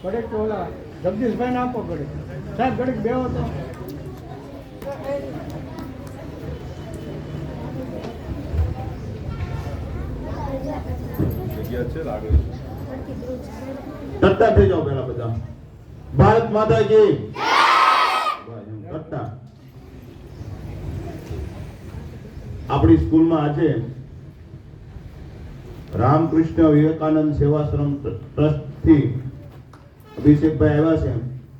ઘડીક તો ઓલા જગદીશભાઈને આપો ઘડીક. સાહેબ ઘડીક બેહો તો. ટટ્ટા થઈ જાઓ પેલા બધા. ભારત માતા કી ટટ્ટા. આપણી સ્કૂલમાં આજે રામકૃષ્ણ વિવેકાનંદ સેવાશ્રમ ટ્રસ્ટ થી અભિષેકભાઈ આવ્યા છે,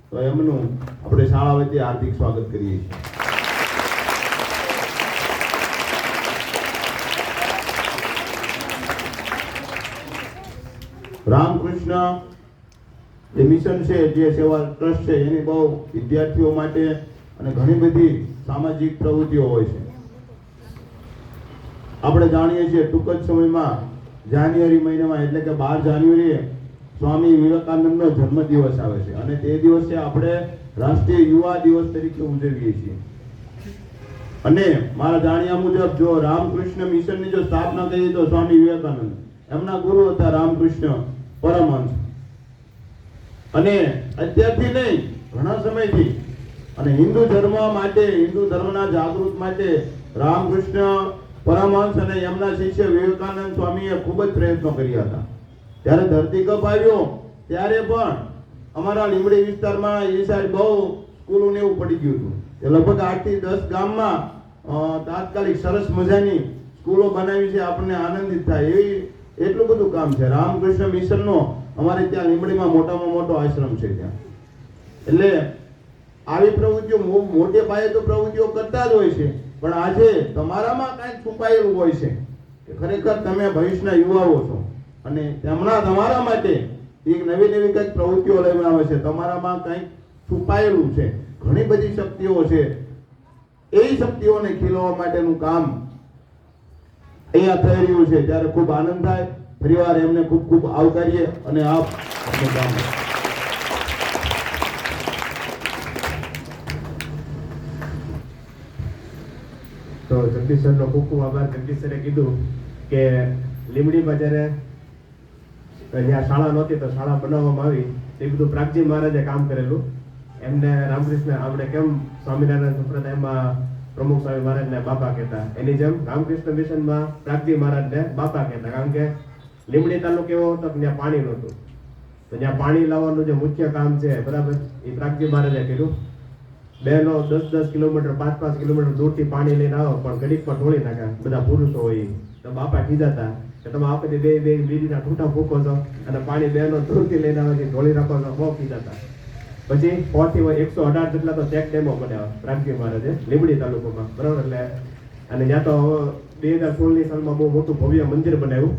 તો એમનું આપણે શાળા વતી હાર્દિક સ્વાગત કરીએ છીએ. રામકૃષ્ણ જે મિશન છે, જે સેવા ટ્રસ્ટ છે, એની બહુ વિદ્યાર્થીઓ માટે અને ઘણી બધી સામાજિક પ્રવૃત્તિઓ હોય છે. આપણે જાણીએ છીએ ટૂંક જ સમયમાં જાન્યુઆરી મહિનામાં એટલે કે 12 જાન્યુઆરીએ સ્વામી વિવેકાનંદનો જન્મદિવસ આવે છે અને તે દિવસે આપણે રાષ્ટ્રીય યુવા દિવસ તરીકે ઉજવીએ છીએ. અને મારા જાણ્યા મુજબ જો રામકૃષ્ણ મિશનની જો સ્થાપના કરી તો સ્વામી વિવેકાનંદ, એમના ગુરુ હતા રામકૃષ્ણ પરમહંસ. અને અત્યારથી નહીં, ઘણા સમયથી અને હિન્દુ ધર્મ માટે, હિન્દુ ધર્મના જાગૃત માટે રામકૃષ્ણ પરમહંસ અને એમના શિષ્ય વિવેકાનંદ સ્વામીએ ખૂબ જ પ્રયત્નો કર્યા હતા. ત્યારે ધરતીકંપ આવ્યો ત્યારે પણ અમારા લીંબડી વિસ્તારમાં એ સાઈડ બહુ સ્કૂલોને એવું પડી ગયું હતું. એ લગભગ 8 થી 10 ગામમાં તાત્કાલિક સરસ મજાની સ્કૂલો બનાવી છે. આપણને આનંદિત થાય એવી એટલું બધું કામ છે. રામકૃષ્ણ મિશનનો અમારે ત્યાં લીંબડીમાં મોટામાં મોટો આશ્રમ છે ત્યાં. એટલે આવી પ્રવૃત્તિઓ મોટે પાયે તો પ્રવૃત્તિઓ કરતા જ હોય છે, પણ આજે તમારામાં કાંઈક છુપાયેલું હોય છે કે ખરેખર તમે ભવિષ્યના યુવાઓ છો અને તમારા માટે એક નવી નવી કંઈક પ્રવૃત્તિઓ લઈને આવે છે. તમારામાં કંઈક છુપાયેલું છે, ઘણી બધી શક્તિઓ છે. એ શક્તિઓને ખીલવા માટેનું કામ અહીંયા થઈ રહ્યું છે. ત્યારે ખૂબ આનંદ થાય. ફરીવાર એમને ખૂબ ખૂબ આવકારીએ અને આપ કામ. તો જગદીશ સરનો ખૂબ ખૂબ આભાર. જગદીશ સરે કીધું કે લીંબડીમાં જ્યારે જ્યાં શાળા નહોતી તો શાળા બનાવવામાં આવી, એ બધું પ્રાગજી મહારાજે કામ કરેલું. એમને રામકૃષ્ણ આપણે કેમ સ્વામિનારાયણ સંપ્રદાયમાં પ્રમુખ સ્વામી મહારાજને બાપા કહેતા, એની જેમ રામકૃષ્ણ મિશનમાં પ્રાગજી મહારાજને બાપા કહેતા. કારણ કે લીંબડી તાલુકો એવો હતો કે ત્યાં પાણી નહોતું, તો ત્યાં પાણી લાવવાનું જે મુખ્ય કામ છે, બરાબર, એ પ્રાગજી મહારાજે કર્યું. બહેનો 10-10 કિલોમીટર 5-5 કિલોમીટર દૂરથી પાણી લઈને આવો, પણ ઘડીક પર ઢોળી નાખ્યા બધા પુરુષો હોય. તો બાપા કીધાતા કે તમે આપણે બે બીડીના ઠૂઠા ફૂંકો છો અને પાણી બહેનો દૂરથી લઈને આવે છે, ઢોળી રાખો છો, બહુ કીધાતા. પછી 118 જેટલા તો ચેક ડેમો બનાવ્યા પ્રાગજી મહારાજે લીંબડી તાલુકામાં, બરાબર. એટલે અને ત્યાં તો 2016ની સાલમાં બહુ મોટું ભવ્ય મંદિર બનાવ્યું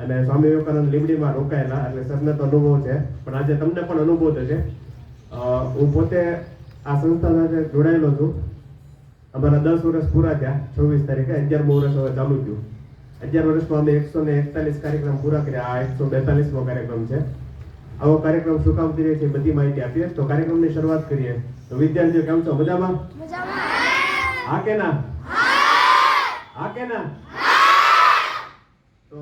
અને સ્વામી વિવેકાનંદ લીંબડીમાં રોકાયેલા. એટલે સરને તો અનુભવ છે, પણ આજે તમને પણ અનુભવ થશે. હું પોતે આ સંસ્થા સાથે જોડાયેલો છું. અમારા 10 વર્ષ પૂરા થયા. 26 તારીખે 11મું વર્ષ હવે ચાલુ થયું. 11 વર્ષમાં અમે 141 કાર્યક્રમ પૂરા કર્યા. આ 142મો કાર્યક્રમ છે. આવો કાર્યક્રમ શું કામ કરીએ છીએ બધી માહિતી આપીએ. તો કાર્યક્રમની શરૂઆત કરીએ. તો વિદ્યાર્થીઓ કેમ છો? મજામાં? હા કે ના? હા કે ના? તો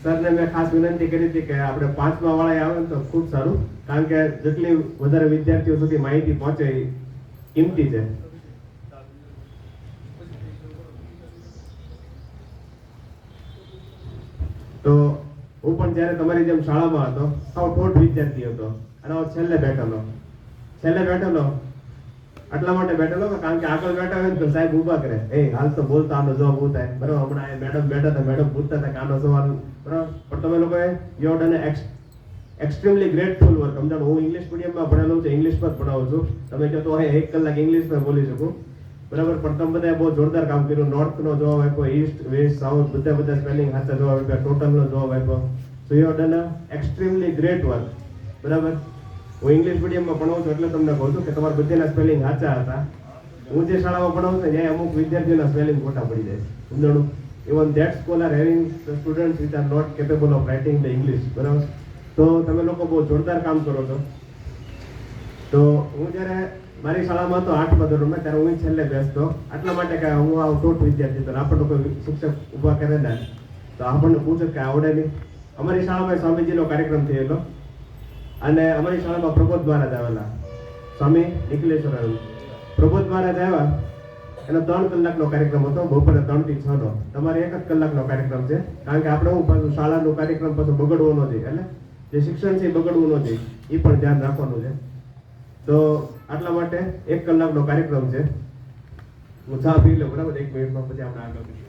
સરને મેં ખાસ વિનંતી કરી હતી કે આપણે 5મા વાળા આવે ને તો ખૂબ સારું, કારણ કે જેટલી વધારે વિદ્યાર્થીઓ સુધી માહિતી પહોંચે એ કિંમતી છે. તો હું પણ જ્યારે તમારી જેમ શાળામાં હતો, સાવ ઠોઠ વિદ્યાર્થી હતો અને છેલ્લે બેઠેલો આટલા માટે બેઠેલો કારણ કે આગળ બેઠા હોય તો સાહેબ ઊભા કરે, એ હાલ તો બોલતા આનો જવાબ શું થાય, બરાબર. હમણાં મેડમ બેઠા હતા, મેડમ પૂછતા હતા કે આનો સવાલ, બરાબર. પણ તમે લોકોએ you done extremely grateful work. સમજાણું, હું ઇંગ્લિશ મીડિયમમાં ભણેલો છું, ઇંગ્લિશમાં જ ભણાવું છું. તમે કહો તો 1 કલાક ઇંગ્લિશમાં બોલી શકું, બરાબર. પણ તમે બધાએ બહુ જોરદાર કામ કર્યું. નોર્થનો જવાબ આપ્યો, ઈસ્ટ, વેસ્ટ, સાઉથ બધા સ્પેલિંગ સાચા જવાબ આપ્યા, ટોટલનો જવાબ આપ્યો. So you done extremely great work, બરાબર. હું ઇંગ્લિશ મીડિયમમાં ભણાવું છું એટલે તમને કહું છું કે તમારા બધાના સ્પેલિંગ સાચા હતા. હું જે શાળામાં ભણાવું છું ત્યાં અમુક વિદ્યાર્થીઓના સ્પેલિંગ ખોટા પડી જાય, સમજાણું. Even that school are having students which are not capable of writing the English, બરાબર. તો તમે લોકો બહુ જોરદાર કામ કરો છો. તો હું જ્યારે મારી શાળામાં હતો 8મા ધોરણમાં, ત્યારે હું છેલ્લે બેસતો, આટલા માટે કે હું આવું ટોટ વિદ્યાર્થી હતો. આપણને કોઈ શિક્ષક ઊભા કરે ને તો આપણને પૂછે કે આવડે નહીં. અમારી શાળામાં સ્વામીજીનો કાર્યક્રમ થયેલો. અને અમારી શાળામાં પ્રબોધ મહારાજ આવેલા, સ્વામી નિખિલેશ્વર પ્રબોધ મહારાજ આવ્યા. એનો 3 કલાકનો કાર્યક્રમ હતો, બપોરે 3 થી 6 નો. તમારે 1 જ કલાકનો કાર્યક્રમ છે, કારણ કે આપણે હું પાછું શાળાનો કાર્યક્રમ પાછું બગડવો ન જોઈએ, એટલે જે શિક્ષણ છે એ બગડવું ન જોઈએ, એ પણ ધ્યાન રાખવાનું છે. તો આટલા માટે 1 કલાકનો કાર્યક્રમ છે. હું ચા પી લઉં, બરાબર, 1 મિનિટમાં, પછી આપણે આગળ કરીએ.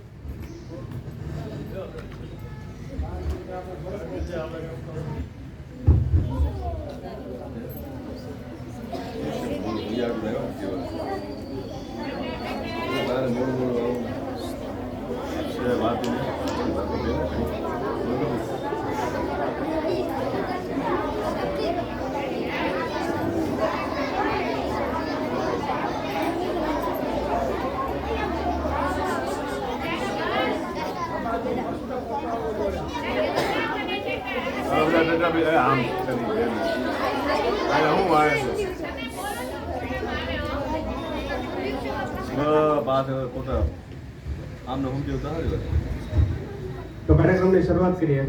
તો કાર્યક્રમની શરૂઆત કરીએ.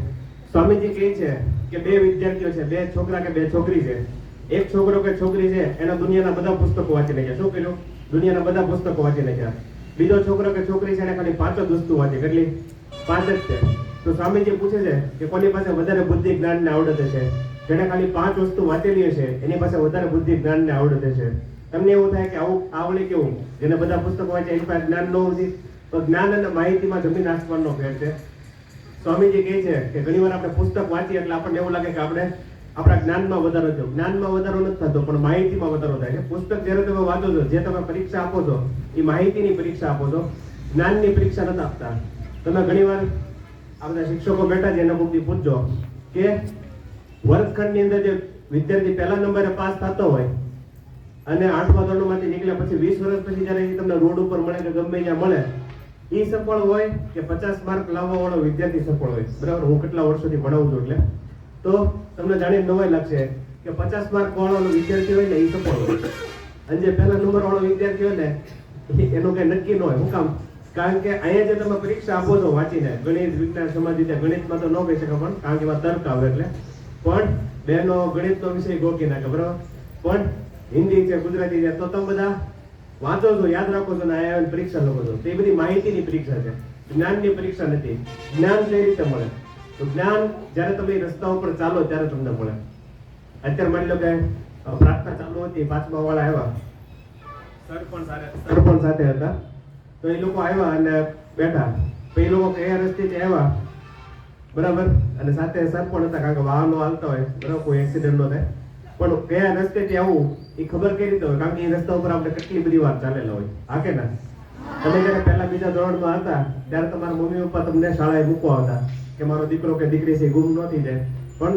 સ્વામીજી કહે છે કે 2 વિદ્યાર્થીઓ છે, 2 છોકરા કે 2 છોકરી છે. એક છોકરો કે છોકરી છે એના દુનિયાના બધા પુસ્તકો વાંચી નાખ્યા. શું કર્યું? દુનિયાના બધા પુસ્તકો વાંચી નાખ્યા. બીજો છોકરો કે છોકરી છે એને ખાલી 5 જ વસ્તુ વાંચી. કેટલી? 5 જ છે. તો સ્વામીજી પૂછે છે કે કોની પાસે વધારે બુદ્ધિ જ્ઞાન ને આવડત છે? જેને ખાલી 5 વસ્તુ વાંચેલી હશે એની પાસે વધારે બુદ્ધિ જ્ઞાન ને આવડત છે. તમને એવું થાય કે આવું આવડે કેવું? જેને બધા પુસ્તકો વાંચ્યા એની પાસે જ્ઞાન ન હોય. તો જ્ઞાન અને માહિતીમાં જમીન આસમાનનો ફેર છે. સ્વામીજી કહે છે કે ઘણીવાર આપણે પુસ્તક વાંચીએ એટલે આપણને એવું લાગે કે આપણે આપણા જ્ઞાનમાં વધારો થયો. જ્ઞાનમાં વધારો નથી થતો, પણ માહિતીમાં વધારો થાય છે. પુસ્તક જ્યારે તમે વાંચો છો, જે તમે પરીક્ષા આપો છો એ માહિતીની પરીક્ષા આપો છો, જ્ઞાનની પરીક્ષા નથી આપતા. તમે ઘણીવાર આ બધા શિક્ષકો બેઠા છે એને કોઈથી પૂછજો કે વર્ગખંડની અંદર જે વિદ્યાર્થી પહેલા નંબરે પાસ થતો હોય અને 8મા ધોરણમાંથી નીકળ્યા પછી 20 વર્ષ પછી જ્યારે તમને રોડ ઉપર મળે કે ગમે ત્યાં મળે, એ સફળ હોય કે 50 માર્ક લાવવા વાળો વિદ્યાર્થી સફળ હોય? બરાબર, હું કેટલા વર્ષોથી ભણાવું છું એટલે તો તમને જાણીને નવાઈ લાગશે કે 50 માર્ક વાળો વિદ્યાર્થી હોય ને એ સફળ હોય, અને જે પહેલા નંબર વાળો વિદ્યાર્થી હોય ને એનું કઈ નક્કી ન હોય. શું કામ? કારણ કે અહીંયા જે તમે પરીક્ષા આપો છો વાંચીને, ગણિત, વિજ્ઞાન, સમાજ વિદ્યા, ગણિતમાં તો ન કહી શકો પણ કારણ કે એમાં તર્ક આવે એટલે, પણ બેનો ગણિતનો વિષય ગોખી નાખે, બરાબર, પણ હિન્દી છે, ગુજરાતી છે, તો તમે બધા વાંચો છો, યાદ રાખો છો ને અહીંયા પરીક્ષા લખો છો. તો એ બધી માહિતીની પરીક્ષા છે, જ્ઞાનની પરીક્ષા નથી. જ્ઞાન કઈ રીતે મળે? તો જ્ઞાન જ્યારે તમે રસ્તા ઉપર ચાલો ત્યારે તમને મળે. અત્યારે માની લો કે પ્રાર્થના ચાલુ હતી, 5મા વાળા આવ્યા, સરપંચ સાથે હતા, તો એ લોકો આવ્યા અને બેઠા. તો એ લોકો કયા રસ્તેથી આવ્યા, બરાબર, અને સાથે સરપંચ હતા, કારણ કે વાહનો હાલતા હોય, બરાબર, કોઈ એક્સિડન્ટ ન થાય. પણ કયા રસ્તેથી આવું એ ખબર કઈ રીતે હોય? કારણ કે એ રસ્તા ઉપર આપણે કેટલી બધી વાર ચાલેલા હોય. હા કે ના? તમે જયારે પહેલા બીજા ધોરણમાં હતા ત્યારે તમારા મમ્મી પપ્પા તમને શાળાએ મૂકવા આવતા કે મારો દીકરો કે દીકરી છે ગુમ ન થઈ જાય. પણ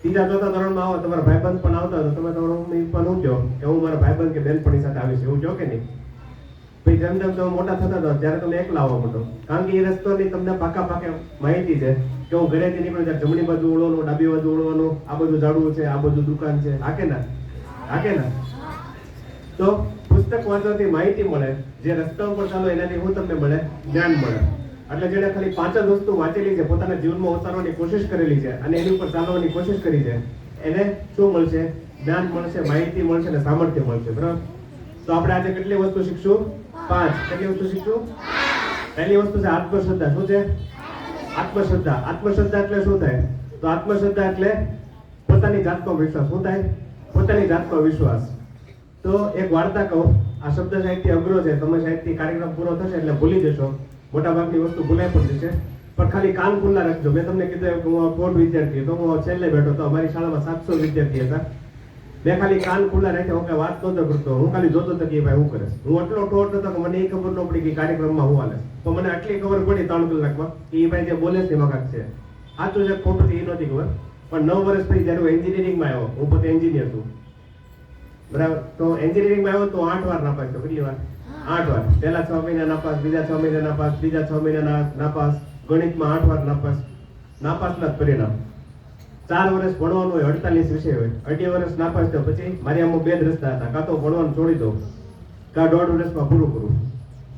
3જા 4થા ધોરણમાં આવો, તમારા ભાઈબંધ પણ આવતા તો તમે તમારા મમ્મી પપ્પા નું કહો કે હું મારા ભાઈબંધ કે બેનપણી સાથે આવીશ, એવું કહો કે નહીં? પછી જેમ જેમ તમે મોટા થતા હતા ત્યારે તમે એકલા આવવા માંડો, કારણ કે એ રસ્તોની તમને પાકે માહિતી છે કે હું ઘરેથી નીકળું ત્યારે જમણી બાજુ વળવાનું, ડાબી બાજુ વળવાનું, આ બાજુ ઝાડવું છે, આ બાજુ દુકાન છે. હા કે ના? હા કે ના? તો પુસ્તક વાંચવાથી માહિતી મળે, જે રસ્તા ઉપર ચાલો એનાથી હું તમને મળે? જ્ઞાન મળે. એટલે જેને ખાલી 5 જ વસ્તુ વાંચેલી છે, પોતાના જીવનમાં ઉતારવાની કોશિશ કરેલી છે અને એની ઉપર ચાલવાની કોશિશ કરી છે, એને શું મળશે? જ્ઞાન મળશે, માહિતી મળશે અને સામર્થ્ય મળશે, બરાબર. તો આપણે આજે કેટલી વસ્તુ શીખશું? 5. કેટલી વસ્તુ શીખશું? પહેલી વસ્તુ છે આત્મશ્રદ્ધા. શું છે? આત્મશ્રદ્ધા. આત્મશ્રદ્ધા એટલે શું થાય? તો આત્મશ્રદ્ધા એટલે પોતાની જાતનો વિશ્વાસ. શું થાય? પોતાની જાતનો વિશ્વાસ. તો એક વાર્તા કહું. આ શબ્દ સાહિત્ય અઘરો છે, તમે સાહિત્ય કાર્યક્રમ પૂરો થશે એટલે ભૂલી જશો, મોટા ભાગની વસ્તુ ભૂલાઈ પણ જશે, પણ ખાલી કાન ખુલ્લા રાખજો. મેં તમને કીધું કે હું કોટ વિદ્યાર્થી હતો, હું છેલ્લે બેઠો હતો, અમારી શાળામાં 700 વિદ્યાર્થી હતા. મેં ખાલી કાન ખુલ્લા રાખ્યા, હું કઈ વાત નહોતો કરતો, હું ખાલી જોતો હતો કે ભાઈ હું કરે. હું એટલો ઠોઠ હતો કે મને એ ખબર ન પડી કે કાર્યક્રમમાં હું હાલે, તો મને આટલી ખબર પડી 3 કલાકમાં કે એ ભાઈ જે બોલે છે એમાં કાંક છે. સાચું છે ખોટું છે એ નહોતી ખબર, પણ 9 વર્ષ પછી જયારે હું એન્જિનિયરિંગમાં આવ્યો, હું પોતે એન્જિનિયર છું, બરાબર, તો એન્જિનિયરિંગમાં આવ્યો તો 8 વાર નાપાસ થયો. કેટલી વાર? 8 વાર. પહેલા 6 મહિના નાપાસ, બીજા 6 મહિના નાપાસ, ત્રીજા 6 મહિના નાપાસ, ગણિતમાં 8 વાર નાપાસ. નાપાસના જ પરિણામ. 4 વર્ષ ભણવાનું હોય, 48 વિષય હોય, 2.5 વર્ષ નાપાસ થયો. પછી મારી આમાં 2 જ રસ્તા હતા, કાં તો ભણવાનું છોડી દઉં, કાં 1.5 વર્ષમાં પૂરું કરું.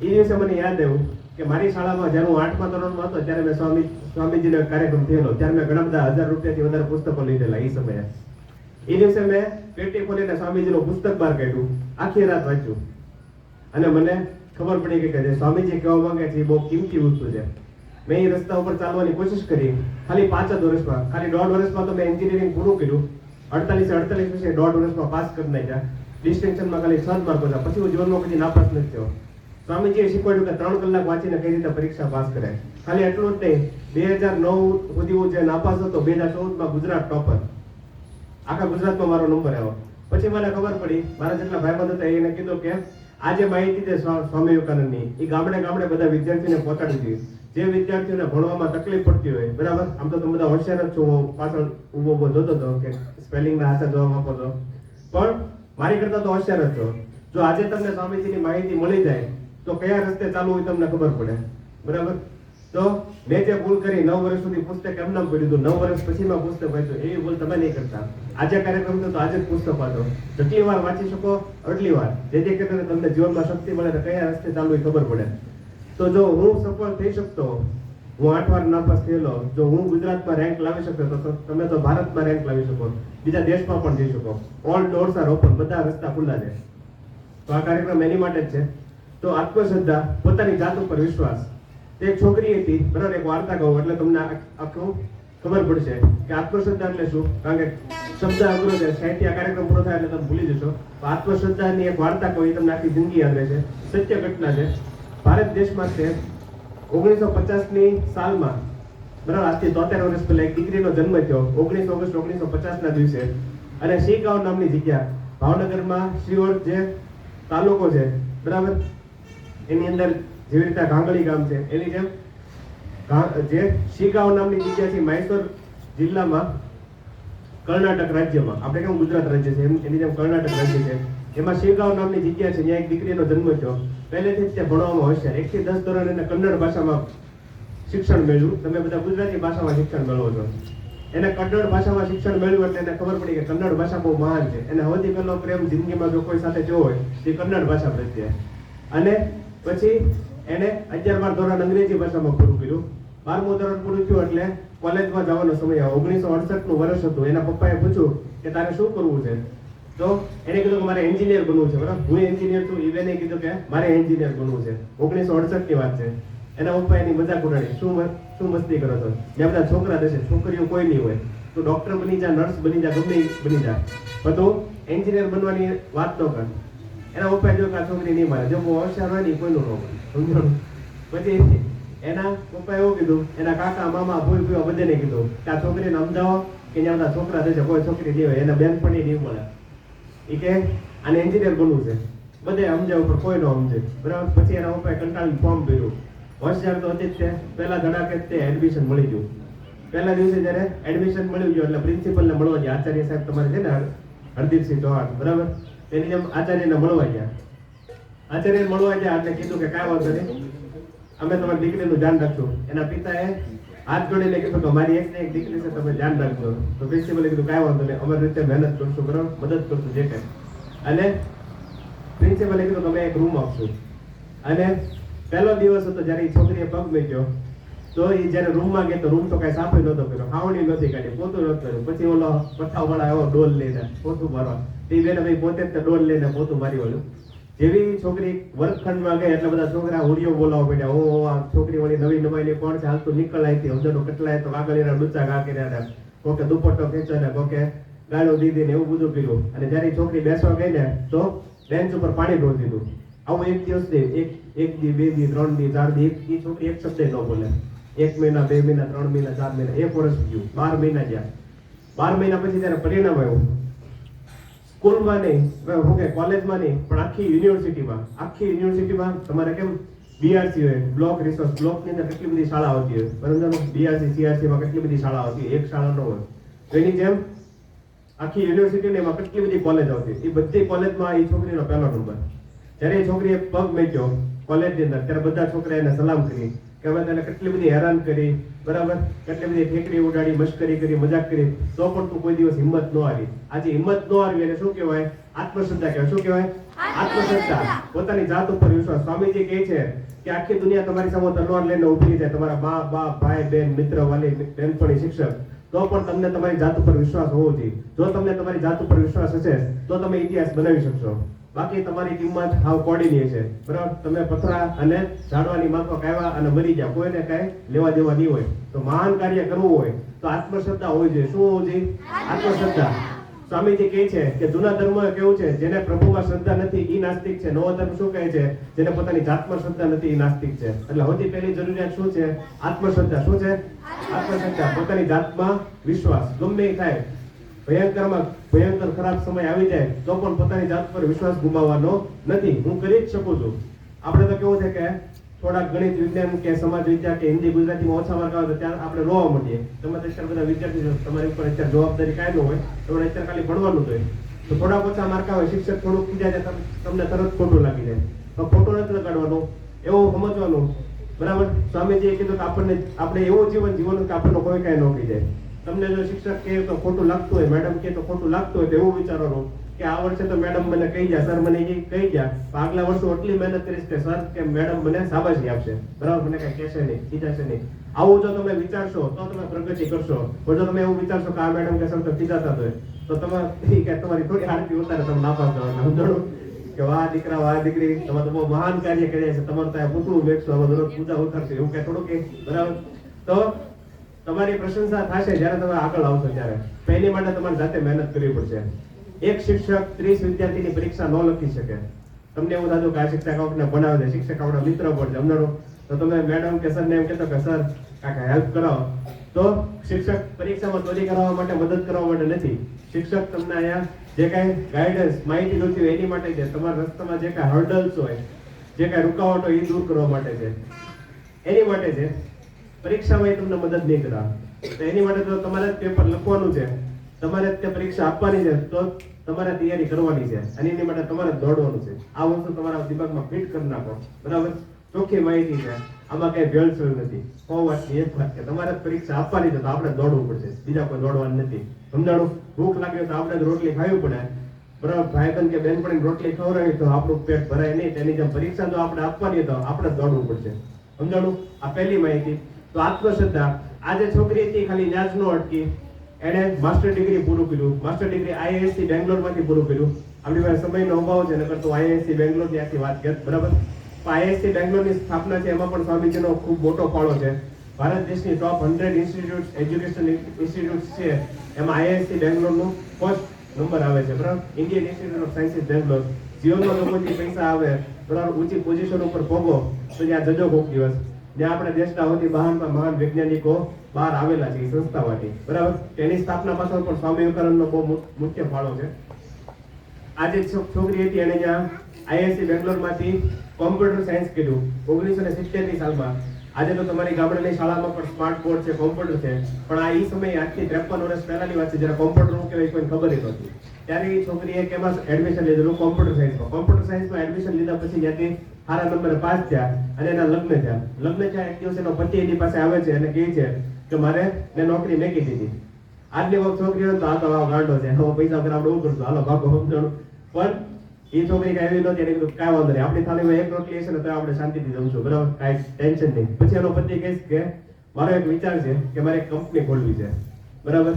એ દિવસે મને યાદ આવ્યું કે મારી શાળામાં જ્યારે હું 8મા ધોરણમાં હતો ત્યારે મેં સ્વામીજીનો કાર્યક્રમ થયેલો, ત્યારે મેં ઘણા બધા 1000 રૂપિયાથી વધારે પુસ્તકો લીધેલા એ સમયે. એ દિવસે મેં પેટી ખોલીને સ્વામીજીનું પુસ્તક બહાર કાઢ્યું, આખી રાત વાંચ્યું અને મને ખબર પડી ગઈ કે જે સ્વામીજી કહેવા માંગે છે એ બહુ કિંમતી વસ્તુ છે. મેં એ રસ્તા ઉપર ચાલવાની કોશિશ કરી. ખાલી 5 જ વર્ષમાં, ખાલી 1.5 વર્ષમાં તો મેં એન્જિનિયરિંગ પૂરું કર્યું. 48 વિષય 1.5 વર્ષમાં પાસ કરી નાખ્યા. ડિસ્ટિંક્શનમાં ખાલી 6 માર્ક હતા. પછી હું જીવનમાં કદી નાપાસ નથી થયો. સ્વામીજીએ શીખવાડ્યું કે 3 કલાક વાંચીને કઈ રીતે પરીક્ષા પાસ કરાય. ખાલી એટલું જ નહીં, 2009 સુધી હું જે નાપાસ હતો, 2014માં ગુજરાત ટોપર, આખા ગુજરાતમાં મારો નંબર આવ્યો. પછી મને ખબર પડી, મારા જેટલા ભાઈબંધ હતા એને કીધું કે આ જે માહિતી છે સ્વામી વિવેકાનંદની, એ ગામડે ગામડે બધા વિદ્યાર્થીઓને પહોંચાડી દીધી. જે વિદ્યાર્થીઓને ભણવામાં તકલીફ પડતી હોય, બરાબર, આમ તો તમે બધા હોશિયાર જ છો, હું પાછળ ઊભો જોતો હતો કે સ્પેલિંગના હાથે જવાબ આપો છો, પણ મારી કરતા તો હોશિયાર જ છો. જો આજે તમને સ્વામીજીની માહિતી મળી જાય તો કયા રસ્તે ચાલવું હોય તમને ખબર પડે, બરાબર. તો મેં જે ભૂલ કરી, 9 વર્ષ સુધી પુસ્તક એમ નામ પડ્યું હતું, 9 વર્ષ પછી માં પુસ્તક વાંચ્યું, એવી ભૂલ તમે નહીં કરતા. આજે કાર્યક્રમ તો આજે જ પુસ્તક વાંચો, જેટલી વાર વાંચી શકો એટલી વાર, જેથી કરીને તમને જીવનમાં શક્તિ મળે તો કયા રસ્તે ચાલવું એ ખબર પડે. તો જો હું સફળ થઈ શકતો, હું 8 વાર નાપાસ થયેલો, જો હું ગુજરાતમાં રેન્ક લાવી શકતો તો તમે તો ભારતમાં રેન્ક લાવી શકો, બીજા દેશમાં પણ જઈ શકો. ઓલ ડોર્સ આર ઓપન, બધા રસ્તા ખુલ્લા છે. તો આ કાર્યક્રમ એની માટે જ છે. તો આત્મશ્રદ્ધા, પોતાની જાત ઉપર વિશ્વાસ. એક છોકરી હતી, બરાબર, એક વાર્તા કહું એટલે તમને આખું ખબર પડશે કે આત્મશ્રદ્ધા એટલે શું. કારણ કે શબ્દ અઘરો છે, સાહિત્ય કાર્યક્રમ પૂરો થાય એટલે તમે ભૂલી જશો. તો આત્મશ્રદ્ધાની એક વાર્તા કહું, તમને આખી જિંદગી યાદ રહેશે. સત્ય ઘટના છે. ભારત દેશમાં છે 1950ની સાલમાં, બરાબર, આજથી 73 વર્ષ પહેલા એક દીકરીનો જન્મ થયો 19 ઓગસ્ટ 1950ના દિવસે. અને શીગાંવ નામની જગ્યા ભાવનગરમાં, શિહોર જે તાલુકો છે, બરાબર, એની અંદર જેવી રીતે ગાંગળી ગામ છે, એની જેમ જે શીગાંવ નામની જગ્યા છે મૈસૂર જિલ્લામાં, કર્ણાટક રાજ્યમાં, આપણે કેમ ગુજરાત રાજ્ય છે એની જેમ કર્ણાટક રાજ્ય છે, એમાં શીગાંવ નામની જગ્યા છે, ત્યાં એક દીકરીનો જન્મ થયો. પહેલેથી જ તે ભણવામાં હોશિયાર, 1 થી 10 ધોરણ એને કન્નડ ભાષામાં શિક્ષણ મેળવ્યું. તમે બધા ગુજરાતી ભાષામાં શિક્ષણ મેળવો છો, એને કન્નડ ભાષામાં શિક્ષણ મેળવ્યું એટલે એને ખબર પડી કે કન્નડ ભાષા બહુ મહાન છે. એને સૌથી પહેલો પ્રેમ જિંદગીમાં જો કોઈ સાથે જોવો હોય તે કન્નડ ભાષા પ્રત્યે. અને પછી એને 11-12 ધોરણ અંગ્રેજી ભાષામાં પૂરું કર્યું. 12મું ધોરણ પૂરું થયું એટલે કોલેજમાં જવાનો સમય આવ્યો. 1968નું વર્ષ હતું. એના પપ્પાએ પૂછ્યું કે તારે શું કરવું છે? તો એને કીધું કે મારે એન્જિનિયર બનવું છે, બરાબર. હું એન્જિનિયર છું. ઇવેને કીધું કે મારે એન્જિનિયર બનવું છે. 1968ની વાત છે. એના પપ્પા એની મજાક ઉડાડી, શું મસ્તી કરો છો? ત્યાં બધા છોકરા દેશે, છોકરીઓ કોઈ નહીં હોય. તું ડોક્ટર બની જા, નર્સ બની જા, ગમે બની જા, પણ તું એન્જિનિયર બનવાની વાત ન કર. એના પપ્પાએ જોયું કે આ છોકરી નહીં મારે, જો બહુ હોશિયાર હોય ને કોઈનું ન હોય, સમજણ. પછી એના પપ્પાએ એવું કીધું, એના કાકા, મામા, ભૂલ પીવા બધાને કીધું કે આ છોકરીને સમજાવો કે ત્યાં બધા છોકરા દેશે, કોઈ છોકરી નહીં હોય, એને બેનપણી નહીં મળે. એ કે આને એન્જિનિયર બનવું છે, બધે સમજાવ ઉપર કોઈ ન સમજે, બરાબર. પછી એના પપ્પાએ કંટાળીને ફોર્મ ભર્યું. હોશિયાર તો હતી જ તે, પહેલા ધડાકે તે એડમિશન મળી ગયું. પહેલા દિવસે જ્યારે એડમિશન મળી ગયું એટલે પ્રિન્સિપલને મળવા ગયા. આચાર્ય સાહેબ તમારે છે ને, હરદીપસિંહ ચૌહાણ, બરાબર, એની જેમ આચાર્યને મળવા ગયા. આચાર્યને મળવા ગયા એટલે કીધું કે કાંઈ વાંધો નહીં, અમે તમારી દીકરીનું ધ્યાન રાખશું. એના પિતાએ હાથ જોડીને કીધું કે મારી એક ને એક દીકરી છે, તમે ધ્યાન રાખજો. તો પ્રિન્સિપલે કીધું કાંઈ વાંધો નહીં, અમારી રીતે મહેનત કરશું, બરાબર, મદદ કરશું જે કંઈ. અને પ્રિન્સિપલે કીધું કે અમે એક રૂમ આપશું. અને પહેલો દિવસ હતો જ્યારે એ છોકરીએ પગ મૂક્યો તો એ જ્યારે રૂમમાં ગયો તો રૂમ તો કાંઈ સાફ નહોતો કર્યો, ખાવણી નહોતી કાઢી, પોતું નહોતું કર્યું. પછી ઓલો પથ્થાવાળા આવ્યો ડોલ લઈને પોતું મારવા. તે બેને ભાઈ પોતે જ ડોલ લઈને પોતું મારી વળ્યું. જેવી છોકરી વર્ગખંડમાં ગઈ એટલે બધા છોકરા હુડિયો બોલાવવા પડ્યા. ઓ આ છોકરી વળી નવી નવાઈની કોણ છે, હાલ તો નીકળાય હતી, સમજણું કેટલાય તો કાગળીના ડૂચા ગા કર્યા, કોકે દુપટ્ટો ખેંચ્યો ને કોકે ગાળો દીધી ને એવું બધું કર્યું. અને જ્યારે છોકરી બેસવા ગઈ ને તો બેન્ચ ઉપર પાણી ઢોળી દીધું. આવું એક દિવસ નહીં, એક દી, 2 દી, 3 દી, 4 દી, એ છોકરી એક શબ્દ ન બોલે. 1 મહિના, 2 મહિના, 3 મહિના, 4 મહિના, 1 વર્ષ ગયું, 12 મહિના ગયા. 12 મહિના પછી ત્યારે પરિણામ આવ્યું. સ્કૂલમાં નહીં, હું કે કોલેજમાં નહીં, પણ આખી યુનિવર્સિટીમાં તમારે કેમ બીઆરસી હોય, બ્લોક રિસોર્સ, બ્લોકની અંદર કેટલી બધી શાળા આવતી હોય, બરાબર. બીઆરસી, સીઆરસીમાં કેટલી બધી શાળા આવતી હોય, એક શાળા ન હોય. તો એની જેમ આખી યુનિવર્સિટીને એમાં કેટલી બધી કોલેજ આવતી. એ બધી કોલેજમાં એ છોકરીનો પહેલો નંબર. જ્યારે એ છોકરીએ પગ મૂક્યો કોલેજની અંદર ત્યારે બધા છોકરા એને સલામ કરી કે અમે તને કેટલી બધી હેરાન કરી, બરાબર, કેટલી બધી ઠેકડી ઉડાડી, મશ્કરી કરી, મજાક કરી, તો પણ તું કોઈ દિવસ હિંમત ન હારી. આજે હિંમત ન હારવી એને શું કહેવાય? આત્મશ્રદ્ધા કહેવાય. શું કહેવાય? આત્મશ્રદ્ધા, પોતાની જાત ઉપર વિશ્વાસ. સ્વામીજી કહે છે કે આખી દુનિયા તમારી સામે તલવાર લઈને ઉભી જાય, તમારા મા, બાપ, ભાઈ, બહેન, મિત્ર, વાલી, બેનપણી, શિક્ષક, તો પણ તમને તમારી જાત ઉપર વિશ્વાસ હોવો જોઈએ. જો તમને તમારી જાત ઉપર વિશ્વાસ હશે તો તમે ઇતિહાસ બનાવી શકશો. બાકી તમારી કિંમત હાવ કોડીની છે, બરાબર. તમે પથરા અને ઝાડવાની માફક આવ્યા અને મરી ગયા, કોઈને કાંઈ લેવા દેવા નહીં હોય. તો મહાન કાર્ય કરવું હોય તો આત્મશ્રદ્ધા હોવી જોઈએ. શું હોવું જોઈએ? આત્મશ્રદ્ધા. સ્વામીજી કહે છે કે જૂના ધર્મ કેવું છે, જેને પ્રભુમાં શ્રદ્ધા નથી ઈ નાસ્તિક છે. નવો ધર્મ શું કહે છે? જેને પોતાની જાતમાં શ્રદ્ધા નથી ઈ નાસ્તિક છે. એટલે સૌથી પહેલી જરૂરિયાત શું છે? આત્મશ્રદ્ધા. શું છે? આત્મશ્રદ્ધા. પોતાની જાતમાં વિશ્વાસ. ગમે એ થાય, ભયંકર ખરાબ સમય આવી જાય તો પણ પોતાની જાત પર વિશ્વાસ ગુમાવવાનો નથી. હું કરી જ શકું છું. આપણે તો કેવું છે કે થોડાક ગણિત વિજ્ઞાન કે સમાજ વિદ્યા કે હિન્દી ગુજરાતીમાં ઓછા માર્ક આવે તો ત્યારે આપણે રોવા માંડીએ. તમે અત્યારે બધા વિદ્યાર્થી છો, તમારી ઉપર અત્યારે જવાબદારી કાંઈ ન હોય, તમારે અત્યારે ખાલી ભણવાનું જ હોય. તો થોડાક ઓછા માર્ક આવે, શિક્ષક થોડુંક ખીજાય છે, તમને તરત ખોટું લાગી જાય. તો ખોટું નથી લગાડવાનું, એવું સમજવાનું, બરાબર. સ્વામીજીએ કીધું કે આપણે એવું જીવન જીવવાનું કે આપણને કોઈ કાંઈ ન કહી જાય. તમને જો શિક્ષક કહે તો ખોટું લાગતું હોય, મેડમ કહે તો ખોટું લાગતું હોય, તો એવું વિચારવાનું કે આ વર્ષે તો મેડમ મને કહી ગયા, સર મને કહી ગયા, આગલા વર્ષે એટલી મહેનત કરીશ કે સર કે મેડમ મને શાબાશી આપશે, બરાબર, મને કઈ કહેશે નહીં, ખીજાશે નહીં. આવું જો તમે વિચારશો તો તમે પ્રગતિ કરશો. પણ જો તમે એવું વિચારશો કે આ મેડમ કે સર તો ખીજાતા હોય, તો તમે કે તમારી થોડી આરતી ઉતારે તમે નાપાસ થવા સમજાણું કે વાહ દીકરા વાહ દીકરી, તમે તો બહુ મહાન કાર્ય કર્યા છે, તમારું ત્યાં પૂતળું વેચશો, હવે દરરોજ પૂજા ઉતારશે, એવું કે થોડું કે, બરાબર. તો તમારી પ્રશંસા થશે જ્યારે તમે આગળ આવશો ત્યારે. પહેલી માટે તમારે જાતે મહેનત કરવી પડશે. એક શિક્ષક 30 વિદ્યાર્થીની પરીક્ષા ન લખી શકે. તમને એવું થતું કે આ શિક્ષક આપણને ભણાવે છે, શિક્ષક આપણા મિત્ર પણ છે, સમજાણું. તો તમે મેડમ કે સરને એમ કહેતો કે સર કાકા હેલ્પ કરાવો, તો શિક્ષક પરીક્ષામાં ચોરી કરાવવા માટે, મદદ કરવા માટે નથી. શિક્ષક તમને અહીંયા જે કાંઈ ગાઈડન્સ, માહિતી જોઈતી હોય એની માટે છે. તમારા રસ્તામાં જે કાંઈ હર્ડલ્સ હોય, જે કાંઈ રૂકાવટ હોય એ દૂર કરવા માટે છે, એની માટે છે. પરીક્ષામાં તમને મદદ નહીં કરાવે. તો એની માટે તો તમારે જ પેપર લખવાનું છે, તમારે જ તે પરીક્ષા આપવાની છે, તો તમારે તૈયારી કરવાની છે, અને એની માટે તમારે દોડવાનું છે. આ વસ્તુ તમારા દિમાગમાં ફિટ કરી નાખો, બરાબર. ચોખ્ખી માહિતી છે, આમાં કઈ ભેળસેળ નથી. 100 વાતની એક વાત કે તમારે પરીક્ષા આપવાની છે તો આપણે દોડવું પડશે, બીજા કોઈ દોડવાનું નથી, સમજાણું. ભૂખ લાગે તો આપણે જ રોટલી ખાવી પડે, બરાબર. ભાઈબંધ કે બેનપણી રોટલી ખવડાવી તો આપણું પેટ ભરાય નહીં. તેની જેમ પરીક્ષા જો આપણે આપવાની તો આપણે દોડવું પડશે, સમજાણું. આ પહેલી માહિતી. તો આત્મશ્રદ્ધા. આજે છોકરી હતી ખાલી ન્યાજ નો અટકી, એને માસ્ટર ડિગ્રી પૂરું કર્યું. માસ્ટર ડિગ્રી IISc બેંગ્લોર માંથી પૂરું કર્યું. આપણી પાસે સમયનો અભાવ છે, નકર તો IISc બેંગ્લોર ની આખી વાત કરત, બરાબર. IISc બેંગ્લોર ની સ્થાપના છે, એમાં પણ સ્વામીજીનો ખૂબ મોટો ફાળો છે. ભારત દેશની ટોપ 100 ઇન્સ્ટિટ્યૂટ્સ, એજ્યુકેશન ઇન્સ્ટિટ્યૂટ્સ છે, એમાં IISc બેંગ્લોર નું ફર્સ્ટ નંબર આવે છે, બરાબર. Indian institute of sciences Bangalore. જીવનમાં લોકોથી પૈસા આવે, બરાબર, ઊંચી પોઝિશન ઉપર પહોંચો તો ત્યાં જજો કોક દિવસ. જ્યાં આપણે દેશના સૌથી મહાન વૈજ્ઞાનિકો બહાર આવેલા છે, સંસ્થામાંથી, બરાબર. તેની સ્થાપના પાછળ પણ સ્વામી વિવેકાનંદનો બહુ મુખ્ય ફાળો છે. આજે છોકરી હતી, એને જ્યાં IISc બેંગ્લોરમાંથી કોમ્પ્યુટર સાયન્સ કર્યું 1970 ની સાલમાં. આજે તો તમારી ગામડાની શાળામાં પણ સ્માર્ટ બોર્ડ છે, કોમ્પ્યુટર છે, પણ આ સમયે આજથી 53 વર્ષ પહેલાની વાત છે, જ્યારે કોમ્પ્યુટર શું કહેવાય કોઈને ખબર જ નહોતી. ત્યારે એ છોકરીએ કેમાં એડમિશન લીધેલું? કોમ્પ્યુટર સાયન્સમાં. કોમ્પ્યુટર સાયન્સમાં એડમિશન લીધા પછી ત્યાંથી સારા નંબરે પાસ થયા અને એના લગ્ન થયા. લગ્ન થયા એક દિવસ એનો પતિ એની પાસે આવે છે અને કહે છે કે મારે મેં નોકરી મેકી દીધી. આજની વખત છોકરી હોય તો આ તો ગાંડો છે, હવે પૈસા વગર આપણે એવું કરશું, હાલો ભાગો, સમજાણું. પણ એ છોકરી કઈ એવી નહોતી, એને કીધું કાંઈ વાંધો નહીં, આપણી થાળીમાં એક રોટલી હશે ને તો આપણે શાંતિથી જમશું, બરાબર, કાંઈ ટેન્શન નહીં. પછી એનો પતિ કહે કે મારો એક વિચાર છે કે મારે એક કંપની ખોલવી છે, બરાબર.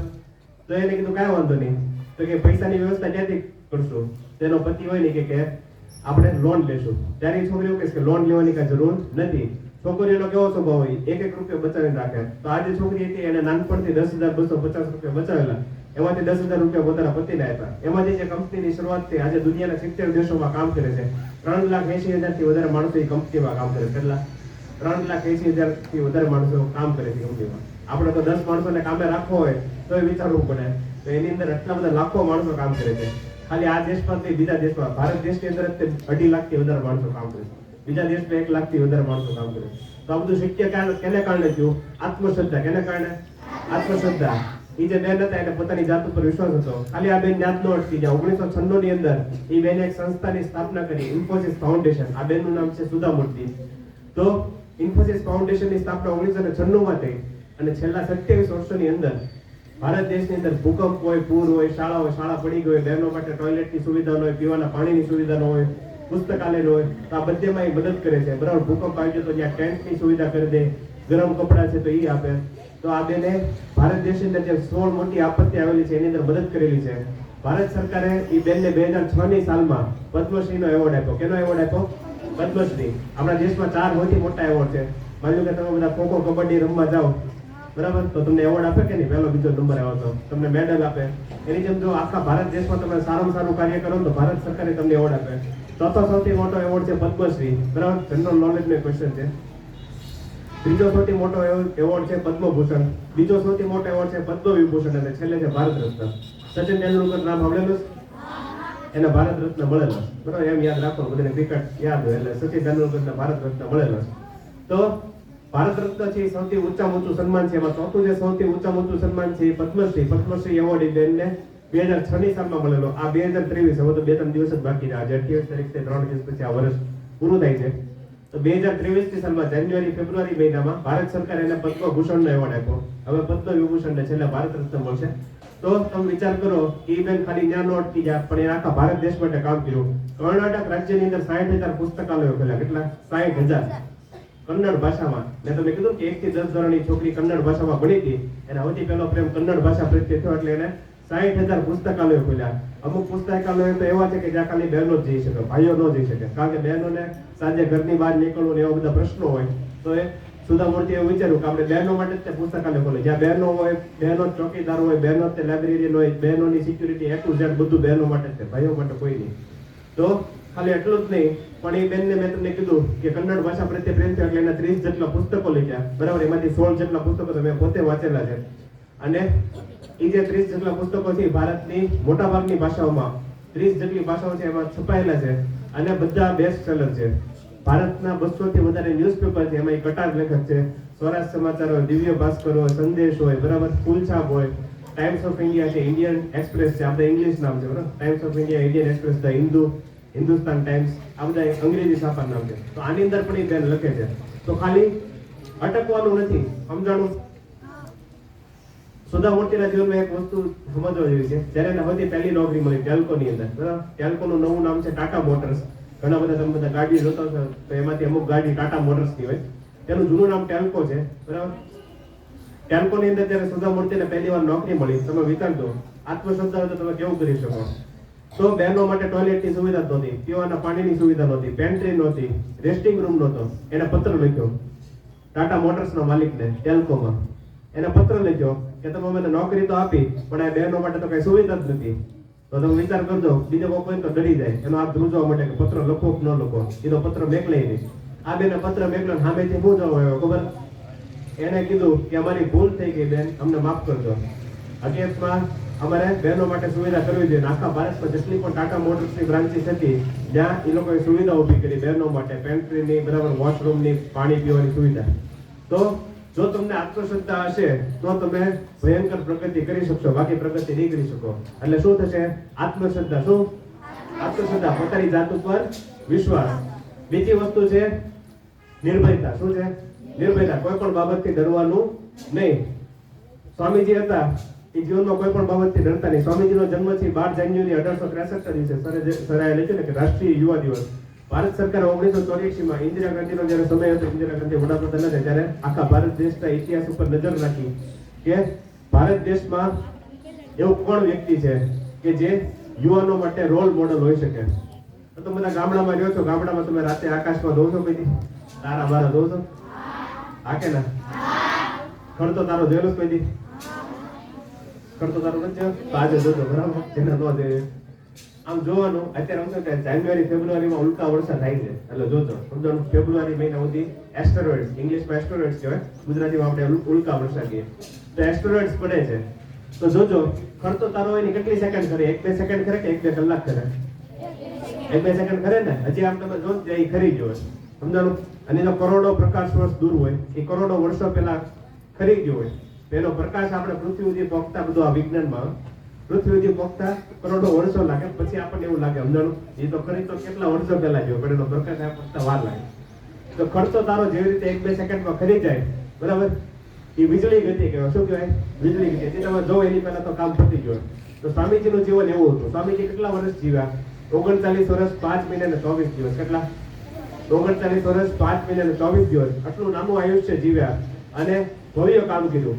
તો એને કીધું કાંઈ વાંધો નહીં, તો કે પૈસાની વ્યવસ્થા ક્યાંથી કરશું? તેનો પતિ હોય ને કે આપણે લોન લેશું. ત્યારે એ છોકરી એવું કહે કે લોન લેવાની કાંઈ જરૂર નથી. છોકરીઓનો કેવો સ્વભાવ હોય, એક રૂપિયો બચાવીને રાખે. તો આજે છોકરી હતી, એને નાનપણથી 10,250 રૂપિયા બચાવેલા, એમાંથી 10,000 રૂપિયા પોતાના પતિને આપ્યા. એમાંથી જે કંપનીની શરૂઆત થઈ, આજે દુનિયાના 70 દેશોમાં કામ કરે છે. 3,80,000 થી વધારે માણસો એ કંપનીમાં કામ કરે છે. કેટલા? 3,80,000 થી વધારે માણસો કામ કરે છે કંપનીમાં. આપણે તો 10 માણસોને કામે રાખવો હોય તો એ વિચારવું પડે, તો એની અંદર આટલા બધા લાખો માણસો કામ કરે છે. ખાલી આ દેશમાં નહીં, બીજા દેશમાં, ભારત દેશની અંદર 2.5 લાખથી વધારે માણસો કામ કરે છે. બીજા દેશમાં 1 લાખથી વધારે માણસો કામ કરે છે. તો આ બધું શક્ય કેને કારણે થયું? આત્મશ્રદ્ધા. કેને કારણે? આત્મશ્રદ્ધા. એ જે બેન હતા એને પોતાની જાત ઉપર વિશ્વાસ હતો. ખાલી આ બેન જાત નો અટકી જાય. 1996 ની અંદર એ બેને એક સંસ્થાની સ્થાપના કરી, ઇન્ફોસિસ ફાઉન્ડેશન. આ બેનનું નામ છે સુધા મૂર્તિ. તો ઇન્ફોસિસ ફાઉન્ડેશનની સ્થાપના 1996 માં થઈ અને છેલ્લા 27 વર્ષોની અંદર ભારત દેશની અંદર ભૂકંપ હોય, પૂર હોય, શાળા પડી ગઈ હોય, બહેનો માટે ટોયલેટની સુવિધા ન હોય, પીવાના પાણીની સુવિધા ન હોય, પુસ્તકાલય હોય, તો આ બધેમાં એ મદદ કરે છે, બરાબર. ભૂકંપ આવી ગયો તો જ્યાં ટેન્ટની સુવિધા કરી દે, ગરમ કપડાં છે તો એ આપે, તો આ બેને ભારત દેશની અંદર જે 16 મોટી આપત્તિ આવેલી છે એની અંદર મદદ કરેલી છે. ભારત સરકારે એ બેનને 2006 ની સાલમાં પદ્મશ્રીનો એવોર્ડ આપ્યો. કેનો એવોર્ડ આપ્યો? પદ્મશ્રી. આપણા દેશમાં 4 સૌથી મોટા એવોર્ડ છે. માની લો કે તમે બધા ખોખો કબડ્ડી રમવા જાઓ, બરાબર, તો તમને એવોર્ડ આપે કે નહીં? પહેલો બીજો નંબર આવ્યો તો તમને મેડલ આપે. એની જેમ જો આખા ભારત દેશમાં તમે સારામાં સારું કાર્ય કરો તો ભારત સરકારે તમને એવોર્ડ આપે. ચોથો સૌથી મોટો એવોર્ડ છે પદ્મશ્રી, બરાબર, જનરલ નોલેજનો ક્વેશ્ચન છે. ત્રીજો સૌથી મોટો એવોર્ડ છે પદ્મભૂષણ, બીજો સૌથી મોટો એવોર્ડ છે પદ્મ વિભૂષણ અને છેલ્લે છે ભારત રત્ન. સચિન તેંડુલકર નામ સાંભળેલું? એને ભારત રત્ન મળેલો, બરાબર, એમ યાદ રાખો, બધાને ક્રિકેટ યાદ હોય એટલે સચિન તેંડુલકરને ભારત રત્ન મળેલો. તો ભારત રત્ન છે સૌથી ઊંચામાં ઊંચું સન્માન છે. એમાં ચોથું જે સૌથી ઊંચામાં ઊંચું સન્માન છે પદ્મશ્રી. પદ્મશ્રી એવોર્ડ એ બેનને 2006 ની સાલમાં મળેલો. આ 2023, હવે તો 2-3 દિવસ જ બાકી છે. આજે 28 તારીખથી 3 દિવસ પછી આ વર્ષ પૂરું થાય છે. તો 2023 ની સાલમાં જાન્યુઆરી ફેબ્રુઆરી મહિનામાં ભારત સરકારે એને પદ્મભૂષણનો એવોર્ડ આપ્યો. હવે પદ્મ વિભૂષણને છેલ્લે ભારત રત્ન મળશે. તો તમે વિચાર કરો કે એ બેન ખાલી ત્યાં નો અટકી જાય, પણ એ આખા ભારત દેશ માટે કામ કર્યું. કર્ણાટક રાજ્યની અંદર 60,000 પુસ્તકાલયો ખોલ્યા. કેટલા? 60,000 કન્નડ ભાષામાં. મેં તમને કીધું કે 1 થી 10 ધોરણની છોકરી કન્નડ ભાષામાં ભણી હતી. એને સૌથી પહેલો પ્રેમ કન્નડ ભાષા પ્રત્યે થયો એટલે એને 60,000 પુસ્તકાલયો ખોલ્યા. અમુક પુસ્તકાલયો તો એવા છે કે જ્યાં ખાલી બહેનો જ જઈ શકે, ભાઈઓ ન જઈ શકે, કારણ કે બહેનોને સાંજે ઘરની બહાર નીકળવું ને એવા બધા પ્રશ્નો હોય. તો એ સુધા મૂર્તિએ એવું વિચાર્યું કે આપણે બહેનો માટે જ તે પુસ્તકાલય ખોલે, જ્યાં બહેનો હોય, બહેનો ચોકીદાર હોય, બહેનો તે લાઇબ્રેરિયન હોય, બહેનોની સિક્યુરિટી A to Z બધું બહેનો માટે જ છે, ભાઈઓ માટે કોઈ નહીં. તો ખાલી એટલું જ નહીં, પણ એ બેનને મેં તમને કીધું કે કન્નડ ભાષા પ્રત્યે પ્રેમ છે એટલે એના 30 જેટલા પુસ્તકો લખ્યા, બરાબર. એમાંથી 16 જેટલા પુસ્તકો તો મેં પોતે વાંચેલા છે. અને એ જે 30 જેટલા પુસ્તકો છે ભારતની મોટાભાગની ભાષાઓમાં 30 જેટલી ભાષાઓ છે એમાં છપાયેલા છે અને બધા બેસ્ટ સેલર છે. ભારતના 200 થી વધારે ન્યૂઝપેપર છે, એમાં કટાર લેખક છે. સ્વરાજ સમાચાર હોય, દિવ્ય ભાસ્કર હોય, સંદેશ હોય, બરાબર, ફૂલછાપ હોય, ટાઈમ્સ ઓફ ઇન્ડિયા છે, ઇન્ડિયન એક્સપ્રેસ છે, આપણે ઇંગ્લિશ નામ છે, બરાબર, times of India, Indian express, the Hindu, Hindustan times, આ બધા અંગ્રેજી છાપા નામ છે. તો આની અંદર પણ એ બેન લખે છે. તો ખાલી અટકવાનું નથી, સમજાણું? સુધા મૂર્તિના જીવનમાં એક વસ્તુ સમજવા જેવી છે. જ્યારે એને સૌથી પહેલી નોકરી મળી ટેલ્કોની અંદર, બરાબર. ટેલ્કોનું નવું નામ છે ટાટા મોટર્સ. ઘણા બધા તમે બધા ગાડી જોતા હશો તો એમાંથી અમુક ગાડી ટાટા મોટર્સની હોય. તેનું જૂનું નામ ટેલ્કો છે, બરાબર. ટેલ્કોની અંદર જ્યારે સુધા મૂર્તિને પહેલી વાર નોકરી મળી, તમે વિચારજો, આત્મશ્રદ્ધા હોય તો તમે કેવું કરી શકો? તો બહેનો માટે ટોયલેટની સુવિધા નહોતી, પીવાના પાણીની સુવિધા નહોતી, પેન્ટ્રી નહોતી, રેસ્ટિંગ રૂમ નહોતો. એને પત્ર લખ્યો ટાટા મોટર્સના માલિકને ટેલ્કોમાં. એને પત્ર લખ્યો કે તમે મને નોકરી તો આપી પણ આ બહેનો માટે તો કઈ સુવિધા જ નથી. તો તમે વિચાર કરજો, બીજો કોઈ તો ડરી જાય, એનો હાથ ધ્રુજવા માટે કે પત્ર લખો કે ન લખો. એ તો પત્ર મેકલાય નહીં. આ બેને પત્ર મેકલો, સામેથી શું જવાબ આવ્યો ખબર? એને કીધું કે અમારી ભૂલ થઈ ગઈ બેન, અમને માફ કરજો. હકીકતમાં અમારે બહેનો માટે સુવિધા કરવી જોઈએ. આખા ભારતમાં જેટલી પણ ટાટા મોટર્સની બ્રાન્ચીસ હતી જ્યાં એ લોકોએ સુવિધા ઊભી કરી બહેનો માટે, પેન્ટ્રીની, બરાબર, વોશરૂમની, પાણી પીવાની સુવિધા. તો જો તમને આત્મશ્રદ્ધા હશે તો તમે ભયંકર પ્રગતિ કરી શકશો, બાકી પ્રગતિ નહીં કરી શકો. એટલે શું થશે? આત્મશ્રદ્ધા. શું? આત્મશ્રદ્ધા, પોતાની જાત ઉપર વિશ્વાસ. બીજી વસ્તુ છે નિર્ભયતા. શું છે? નિર્ભયતા. કોઈ પણ બાબતથી ડરવાનું નહીં. સ્વામીજી હતા એ જીવનમાં કોઈ પણ બાબતથી ડરતા નહીં. સ્વામીજીનો જન્મ છે 12 જાન્યુઆરી 1863 દિવસે સરાએ લખ્યું ને કે રાષ્ટ્રીય યુવા દિવસ. ભારત સરકાર 1984 માં ઇન્દિરા ગાંધીનો જ્યારે સમય હતો, ઇન્દિરા ગાંધી વડાપ્રધાન હતા, ત્યારે આખા ભારત દેશના ઇતિહાસ ઉપર નજર રાખી કે ભારત દેશમાં એવું કોણ વ્યક્તિ છે કે જે યુવાનો માટે રોલ મોડલ હોઈ શકે. તો તમે બધા ગામડામાં રહ્યો છો, ગામડામાં તમે રાતે આકાશમાં જોવો છો? કોઈ તારા બારા જોવો છો? હા કે ના? ખડતો તારો જોયેલો કોઈ દી? ખડતો તારો નથી જોયો? આજે જોજો, બરાબર, જેને ન જોઈએ. આમ જોવાનું, અત્યારે શું કે જાન્યુઆરી ફેબ્રુઆરીમાં ઉલ્કા વર્ષા થાય છે, એટલે જોજો, સમજવાનું. ફેબ્રુઆરી મહિના સુધી એસ્ટેરોઇડ્સ, ઇંગ્લિશમાં એસ્ટેરોઇડ્સ કહેવાય, ગુજરાતીમાં આપણે ઉલ્કા વર્ષા કહીએ. તો એસ્ટેરોઇડ્સ પડે છે, તો જોજો ખડતો તારો હોય ને કેટલી સેકન્ડ કરે? 1-2 સેકન્ડ કરે કે 1-2 કલાક કરે? 1-2 સેકન્ડ કરે ને. હજી આમ તમે જો એ ખરી ગયો, સમજાણું. અને એનો કરોડો પ્રકાશ વર્ષ દૂર હોય, એ કરોડો વર્ષો પહેલા ખરી ગયો હોય. એનો પ્રકાશ આપણે પૃથ્વી સુધી પહોંચતા, બધું આ વિજ્ઞાનમાં પૃથ્વી સુધી પહોંચતા કરોડો વર્ષો લાગે, પછી આપણને એવું લાગે, સમજાણું, એ તો ખરી તો કેટલા વર્ષો પહેલા ગયો, પણ એનો પ્રકાશ પહોંચતા વાર લાગે. તો ખડતો તારો જેવી રીતે 1-2 સેકન્ડમાં ખરી જાય, બરાબર, એ વીજળી ગતિ કહેવાય. શું કહેવાય? વીજળી ગતિ. તમે જો એની પહેલા તો કામ પતી ગયું. તો સ્વામીજીનું જીવન એવું હતું. સ્વામીજી કેટલા વર્ષ જીવ્યા? 39 વર્ષ 5 મહિના અને 24 દિવસ. કેટલા? 39 વર્ષ 5 મહિના અને 24 દિવસ. આટલું લાંબુ આયુષ્ય જીવ્યા અને ભવ્ય કામ કર્યું.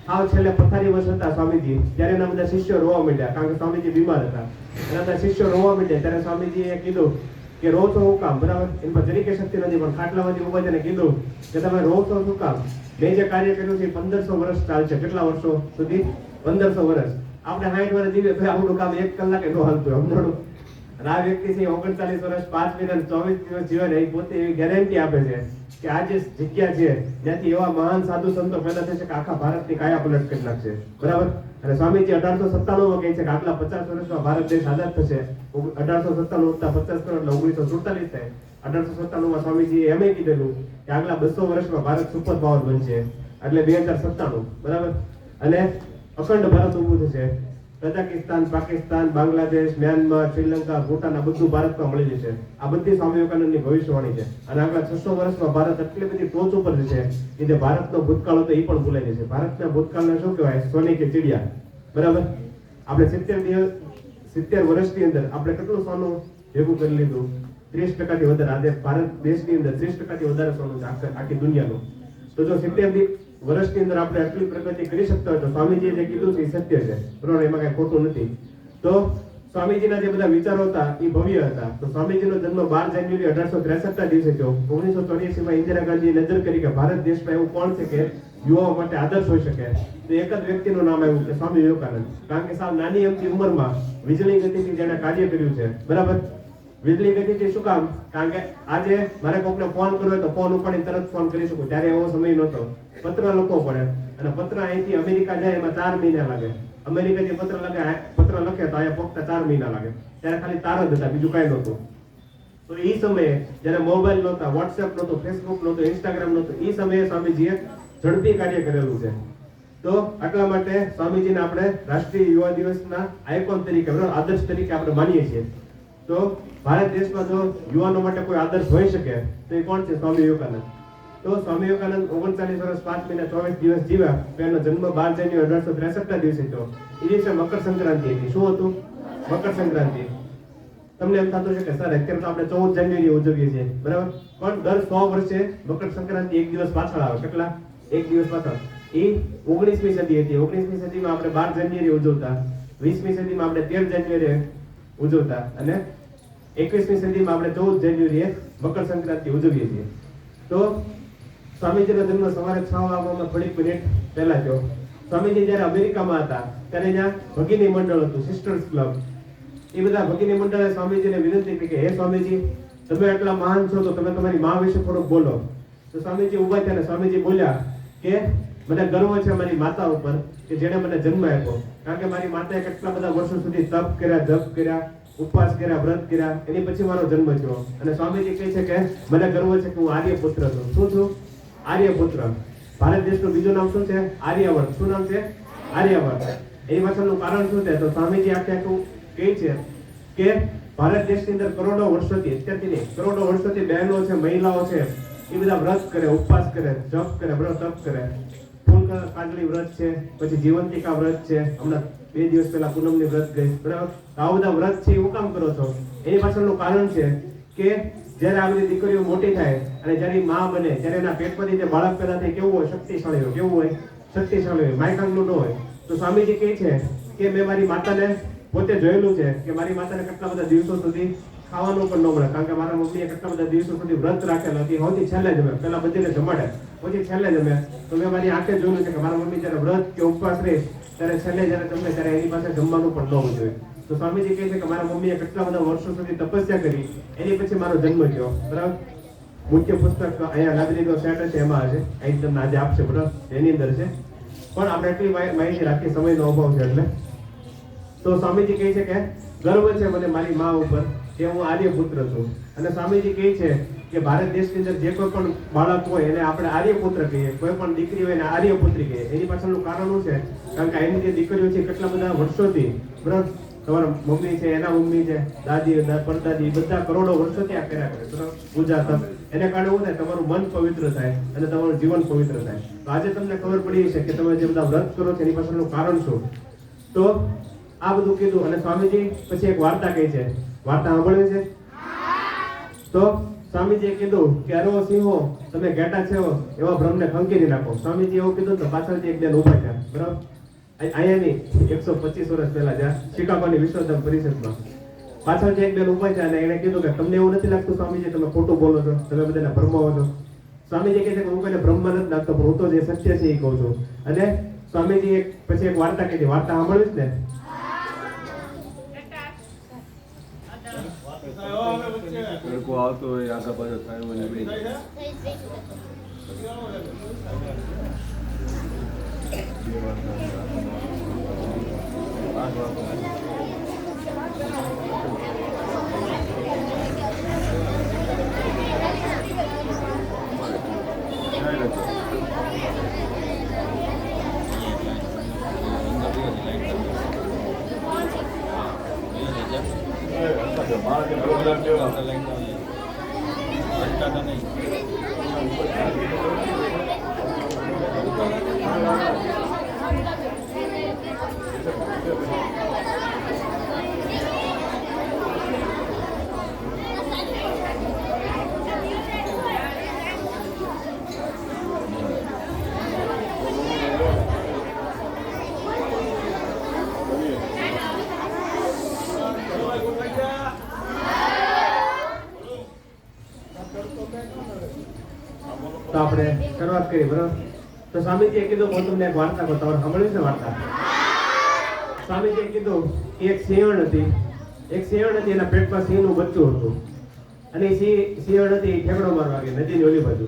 હાવ છેલ્લે પથારી વસ હતા સ્વામીજી, ત્યારે એના બધા શિષ્યો રોવા માંડ્યા, કારણ કે સ્વામીજી બીમાર હતા. એના બધા શિષ્યો રોવા માંડ્યા, ત્યારે સ્વામીજીએ કીધું કે રો છો હું કામ? બરાબર, એની પર જરીકે શક્તિ નથી, પણ ખાટલામાંથી ઉભા થઈને કીધું કે તમે રો છો શું કામ? મેં જે કાર્ય કર્યું છે 1500 વર્ષ ચાલશે. કેટલા વર્ષો સુધી? 1500 વર્ષ. આપણે 60 વર્ષ જીવીએ તો આપણું કામ 1 કલાકે ન હાલતું હોય. સમજાણું? અને આ વ્યક્તિ છે 39 વર્ષ 5 મહિના 24 દિવસ જીવે ને, એ પોતે એવી ગેરંટી આપે છે કે આ જે જગ્યા છે ત્યાંથી એવા મહાન સાધુ સંતો પેદા થશે કે આખા ભારતની કાયા પલટ કરી નાખશે. બરાબર. અને સ્વામીજી 1897 માં કહે છે કે આટલા 50 વર્ષમાં ભારત દેશ આઝાદ થશે. 1897 વત્તા 50 કરો એટલે 1947 થાય. 1897 માં સ્વામીજીએ એમ કીધેલું કે આગલા 200 વર્ષમાં ભારત સુપર પાવર બનશે, એટલે 2097. બરાબર. અને અખંડ ભારત ઊભું થશે. કઝાકિસ્તાન, પાકિસ્તાન, બાંગ્લાદેશ, મ્યાનમાર, શ્રીલંકા, ભૂટાન આ બધું ભારતમાં મળી જશે. આ બધી સ્વામી વિવેકાનંદની ભવિષ્યવાણી છે. અને આગળ 600 વર્ષમાં ભારત એટલી બધી ટોચ ઉપર જશે કે જે ભારતનો ભૂતકાળ હતો એ પણ ભૂલાઈ જશે. ભારતના ભૂતકાળને શું કહેવાય? સોની કે ચીડિયા. બરાબર. આપણે 70 વર્ષની અંદર આપણે કેટલું સોનું ભેગું કરી લીધું? 30% થી વધારે. આજે ભારત દેશની અંદર 30% થી વધારે સોનું છે આખી દુનિયાનું. તો જો 70 વર્ષની અંદર આપણે આટલી પ્રગતિ કરી શકતા હોય તો સ્વામીજીએ જે કીધું છે એ સત્ય છે. બરોબર, એમાં કઈ ખોટું નથી. તો સ્વામીજીના જે બધા વિચારો હતા એ ભવ્ય હતા. તો સ્વામીજીનો જન્મ 12 જાન્યુઆરી 1863 ના દિવસે થયો. 1984 માં ઇન્દિરા ગાંધીએ નજર કરી કે ભારત દેશમાં એવું કોણ છે કે યુવાઓ માટે આદર્શ હોઈ શકે, તો એક જ વ્યક્તિનું નામ આવ્યું કે સ્વામી વિવેકાનંદ. કારણ કે સાવ નાની અમથી ઉંમરમાં વીજળી ગતિથી જેણે કાર્ય કર્યું છે. બરાબર. વીજળી ગતિથી શું કામ? કારણ કે આજે મારે કોકને ફોન કરવો હોય તો ફોન ઉપાડીને તરત ફોન કરી શકું. ત્યારે એવો સમય નહોતો. પત્ર લખવો પડે, અને પત્ર અહીંથી અમેરિકા જાય એમાં 4 મહિના લાગે. અમેરિકાથી પત્ર લખે તો અહીંયા ફક્ત 4 મહિના લાગે. ત્યારે ખાલી તાર જ હતા, બીજું કાંઈ નહોતું. તો એ સમયે જ્યારે મોબાઈલ નહોતા, વોટ્સએપ નહોતું, ફેસબુક નહોતું, ઇન્સ્ટાગ્રામ નહોતું, એ સમયે સ્વામીજીએ ઝડપી કાર્ય કરેલું છે. તો આટલા માટે સ્વામીજીને આપણે રાષ્ટ્રીય યુવા દિવસના આઇકોન તરીકે, આદર્શ તરીકે આપણે માનીએ છીએ. તો ભારત દેશમાં જો યુવાનો માટે કોઈ આદર્શ હોઈ શકે તો એ કોણ છે? સ્વામી વિવેકાનંદ. તો સ્વામી વિવેકાનંદ 39 વર્ષ 5 મહિના 24 દિવસ જીવ્યા. તો એનો જન્મ 12 જાન્યુઆરી 1863 ના દિવસે થયો. એ દિવસે મકર સંક્રાંતિ હતી. શું હતું? મકર સંક્રાંતિ. તમને એમ થતું છે કે સર અત્યારે તો આપણે 14 જાન્યુઆરી ઉજવીએ છીએ, બરાબર, પણ દર 100 વર્ષે મકર સંક્રાંતિ એક દિવસ પાછળ આવે. કેટલા? એક દિવસ પાછળ. એ 19મી સદી હતી. 19મી સદીમાં આપણે 12 જાન્યુઆરી ઉજવતા, 20મી સદીમાં આપણે 13 જાન્યુઆરી ઉજવતા, અને 21મી સદીમાં આપણે 14 જાન્યુઆરીએ મકર સંક્રાંતિ ઉજવીએ છીએ. તો સ્વામીજીનો જન્મ સવારે 6 વાગ્યામાં થોડીક મિનિટ પહેલા થયો. સ્વામીજી જ્યારે અમેરિકામાં હતા ત્યારે ત્યાં ભગીની મંડળ હતું, સિસ્ટર્સ ક્લબ. એ બધા ભગીની મંડળે સ્વામીજીને વિનંતી કરી કે હે સ્વામીજી, તમે એટલા મહાન છો તો તમે તમારી મા વિશે થોડુંક બોલો. તો સ્વામીજી ઉભા થયા અને સ્વામીજી બોલ્યા કે મને ગર્વ છે મારી માતા ઉપર કે જેણે મને જન્મ આપ્યો. કારણ કે મારી માતાએ કેટલા બધા વર્ષો સુધી તપ કર્યા, જપ કર્યા, ઉપવાસ કર્યા, વ્રત કર્યા, એની પછી મારો જન્મ થયો. અને સ્વામીજી કહે છે કે મને ગર્વ છે કે હું આર્યપુત્ર છું. શું છું? આર્યપુત્ર. ભારત દેશનું બીજું નામ શું છે? આર્યવર્ત. શું નામ છે? આર્યવર્ત. એની પાછળનું કારણ શું છે? તો સ્વામીજી આખું કહે છે કે ભારત દેશની અંદર કરોડો વર્ષોથી, અત્યારથી નહીં, કરોડો વર્ષોથી બહેનો છે, મહિલાઓ છે, એ બધા વ્રત કરે, ઉપવાસ કરે, જપ કરે, તપ કરે. ફૂલ કાંડલી વ્રત છે, પછી જીવંતિકા વ્રત છે, હમણાં 2 દિવસ પહેલા પૂનમની વ્રત ગઈ. બરાબર. આ બધા વ્રત છે એ હું કામ કરો છો? એની પાછળનું કારણ છે કે જ્યારે આ બધી દીકરીઓ મોટી થાય અને જ્યારે માં બને ત્યારે એના પેટમાંથી જે બાળક પેદા થાય કેવું હોય? શક્તિશાળી હોય. કેવું હોય? શક્તિશાળી હોય. માયકાંગનું ન હોય. તો સ્વામીજી કહે છે કે મેં મારી માતાને પોતે જોયેલું છે કે મારી માતાને કેટલા બધા દિવસો સુધી ખાવાનું પણ ન મળે. કારણ કે મારા મમ્મીએ કેટલા બધા દિવસો સુધી વ્રત રાખેલા હતી. સૌથી છેલ્લે જમે, પેલા બધીને જમાડે, પછી છેલ્લે જમે. તો મેં મારી આંખે જોયું છે કે મારા મમ્મી જ્યારે વ્રત કે ઉપવાસ રહે ત્યારે છેલ્લે જ્યારે જમે ત્યારે એની પાસે જમવાનું પણ ન હોવું જોઈએ. તો સ્વામીજી કહે છે કે મારા મમ્મીએ કેટલા બધા વર્ષો સુધી તપસ્યા કરી, એની પછી મારો જન્મ થયો. બરાબર. મુખ્ય પુસ્તક અહીંયા લાઇબ્રેરીનો સેટ છે, એમાં હશે, અહીં તમને આજે આપશે. બરાબર. એની અંદર છે, પણ આપણે એટલી માહિતી રાખીએ, સમયનો અભાવ છે એટલે. તો સ્વામીજી કહે છે કે ગર્વ છે મને મારી મા ઉપર કે હું આર્યપુત્ર છું. અને સ્વામીજી કહે છે કે ભારત દેશની અંદર જે કોઈ પણ બાળક હોય એને આપણે આર્યપુત્ર કહીએ, કોઈ પણ દીકરી હોય એને આર્યપુત્રી કહીએ. એની પાછળનું કારણ શું છે? કારણ કે એની જે દીકરીઓ છે કેટલા બધા વર્ષોથી, બરાબર, તમારા મમ્મી છે, એના મમ્મી છે, દાદી, પરદાદી, બધા કરોડો વર્ષોથી આ કર્યા કરે, બરાબર, પૂજા તપ. એને કારણે શું થાય? તમારું મન પવિત્ર થાય અને તમારું જીવન પવિત્ર થાય. તો આજે તમને ખબર પડી છે કે તમે જે બધા વ્રત કરો છો એની પાછળનું કારણ શું. તો આ બધું કીધું અને સ્વામીજી પછી એક વાર્તા કહી છે. વાર્તા સાંભળવી છે? તો સ્વામીજીએ કીધું કે અરો સિંહો તમે ઘેટા છો એવા ભ્રમને ખંખેરી નાખો. સ્વામીજી એવું કીધું તો પાછળથી એક બેન ઉભા થયા, બરાબર? અહીંયાની 125 વર્ષ પહેલા જ્યાં શિકાગોની વિશ્વધર્મ પરિષદમાં પાછળથી એક બેન ઉભા થયા અને એણે કીધું કે તમને એવું નથી લાગતું સ્વામીજી તમે ખોટું બોલો છો, તમે બધાને ભ્રમાવો છો? સ્વામીજી કહે છે કે હું કોઈને બ્રહ્મ નથી લાગતો, પણ હું તો જે સત્ય છે એ કહું છું. અને સ્વામીજી પછી એક વાર્તા કીધી. વાર્તા સાંભળીશ ને? તડકો આવતો હોય આગા પાછળ થાય હોય ને બે તો આપણે શરૂઆત કરી, બરાબર? તો સ્વામીજીએ કીધું હું તમને એક વાર્તા કહું. તમારે સાંભળ્યું છે વાર્તા? સ્વામીજીએ કીધું કે એક સિંહણ હતી. એક સિંહણ હતી, એના પેટમાં સિંહનું બચ્ચું હતું. અને એ સિંહણ હતી ઠેકડો મારવા ગઈ નદીની ઓલી બાજુ.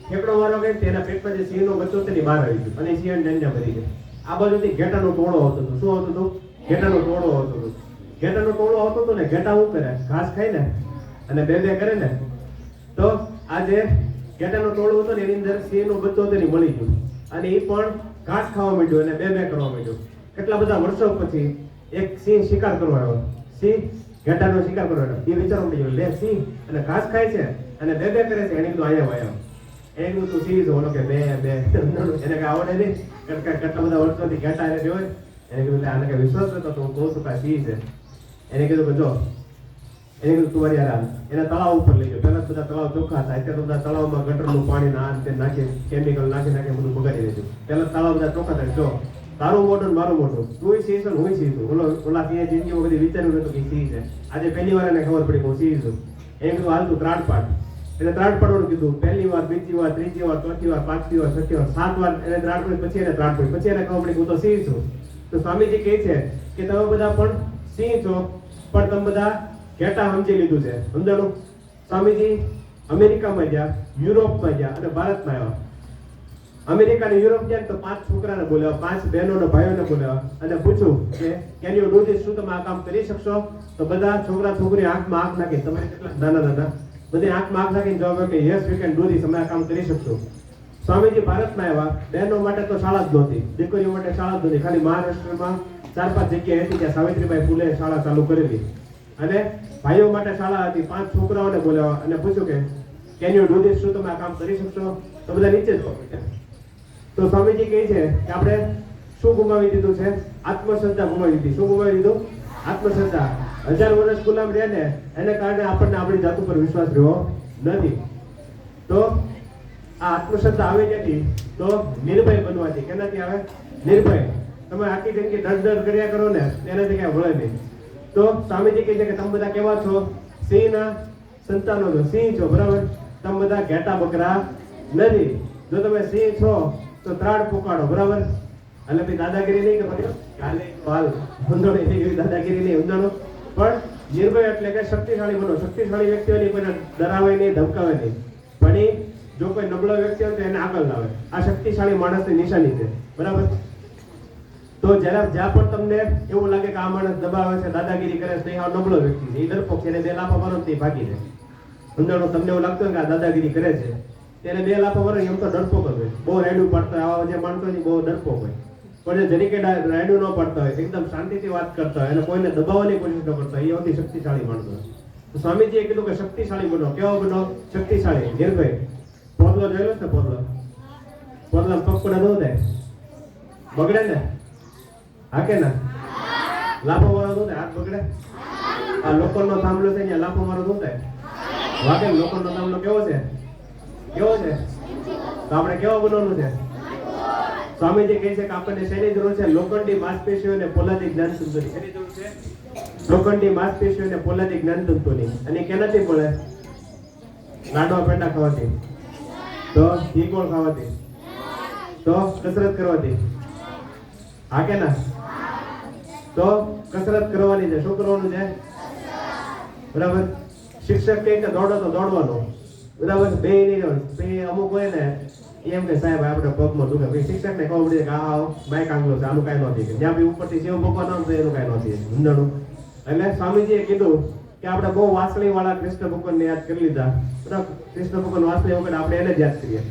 ઠેકડો મારવા ગઈ તો એના પેટમાં જે સિંહનું બચ્ચું હતું એની બહાર આવી ગયું અને સિંહણ ડંડા મરી ગઈ. આ બાજુથી ઘેટાનો ટોળો આવતો હતો. શું આવતું હતું? ઘેટાનો ટોળો આવતો હતો. ઘેટાનો ટોળો આવતો હતો ને ઘેટા શું કરે? ઘાસ ખાય ને અને બે બે કરે ને. તો આ જે ઘેટાનો ટોળો હતો ને એની અંદર સિંહનું બચ્ચું હતું એની મળી ગયું અને એ પણ ઘાસ ખાવા માંડ્યું અને બે બે કરવા માંડ્યું. કેટલા બધા વર્ષો પછી એક સિંહ શિકાર કરવા આવ્યો. સિંહ ઘેટાનો શિકાર કરવા આવ્યો. એ વિચારવા માંડ્યો લે સિંહ અને ઘાસ ખાય છે અને બે બે કરે છે. એને કીધું અહીંયા આવ્યો. એને કીધું તું સિંહ છો? ઓલો કે બે બે. એને કઈ આવડે નહીં, કેટલા બધા વર્ષોથી ઘેટા એને જોવે. એને કીધું આને કઈ વિશ્વાસ નતો તો હું કહું છું કે સિંહ છે. એને કીધું કે જો, એને કીધું તું યાર એના તળાવ ઉપર લઈ ગયો. પહેલા બધા તળાવ ચોખ્ખા હતા, અત્યારે બધા તળાવમાં ગટરનું પાણી ના તે નાખી કેમિકલ નાખી બધું બગાડી દીધું. પહેલા તળાવ બધા ચોખ્ખા થાય. જો તારું મોઢું ને મારું મોઢું, તું સિંહ છો હું સિંહ છું. ઓલા સિંહે જિંદગીમાં બધી વિચાર્યું નતું કે સિંહ છે. આજે પહેલી વાર એને ખબર પડી કે હું સિંહ છું. એને કીધું હાલ તું ત્રાટ પાડ. એને ત્રાટ પાડવાનું કીધું. પહેલી વાર, બીજી વાર, ત્રીજી વાર, ચોથી વાર, પાંચમી વાર, છઠ્ઠી વાર, 7 વાર એને ત્રાટ પડી. પછી એને ત્રાટ પડી. પછી એને ખબર પડી કે હું તો સિંહ છું. તો સ્વામીજી કહે છે કે તમે બધા પણ સિંહ છો, પણ તમે બધા ઘેટા સમજી લીધું છે. સમજાણું? સ્વામીજી અમેરિકામાં ગયા, યુરોપમાં ગયા અને ભારતમાં આવ્યા. અમેરિકા અને યુરોપ ગયા તો 5 છોકરાને બોલાવ્યા, 5 બહેનોને ભાઈઓને બોલાવ્યા અને પૂછ્યું કે કેન યુ ડુ ધીસ? શું તમે આ કામ કરી શકશો? તો બધા છોકરા છોકરી આંખમાં આંખ નાખી, તમારે કેટલા નાના નાના બધી આંખમાં આંખ નાખીને જવાબ કે yes we can do this, અમે આ કામ કરી શકશું. સ્વામીજી ભારતમાં આવ્યા. બહેનો માટે તો શાળા જ નહોતી, દીકરીઓ માટે શાળા જ નહોતી. ખાલી મહારાષ્ટ્રમાં 4-5 જગ્યાએ હતી ત્યાં સાવિત્રીબાઈ ફૂલે શાળા ચાલુ કરેલી. અને ભાઈઓ માટે શાળા હતી. 5 છોકરાઓને બોલાવ્યા અને પૂછ્યું કે કેન યુ ડુ ધીસ? શું તમે આ કામ કરી શકશો? તો બધા નીચે જ પહોંચ્યા. તો સ્વામીજી કહે છે કે આપણે શું ગુમાવી દીધું છે? આત્મશ્રદ્ધા ગુમાવી દીધી. શું ગુમાવી દીધું? આત્મશ્રદ્ધા. 1000 વર્ષ ગુલામ રહ્યા ને એને કારણે આપણને આપણી જાત ઉપર વિશ્વાસ રહ્યો નથી. તો આ આત્મશ્રદ્ધા આવે ત્યાંથી તો નિર્ભય બનવાથી. કેનાથી આવે? નિર્ભય. તમે આખી જિંદગી ડર કર્યા કરો ને એનાથી કઈ વળે નહીં. તો સ્વામીજી કહે છે કે તમે બધા કેવા છો? સિંહના સંતાનો છો, સિંહ છો, બરાબર? તમે બધા ઘેટા બકરા નથી. જો તમે સિંહ છો તો ત્રાડ પુકાડો, બરાબર? એટલે ભાઈ દાદાગીરી નહીં કે પછી કાલે હાલ ઊંધો નહીં, દાદાગીરી નહીં, ઊંધો પણ નિર્ભય એટલે કે શક્તિશાળી બનો. શક્તિશાળી વ્યક્તિઓની કોઈને ડરાવે નહીં, ધમકાવે નહીં. પણ જો કોઈ નબળો વ્યક્તિ હોય તો એને આગળ લાવે. આ શક્તિશાળી માણસની નિશાની છે, બરાબર? તો જ્યારે જ્યાં પણ તમને એવું લાગે કે આ માણસ દબાવે છે, દાદાગીરી કરે છે, આ નબળો વ્યક્તિ છે, એ ડરપોક છે, એને 2 લાફા મારો તે ભાગી જાય. સમજાણો? તમને એવું લાગતું હોય કે આ દાદાગીરી કરે છે, તેને 2 લાફા મારો એમ તો ડરપોક જ હોય. બહુ રાયડું પાડતા આવા જે માણસો છે બહુ ડરપોક હોય. પણ જે જરીકે રાયડું ન પાડતા હોય, એકદમ શાંતિથી વાત કરતા હોય અને કોઈને દબાવવાની કોશિશ ન કરતા હોય, એ સૌથી શક્તિશાળી માણસો. તો સ્વામીજીએ કીધું કે શક્તિશાળી બનો. કેવો બનો? શક્તિશાળી, નિર્ભય. પોદલો જોયેલો છે? પોદલો પગ પડે ન થાય, બગડે ને? હાકે ને? લાફો મારો ન થાય, હાથ બગડે? આ લોકોનો થાંભલો છે ત્યાં લાફો મારો ન થાય. વાગે લોખંડનો તાંબલો કેવો છે? કેવો છે? તો આપણે કેવો બનવાનું છે? સ્વામીજી કહે છે કે આપણને શેની જરૂર છે? લોખંડી માંસપેશીઓ અને પોલાદી જ્ઞાન તંતુની. શેની જરૂર છે? લોખંડી માંસપેશીઓ અને પોલાદી જ્ઞાન તંતુની. અને કેનાથી મળે? લાડવા પેંડા ખાવાથી, તો ઘી ગોળ ખાવાથી, તો કસરત કરવાથી. હા કે ના? તો કસરત કરવાની છે. શું કરવાનું છે? બરાબર. શિક્ષક કહે કે દોડો તો દોડવાનું. બરાબર. બે નહીં અમુક હોય ને એમ કે સાહેબ આપણે પગમાં દુખે, ભાઈ શિક્ષક ને ખબર પડી કે આ બાઈક આંગલો છે, આનું કાંઈ નથી. જ્યાં બી ઉપરથી સેવ ભગવાન આવે એનું કાંઈ નથી ઊંડાણું. એટલે સ્વામીજીએ કીધું કે આપણે બહુ વાસળી વાળા કૃષ્ણ ભગવાનને યાદ કરી લીધા. બરાબર. કૃષ્ણ ભગવાન વાસળી વગર આપણે એને જ યાદ કરીએ.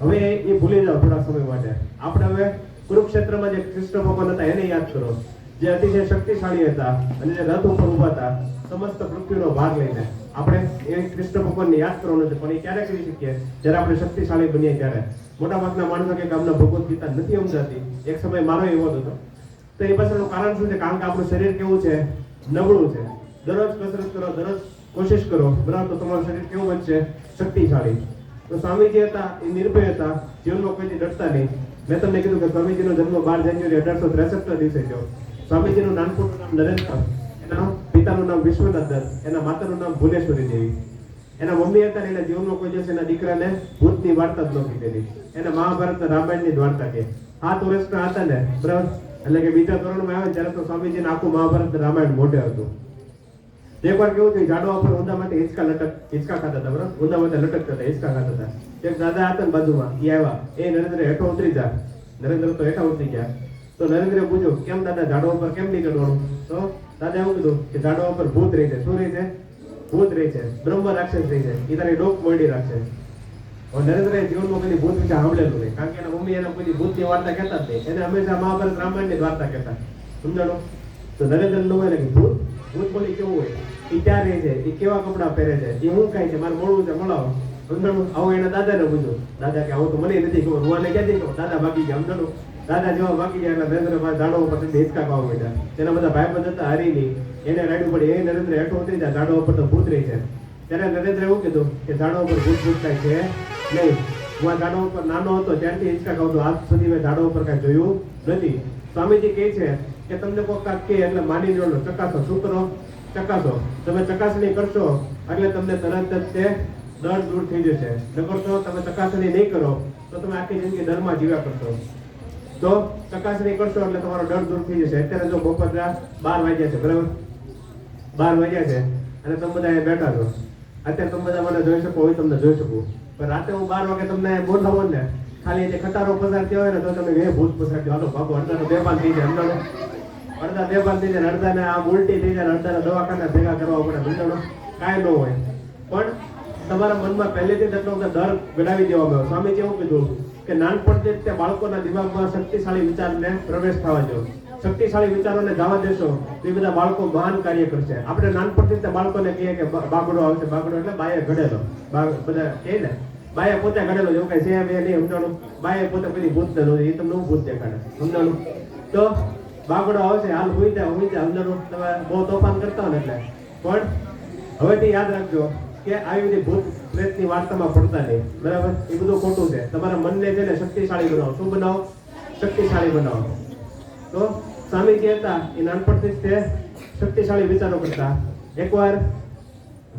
હવે એ ભૂલી જાઓ થોડા સમય માટે. આપણે હવે કુરુક્ષેત્રમાં જે કૃષ્ણ ભગવાન હતા એને યાદ કરો, જે અતિશય શક્તિશાળી હતા અને જે રથ ઉપર ઉભા હતા સમસ્ત પૃથ્વીનો ભાર લઈને. આપણે એ કૃષ્ણ ભગવાનને યાદ કરવાનું છે. પણ એ ક્યારે કરી શકીએ? જ્યારે આપણે શક્તિશાળી બનીએ ત્યારે. મોટા ભાગના માણસો કે અમને ભગવદ ગીતા નથી સમજાતી. એક સમય મારો એવો હતો. તો એ પાછળનું કારણ શું છે? કારણ કે આપણું શરીર કેવું છે? નબળું છે. દરરોજ કસરત કરો, દરરોજ કોશિશ કરો, બરાબર, તો તમારું શરીર કેવું બનશે? શક્તિશાળી. તો સ્વામીજી હતા એ નિર્ભય હતા, જીવનમાં કોઈથી ડરતા નહીં. મેં તમને કીધું કે સ્વામીજીનો જન્મ 12 જાન્યુઆરી 1863 દિવસે થયો. સ્વામીજીનું નાનપણનું નામ નરેન્દ્ર, એના પિતાનું નામ વિશ્વનાથ દત્ત, એના માતાનું નામ ભુવનેશ્વરી દેવી. એના મમ્મી હતા ને એના જીવનમાં કોઈ દિવસ એના દીકરાને ભૂતની વાર્તા જ નહોતી કીધી. એને મહાભારત રામાયણની જ વાર્તા કહે. 7 વર્ષના હતા ને, બરાબર, એટલે કે બીજા ધોરણમાં આવે ત્યારે તો સ્વામીજીને આખું મહાભારત રામાયણ મોઢે હતું. એકવાર કેવું થયું, ઝાડવા પર ઊંધામાંથી હિંચકા ખાતા હતા, બરાબર, ઊંધામાંથી લટકતા હતા, હિંચકા ખાતા હતા. એક દાદા હતા ને બાજુમાં, એ આવ્યા, એ નરેન્દ્ર હેઠો ઉતરી જા. નરેન્દ્ર તો હેઠા ઉતરી ગયા. તો નરેન્દ્રે પૂછ્યું, કેમ દાદા ઝાડવા ઉપર કેમ નહીં ચડવાનું? તો દાદા એવું કીધું કે ઝાડવા ઉપર ભૂત રહે છે. શું રહે છે? ભૂત રહે છે. બ્રહ્મ રાક્ષસ રહે છે. એ તારી ડોક મોડી રાખશે. નરેન્દ્ર જીવનમાં કદી ભૂત વિશે સાંભળેલું નહીં, કારણ કે એના મમ્મી એને કોઈ ભૂતની વાર્તા કહેતા જ નહીં. એને હંમેશા મહાભારત રામાયણની જ વાર્તા કહેતા. સમજાણો? તો નરેન્દ્ર નું હોય કે ભૂત ભૂત બોલી કેવું હોય, એ ક્યાં રહે છે, એ કેવા કપડા પહેરે છે, એ શું કાંઈ છે, મારે મળવું છે, મળાવો. સમજાણું? આવું એના દાદાને પૂછ્યું. દાદા કે આવું તો મને નથી ખબર, હું આને ક્યાંથી કહું? દાદા બાકી ગયા. સમજાણું? દાદા જેવા બાકી ગયા એટલે નરેન્દ્ર ઝાડો ઉપર હિંચકા ખાવા માંડ્યા. તેના બધા ભાઈબંધ હતા હરીની, એને રાડ્યું પડી. એ નરેન્દ્ર હેઠો ઉતરી જાય, ઝાડો ઉપર તો ભૂત રહી છે. ત્યારે નરેન્દ્ર એવું કીધું કે ઝાડો ઉપર ભૂત કાંઈ છે નહીં. હું આ ઝાડો ઉપર નાનો હતો ત્યારથી હિંચકા ખાઉં છું, આજ સુધી મેં ઝાડો ઉપર કાંઈ જોયું નથી. સ્વામીજી કહે છે કે તમને કોઈ કાંક કે એટલે માની લો, ચકાસો. શું કરો? ચકાસો. તમે ચકાસણી કરશો એટલે તમને તરત જ તે ડર દૂર થઈ જશે. નકર તો તમે ચકાસણી નહીં કરો તો તમે આખી જિંદગી ડરમાં જીવ્યા કરશો. તો ચકાસણી કરશો એટલે તમારો ડર દૂર થઈ જશે. અત્યારે જો બપોરના 12 વાગ્યા છે, બરાબર, 12 વાગ્યા છે અને તમે બધા અહીંયા બેઠા છો. અત્યારે તમે બધા મને જોઈ શકો હોય, તમને જોઈ શકું. પણ રાતે હું 12 વાગે તમને બોલાવો ને, ખાલી જે ખટારો પસાર થયો હોય ને તો તમે ભૂત પસાર થયો, હાલો ભાગો, અડધા તો બેભાન થઈ જાય. અડધા બેભાન થઈ જાય, અડધાને આમ ઉલટી થઈ જાય, અડધાને દવાખાના ભેગા કરવા પડે. સમજાણો? કાંઈ ન હોય. પણ તમારા મનમાં પહેલેથી જ એટલો બધો ડર ગડાવી દેવામાં આવ્યો. સ્વામીજી એવું કીધું કે નાનપણથી તે બાળકોના દિમાગમાં શક્તિશાળી વિચારને પ્રવેશ થવા દો. શક્તિશાળી વિચારોને જવા દેશો તો એ બધા બાળકો મહાન કાર્ય કરશે. આપણે નાનપણથી તે બાળકોને કહીએ કે બાગડો આવશે, બાગડો એટલે બાએ ઘડેલો, બધા કહે ને, બાએ પોતે ઘડેલો, જેવું કઈ છે બે નહીં. સમજાણું? બાએ પોતે કોઈ ભૂત નથી, એ તમને હું ભૂત દેખાડે. સમજાણું? તો બાગડો આવશે, હાલ હોઈ જાય. સમજાણું? તમે બહુ તોફાન કરતા હો ને એટલે. પણ હવેથી યાદ રાખજો કે આવી બધી ભૂત પ્રેતની વાર્તામાં પડતા નહીં, બરાબર? એ બધું ખોટું છે. તમારા મનને છે ને શક્તિશાળી બનાવો. શું બનાવો? શક્તિશાળી બનાવો. તો સ્વામીજી હતા એ નાનપણથી જ તે શક્તિશાળી વિચારો કરતા. એકવાર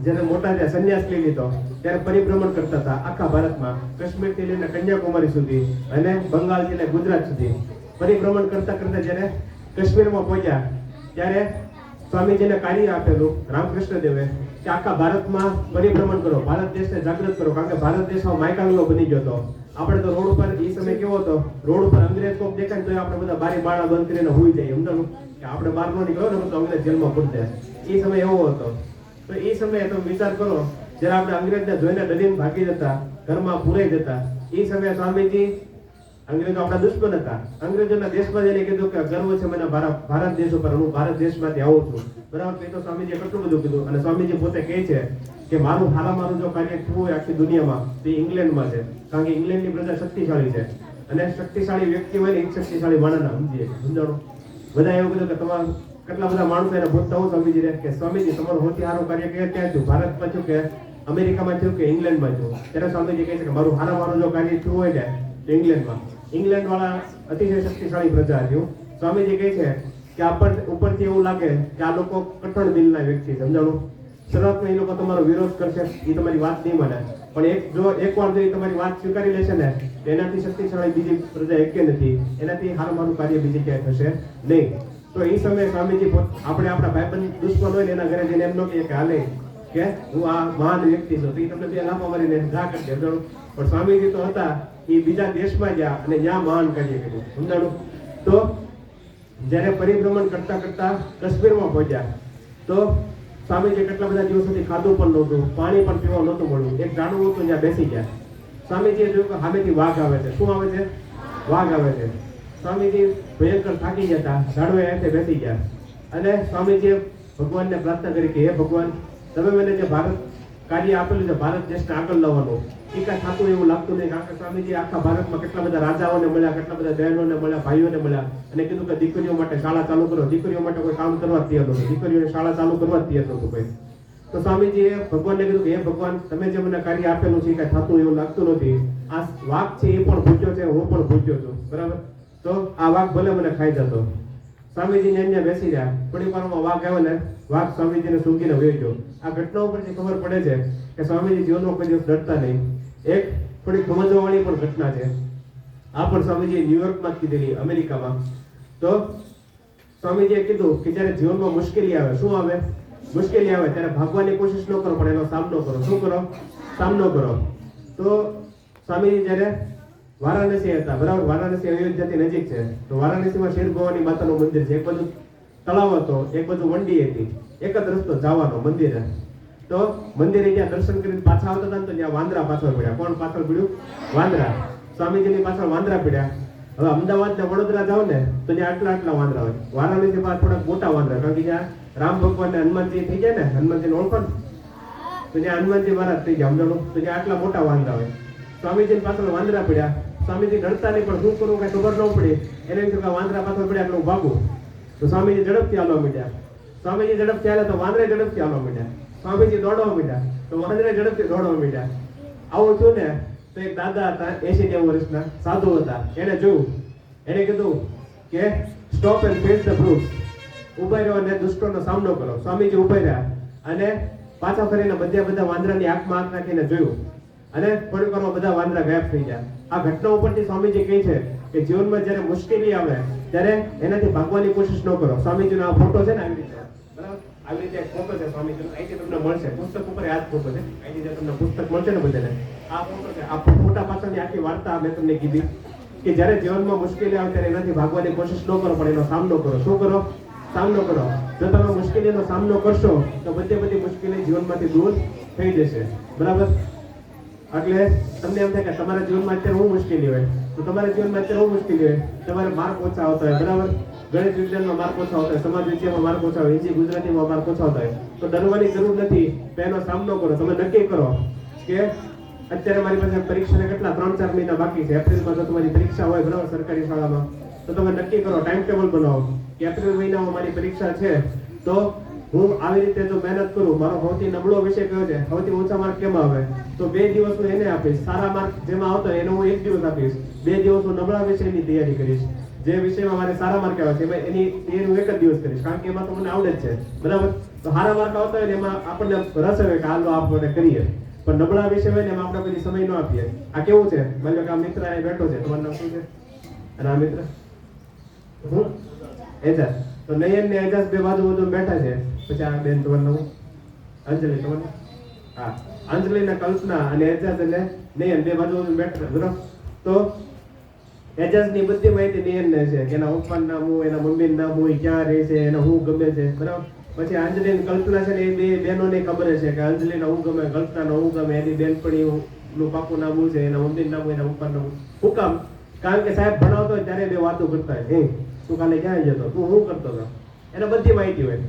જ્યારે મોટા જે સંન્યાસ લઈ લીધો ત્યારે પરિભ્રમણ કરતા હતા આખા ભારતમાં, કાશ્મીરથી લઈને કન્યાકુમારી સુધી અને બંગાળથી લઈને ગુજરાત સુધી પરિભ્રમણ કરતા કરતા જ્યારે કાશ્મીરમાં પહોંચ્યા ત્યારે સ્વામીજીને કાર્ય આપેલું રામકૃષ્ણ દેવે કે આખા ભારતમાં પરિભ્રમણ કરો, ભારત દેશને જાગૃત કરો. કારણ કે ભારત દેશ માયકાંગલો બની ગયો હતો. આપણે તો રોડ ઉપર એ સમય કેવો હતો, રોડ ઉપર અંગ્રેજ કોક દેખાય તો આપણે બધા બારી બારણા બંધ કરીને હોઈ જઈએ. સમજાણું? કે આપણે બહાર ન નીકળો ને તો અંગ્રેજ જેલમાં પૂરી જાય. એ સમય એવો હતો. તો એ સમયે તમે વિચાર કરો, જ્યારે આપણે અંગ્રેજને જોઈને ડરીને ભાગી જતા, ઘરમાં પૂરાઈ જતા, એ સમયે સ્વામીજી, અંગ્રેજો આપણા દુશ્મન હતા, અંગ્રેજોના દેશમાં જઈને કીધું કે ગર્વ છે મને ભારત દેશ ઉપર, હું ભારત દેશમાંથી આવું છું, બરાબર? એ તો સ્વામીજીએ કેટલું બધું કીધું. અને સ્વામીજી પોતે કહે છે કે મારું જો કાર્ય થયું હોય આખી દુનિયામાં તે ઇંગ્લેન્ડમાં છે. કારણ કે ઇંગ્લેન્ડની પ્રજા શક્તિશાળી છે અને શક્તિશાળી વ્યક્તિ હોય ને એ શક્તિશાળી માણસને સમજીએ. સમજાણું? બધા એવું કીધું કે તમારા કેટલા બધા માણસો એને ભૂતતા હું સ્વામીજી કે સ્વામીજી તમારું સૌથી સારું કાર્ય ક્યાં થયું? ભારતમાં થયું કે અમેરિકામાં થયું કે ઇંગ્લેન્ડમાં થયું, ત્યારે સ્વામીજી કહે છે કે મારું હારામારું જો કાર્ય થયું હોય ને તો ઇંગ્લેન્ડ વાળા અતિશય શક્તિશાળી પ્રજા હતું. સ્વામીજી કહે છે કે આપણને ઉપરથી એવું લાગે કે આ લોકો કઠણ દિલના વ્યક્તિ છે, સમજાણું. શરૂઆતમાં એ લોકો તમારો વિરોધ કરશે, એ તમારી વાત નહીં માને, પણ એકવાર જો એ તમારી વાત સ્વીકારી લેશે ને તો એનાથી શક્તિશાળી બીજી પ્રજા એકે નથી, એનાથી હારામારું કાર્ય બીજી ક્યાંય થશે નહીં. તો એ સમયે સ્વામીજી આપણે આપણા ભાઈબંધ દુશ્મન હોય ને એના ઘરે જઈને એમ ન કહીએ કે હાલે કે હું આ મહાન વ્યક્તિ છું, તો એ તમને બે લાફા મારીને જા કરી દે, સમજાણું. પણ સ્વામીજી તો હતા એ બીજા દેશમાં ગયા અને ત્યાં મહાન કાર્ય કર્યું, સમજાણું. તો જ્યારે પરિભ્રમણ કરતા કરતા કાશ્મીરમાં પહોંચ્યા તો સ્વામીજી કેટલા બધા દિવસ સુધી ખાધું પણ નહોતું, પાણી પણ પીવા નહોતું મળ્યું. એક ઝાડવું હતું ત્યાં બેસી ગયા. સ્વામીજીએ જોયું કે સામેથી વાઘ આવે છે. શું આવે છે? વાઘ આવે છે. સ્વામીજી ભયંકર થાકી ગયા હતા, ઝાડવે હાથે બેસી ગયા અને સ્વામીજીએ ભગવાનને પ્રાર્થના કરી કે હે ભગવાન, તમે મને જે ભારત કાર્ય આપેલું છે, ભારત દેશને આગળ લાવવાનું, એ કાંઈ થતું એવું લાગતું નહીં. કારણ કે સ્વામીજી આખા ભારતમાં કેટલા બધા રાજાઓને મળ્યા, કેટલા બધા બહેનોને મળ્યા, ભાઈઓને મળ્યા અને કીધું કે દીકરીઓ માટે શાળા ચાલુ કરો. દીકરીઓ માટે કોઈ કામ કરવા જ તૈયાર નહોતું, દીકરીઓને શાળા ચાલુ કરવા જ તૈયાર નહોતું કોઈ. તો સ્વામીજીએ ભગવાનને કીધું કે હે ભગવાન, તમે જે મને કાર્ય આપેલું છે એ કાંઈ થતું એવું લાગતું નથી. આ વાઘ છે એ પણ ભૂખ્યો છે, હું પણ ભૂખ્યો છું, બરાબર. તો આ વાઘ ભલે મને ખાઈ જતો. સ્વામીજીને અહીંયા બેસી રહ્યા. થોડી વારમાં વાઘ આવ્યો ને વાઘ સ્વામીજીને સૂંઘીને વહી ગયો. આ ઘટના ઉપરથી ખબર પડે છે કે સ્વામીજી જીવનમાં કોઈ દિવસ ડરતા નહીં. એક થોડી સમજવાવાળી પણ ઘટના છે. આ પણ સ્વામીજીએ ન્યુયોર્કમાં જ કીધેલી, અમેરિકામાં. તો સ્વામીજીએ કીધું કે જ્યારે જીવનમાં મુશ્કેલી આવે, શું આવે? મુશ્કેલી આવે ત્યારે ભાગવાની કોશિશ ન કરો, પણ એનો સામનો કરો. શું કરો? સામનો કરો. તો સ્વામીજી જ્યારે વારાણસી હતા, બરાબર, વારાણસી અયોધ્યાથી નજીક છે. તો વારાણસીમાં શેર ભવાની માતાનું મંદિર છે. એક બાજુ તળાવ હતો, એક બાજુ મંડી હતી, એક જ રસ્તો જવાનો મંદિરે. તો મંદિરે જ્યાં દર્શન કરીને પાછા આવતા હતા ને તો ત્યાં વાંદરા પાછળ પડ્યા. કોણ પાછળ પડ્યું? વાંદરા. સ્વામીજીની પાછળ વાંદરા પડ્યા. હવે અમદાવાદ ને વડોદરા જાવ ને તો ત્યાં આટલા વાંદરા હોય. વારાણસી પાસે થોડાક મોટા વાંદરા, કારણ કે ત્યાં રામ ભગવાન ને હનુમાનજી થઈ ગયા ને, હનુમાનજીને ઓળખો ને, તો ત્યાં હનુમાનજી મહારાજ થઈ ગયા, સમજાણું. તો ત્યાં આટલા મોટા વાંદરા હોય. સ્વામીજી પાછળ વાંદરા પડ્યા. સ્વામીજી ડરતા નહીં, પણ શું કરવું કઈ ખબર ન પડી. એને એમ થયું કે વાંદરા પાછળ પડ્યા એટલે હું ભાગું. તો સ્વામીજી ઝડપથી હાલવા માંડ્યા. સ્વામીજી ઝડપથી હાલે તો વાંદરા ઝડપથી હાલવા માંડ્યા. સ્વામીજી દોડવા માંડ્યા તો વાંદરા ઝડપથી દોડવા માંડ્યા. આવું થયું ને તો એક દાદા હતા, 80-90 વર્ષના સાધુ હતા. એને જોયું, એને કીધું કે stop and face the fruits. ઉભા રહ્યો અને દુષ્ટોનો સામનો કરો. સ્વામીજી ઉભા રહ્યા અને પાછા ફરીને બધા વાંદરાની આંખમાં આંખ નાખીને જોયું અને થોડીક વારમાં બધા વાંદરા ગાયબ થઈ ગયા. આ ઘટના ઉપરથી સ્વામીજી કહે છે કે જીવનમાં જ્યારે મુશ્કેલી આવે ત્યારે એનાથી ભાગવાની કોશિશ ન કરો. સ્વામીજીનો આ ફોટો છે ને, આવી રીતે, બરાબર, આવી રીતે એક ફોટો છે સ્વામીજીનો. અહીંથી તમને મળશે, પુસ્તક ઉપર આ જ ફોટો છે. અહીંથી તમને પુસ્તક મળશે ને બધાને, આ ફોટો છે. આ ફોટા પાછળની આખી વાર્તા મેં તમને કીધી કે જ્યારે જીવનમાં મુશ્કેલી આવે ત્યારે એનાથી ભાગવાની કોશિશ ન કરો, પણ એનો સામનો કરો. શું કરો? સામનો કરો. જો તમે મુશ્કેલીનો સામનો કરશો તો બધી મુશ્કેલી જીવનમાંથી દૂર થઈ જશે, બરાબર. એટલે તમને એમ થાય કે તમારા જીવનમાં અત્યારે શું મુશ્કેલી હોય, તો તમારા જીવનમાં અત્યારે શું મુશ્કેલી હોય, તમારે માર્ક ઓછા આવતા હોય, બરાબર, ગણિત વિજ્ઞાનમાં માર્ક ઓછા આવતા હોય, સમાજ વિદ્યામાં માર્ક ઓછા હોય, હિન્દી ગુજરાતીમાં માર્ક ઓછા આવતા હોય, તો ડરવાની જરૂર નથી. તો એનો સામનો કરો. તમે નક્કી કરો કે અત્યારે મારી પાસે પરીક્ષાને કેટલા 3-4 મહિના બાકી છે. એપ્રિલમાં જો તમારી પરીક્ષા હોય, બરાબર, સરકારી શાળામાં, તો તમે નક્કી કરો, ટાઈમ ટેબલ બનાવો કે એપ્રિલ મહિનામાં મારી પરીક્ષા છે તો હું આવી રીતે જો મહેનત કરું, મારો સૌથી નબળો વિષય કયો છે, સૌથી ઓછા માર્ક કેમ આવે, તો 2 દિવસ હું એને આપીશ. સારા માર્ક જેમાં આવતો હોય એનો હું 1 દિવસ આપીશ. 2 દિવસ હું નબળા વિષયની તૈયારી કરીશ. જે વિષયમાં મારે સારા માર્ક આવે છે એમાં એની તૈયારી હું 1 જ દિવસ કરીશ, કારણ કે એમાં તો મને આવડે જ છે, બરાબર. તો સારા માર્ક આવતા હોય ને એમાં આપણને રસ હોય કે હાલો આપણે કરીએ, પણ નબળા વિષય હોય ને એમાં આપણે કોઈ સમય ન આપીએ. આ કેવું છે? માની લો કે આ મિત્ર અહીં બેઠો છે, તમારું નામ શું છે? અને આ મિત્ર હું એજાજ. તો નયન ને એજાજ બે બાજુ બેઠા છે. પછી આ બેન તમારું નામ અંજલિ, તમારું? હા, અંજલિ ને કલ્પના અને એજાજ અને નયન બે બાજુ બેઠા, બરાબર. તો એજાજ ની બધી માહિતી નયન ને છે, કે એના પપ્પાનું નામ હું, એના મમ્મીનું નામ હું, ક્યાં રહે છે, એને હું ગમે છે, બરાબર. પછી અંજલિ ને કલ્પના છે ને એ બે બહેનોને ખબર છે કે અંજલિ ને હું ગમે, કલ્પના ને હું ગમે, એની બેનપણી નું પાકું નામ શું છે, એના મમ્મીનું નામ, એના પપ્પાનું નામ. શું કામ? કારણ કે સાહેબ ભણાવતો હોય ત્યારે બે વાતો કરતા હોય, તું કાલે ક્યાં જતો, તું શું કરતો હતો, એને બધી માહિતી હોય.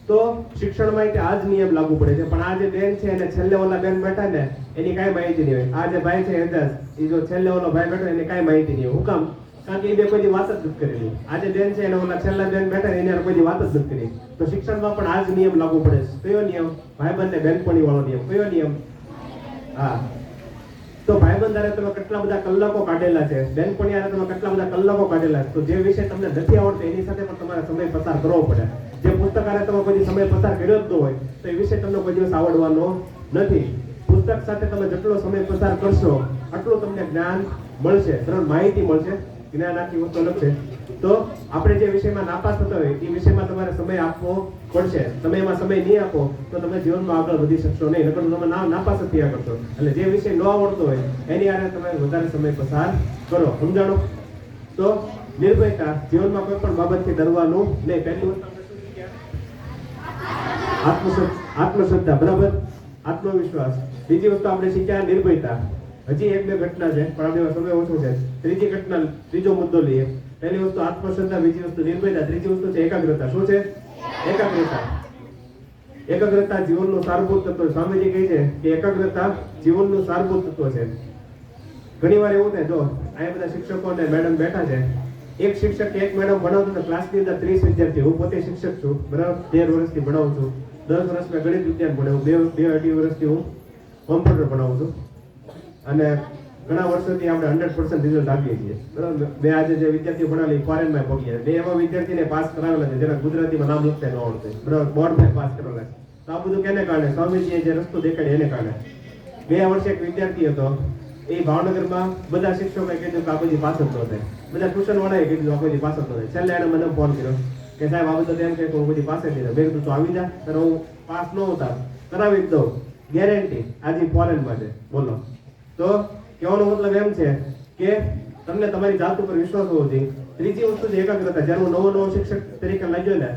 તો શિક્ષણ માહિતી આ જ નિયમ લાગુ પડે છે. પણ આ જે બેન છે એને છેલ્લે ઓલા બેન બેઠા ને એની કાંઈ માહિતી નહીં હોય. આ જે ભાઈ છે એજાજ, એ જો છેલ્લે ઓલો ભાઈ બેઠો એની કાંઈ માહિતી નહીં હોય. શું કામ? કારણ કે એ બે કોઈ દી વાત જ નથી કરેલી. આજે બેન છે એને ઓલા છેલ્લા બેન બેઠા એને કોઈ દી વાત જ નથી કરી. તો શિક્ષણમાં પણ આ જ નિયમ લાગુ પડે છે. કયો નિયમ? ભાઈબંધ ને બેનપણી વાળો નિયમ. કયો નિયમ? હા. તો ભાઈબંધ હારે તમે કેટલા બધા કલાકો કાઢેલા છે, બેનપણી હારે તમે કેટલા બધા કલાકો કાઢેલા છે. તો જે વિષય તમને નથી આવડતો એની સાથે પણ તમારે સમય પસાર કરવો પડે. જે પુસ્તક હારે તમે કોઈ સમય પસાર કર્યો જ ન હોય તો એ વિષય તમને કોઈ દિવસ આવડવાનો નથી. પુસ્તક સાથે તમે જેટલો સમય પસાર કરશો આટલું તમને જ્ઞાન મળશે, બરાબર, માહિતી મળશે. જ્ઞાન આખી વસ્તુ અલગ છે. તો આપણે જે વિષયમાં નાપાસ થતા હોય એ વિષયમાં તમારે સમય આપવો પડશે. તમે એમાં સમય નહીં આપો તો તમે જીવનમાં આગળ વધી શકશો નહીં. નકર તમે નાપાસ જ થયા કરશો. એટલે જે વિષય ન આવડતો હોય એની આરે તમે વધારે સમય પસાર કરો. સમજાણો? તો નિર્ભયતા, જીવનમાં કોઈ પણ બાબતથી ડરવાનું નહીં. પહેલી વસ્તુ આત્મશ્રદ્ધા, બરાબર, આત્મવિશ્વાસ. બીજી વસ્તુ આપણે શીખ્યા નિર્ભયતા. હજી એક બે ઘટના છે પણ આપણે સમય ઓછો છે. ત્રીજી ઘટના, ત્રીજો મુદ્દો લઈએ. પહેલી વસ્તુ આત્મશ્રદ્ધા, બીજી વસ્તુ નિર્ભયતા, ત્રીજી વસ્તુ છે એકાગ્રતા. શું છે? એકાગ્રતા. એકાગ્રતા જીવનનું સારભૂત તત્વ. સ્વામીજી કહે છે કે એકાગ્રતા જીવનનું સારભૂત તત્વ છે. ઘણી વાર એવું થાય, જો અહીંયા બધા શિક્ષકો અને મેડમ બેઠા છે, એક શિક્ષક એક મેડમ ભણાવતો તો ક્લાસની અંદર 30 વિદ્યાર્થી. હું પોતે શિક્ષક છું, બરાબર, 13 વર્ષથી ભણાવું છું. 10 વર્ષ મેં ગણિત વિજ્ઞાન ભણાવ્યું, 2-2.5 વર્ષથી હું કોમ્પ્યુટર ભણાવું છું. અને ઘણા વર્ષોથી આપણે 100% રિઝલ્ટ આપીએ છીએ, બરાબર. મેં આજે જે વિદ્યાર્થીઓ ભણાવેલી ફોરેનમાં પહોંચ્યા, મેં એવા વિદ્યાર્થીને પાસ કરાવેલા છે જેના ગુજરાતીમાં નામ લખતા ન આવડતું, બરાબર, બોર્ડમાં પાસ કરેલા છે. તો આ બધું કેને કારણે? સ્વામીજીએ જે રસ્તો દેખાડ્યો એને કારણે. 2 વર્ષે એક વિદ્યાર્થી હતો, એ ભાવનગરમાં બધા શિક્ષકોએ કીધું કે આ બધી પાસ જ ન થાય, બધા ટ્યુશન વાળાએ કીધું આ બધી પાસ જ ન થાય. છેલ્લે એને મને ફોન કર્યો કે સાહેબ આ બધું એમ કે હું બધી પાસે જ નહીં. મેં કીધું તો આવી જા, ત્યારે હું પાસ ન હોતા કરાવી જ દઉં, ગેરંટી. આજે ફોરેનમાં છે, બોલો. તો કહેવાનો મતલબ એમ છે કે તમને તમારી જાત ઉપર વિશ્વાસ હોવો જોઈએ. ત્રીજી વસ્તુ છે એકાગ્રતા. જ્યારે હું નવો શિક્ષક તરીકે લાગ્યો ને,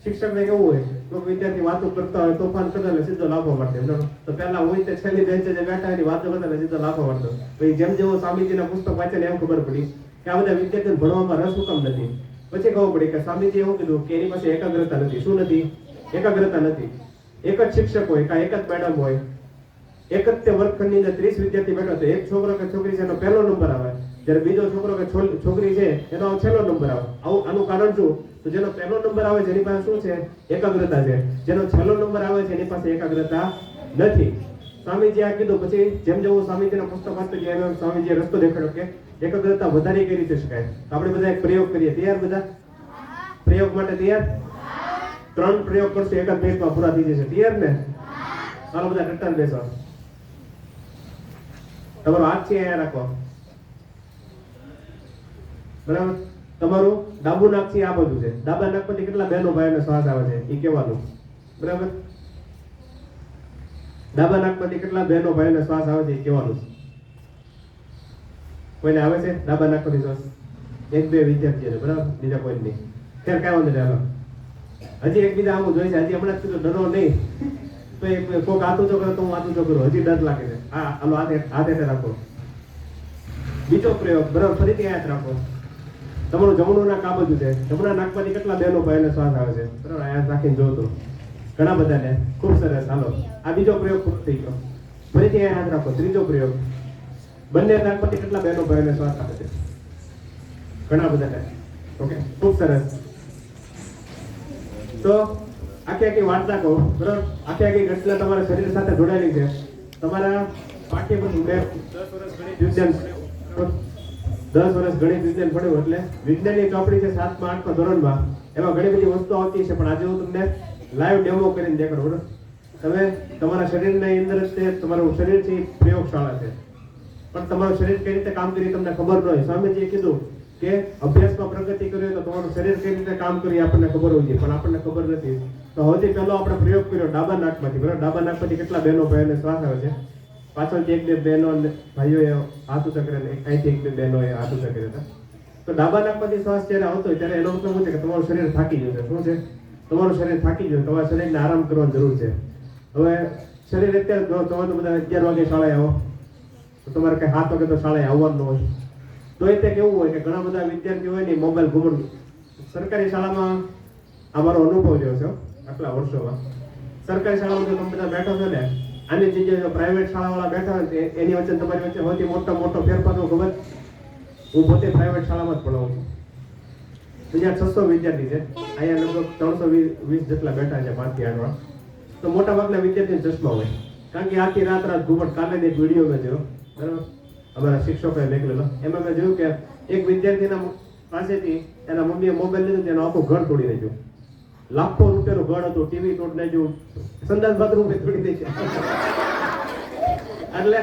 શિક્ષકને કેવું હોય તો વિદ્યાર્થી વાતો કરતા હોય, તોફાન કરતા હોય, સીધો લાફો મારતો. તો પહેલા હોય તે છેલ્લી બેન્ચે જે બેઠા એની વાતો કરતા હોય, સીધો લાફો મારતો. પછી જેમ જેવો સ્વામીજીના પુસ્તક વાંચે એમ ખબર પડી કે આ બધા વિદ્યાર્થીઓને ભણવામાં રસ હુકમ નથી. પછી ખબર પડી કે સ્વામીજી એવું કીધું કે એની પાસે એકાગ્રતા નથી. શું નથી? એકાગ્રતા નથી. એક જ શિક્ષક હોય કે એક જ મેડમ હોય, એક જ તે વર્ગખંડની અંદર 30 વિદ્યાર્થી બેઠા તો એક છોકરો કે છોકરી છે એનો પહેલો નંબર આવે, જ્યારે બીજો છોકરો કે છોકરી છે એનો છેલ્લો નંબર આવે. આનું કારણ શું? તો જેનો પહેલો નંબર આવે છે એની પાસે શું છે? એકાગ્રતા છે. જેનો છેલ્લો નંબર આવે છે એની પાસે એકાગ્રતા નથી. સ્વામીજી આ કીધું. પછી જેમ જેમ હું સ્વામીજીના પુસ્તક વાંચતો ગયા એમ સ્વામીજીએ રસ્તો દેખાડ્યો કે એકાગ્રતા વધારે કઈ રીતે શકાય. આપણે બધા એક પ્રયોગ કરીએ. તૈયાર બધા? પ્રયોગ માટે તૈયાર? 3 પ્રયોગ કરશું, એક જ મિનિટમાં પૂરા થઈ જશે. તૈયાર ને? ચાલો બધા ટટ્ટાર બેસો. તમારો હાથ છે અહીંયા રાખો, બરાબર. તમારું ડાબુ નાક છે આ બધું છે. ડાબા નાક પરથી કેટલા બહેનો ભાઈઓને શ્વાસ આવે છે એ કહેવાનું, બરાબર. ડાબા નાક પરથી કેટલા બહેનો ભાઈઓને શ્વાસ આવે છે એ કહેવાનું. કોઈને આવે છે ડાબા નાક પરથી શ્વાસ? 1-2 વિદ્યાર્થીઓ, બરાબર, બીજા કોઈ નહીં. ખેર કાંઈ વાંધો નહીં. હાલો, હજી એકબીજા આવું જોઈ છે. હજી હમણાં જ કીધું ડરો નહીં. તો એક કોક આતું તો કરો તો હું આતું તો કરું. હજી ડર લાગે છે. હા, હાલો, હાથે રાખો. બીજો પ્રયોગ, બરાબર, ફરીથી હાથ રાખો. તમારું જમણું નાક આ બધું છે. જમણા નાકમાંથી કેટલા બહેનો ભાઈઓને શ્વાસ આવે છે? બરાબર, હાથ રાખીને જોતો ઘણા બધાને. ખૂબ સરસ. હાલો, આ બીજો પ્રયોગ પૂરો થઈ ગયો. ફરીથી હાથ રાખો. ત્રીજો પ્રયોગ, બંને નાકમાંથી કેટલા બહેનો ભાઈઓને શ્વાસ આવે છે? ઘણા બધાને. ઓકે, ખૂબ સરસ. તો આખી વાર્તા કહો, બરાબર. આખી ઘટના તમારા શરીર સાથે જોડાયેલી છે. તમારા પાઠ્યપુસ્તક 10 વર્ષ ગણિત વિજ્ઞાન ભણ્યું એટલે વિજ્ઞાનની ચોપડી છે 7મા 8મા ધોરણમાં. એમાં ઘણી બધી વસ્તુઓ આવતી છે, પણ આજે હું તમને લાઈવ ડેમો કરીને દેખાડું. તમે તમારા શરીરની અંદર જ તે તમારું શરીર છે પ્રયોગશાળા છે, પણ તમારું શરીર કઈ રીતે કામ કરી તમને ખબર ન હોય. સ્વામીજીએ કીધું કે અભ્યાસમાં પ્રગતિ કરી તો તમારું શરીર કઈ રીતે કામ કરી આપણને ખબર હોય છે, પણ આપણને ખબર નથી. તો સૌથી પહેલો આપણે પ્રયોગ કર્યો ડાબા નાકમાંથી, બરાબર. ડાબા નાકમાંથી કેટલા બહેનો ભાઈઓને શ્વાસ આવે છે? પાછળથી 1-2 બહેનો ભાઈઓએ હાથ ઊંચા કર્યા, અહીંથી 1-2 બહેનોએ હાથ ઊંચા કર્યા હતા. તો ડાબા નાકમાંથી શ્વાસ જ્યારે આવતો હોય ત્યારે એનો મતલબ શું છે કે તમારું શરીર થાકી ગયું છે. શું છે? તમારું શરીર થાકી ગયું. તમારા શરીરને આરામ કરવાની જરૂર છે. હવે શરીર અત્યારે જો તમે તો બધા 11 વાગે શાળાએ આવો તો તમારે કઈ 7 વાગે તો શાળાએ આવવાનું હોય. તો એ તે કેવું હોય કે ઘણા બધા વિદ્યાર્થીઓ હોય ને મોબાઈલ ઘુમડ. સરકારી શાળામાં અમારો અનુભવ રહ્યો છે આટલા વર્ષોમાં. સરકારી શાળામાં જો તમે બધા બેઠો છો ને, આની જગ્યાએ જો પ્રાઇવેટ શાળાવાળા બેઠા હોય એની વચ્ચે તમારી વચ્ચે સૌથી મોટો ફેરફાર ખબર હું પોતે પ્રાઇવેટ શાળામાં જ ભણાવું છું. ત્યાં 600 વિદ્યાર્થી છે, અહીંયા લગભગ 320 જેટલા બેઠા છે 5 થી 8 વાળા. તો મોટા ભાગના વિદ્યાર્થીઓ ચશ્મા હોય, કારણ કે આખી રાત ઘૂમટ. કાલે એક વિડીયો મેં જોયો, બરાબર, અમારા શિક્ષકોએ મોકલેલો. એમાં મેં જોયું કે એક વિદ્યાર્થીના પાસેથી એના મમ્મીએ મોબાઈલ લીધો, તેનો આખું ઘર તોડી નાખ્યું. લાખો રૂપિયાનું ઘર હતું, ટીવી તોડી નાખ્યું, સંડાસ બાથરૂમ તોડી નાખ્યું. એટલે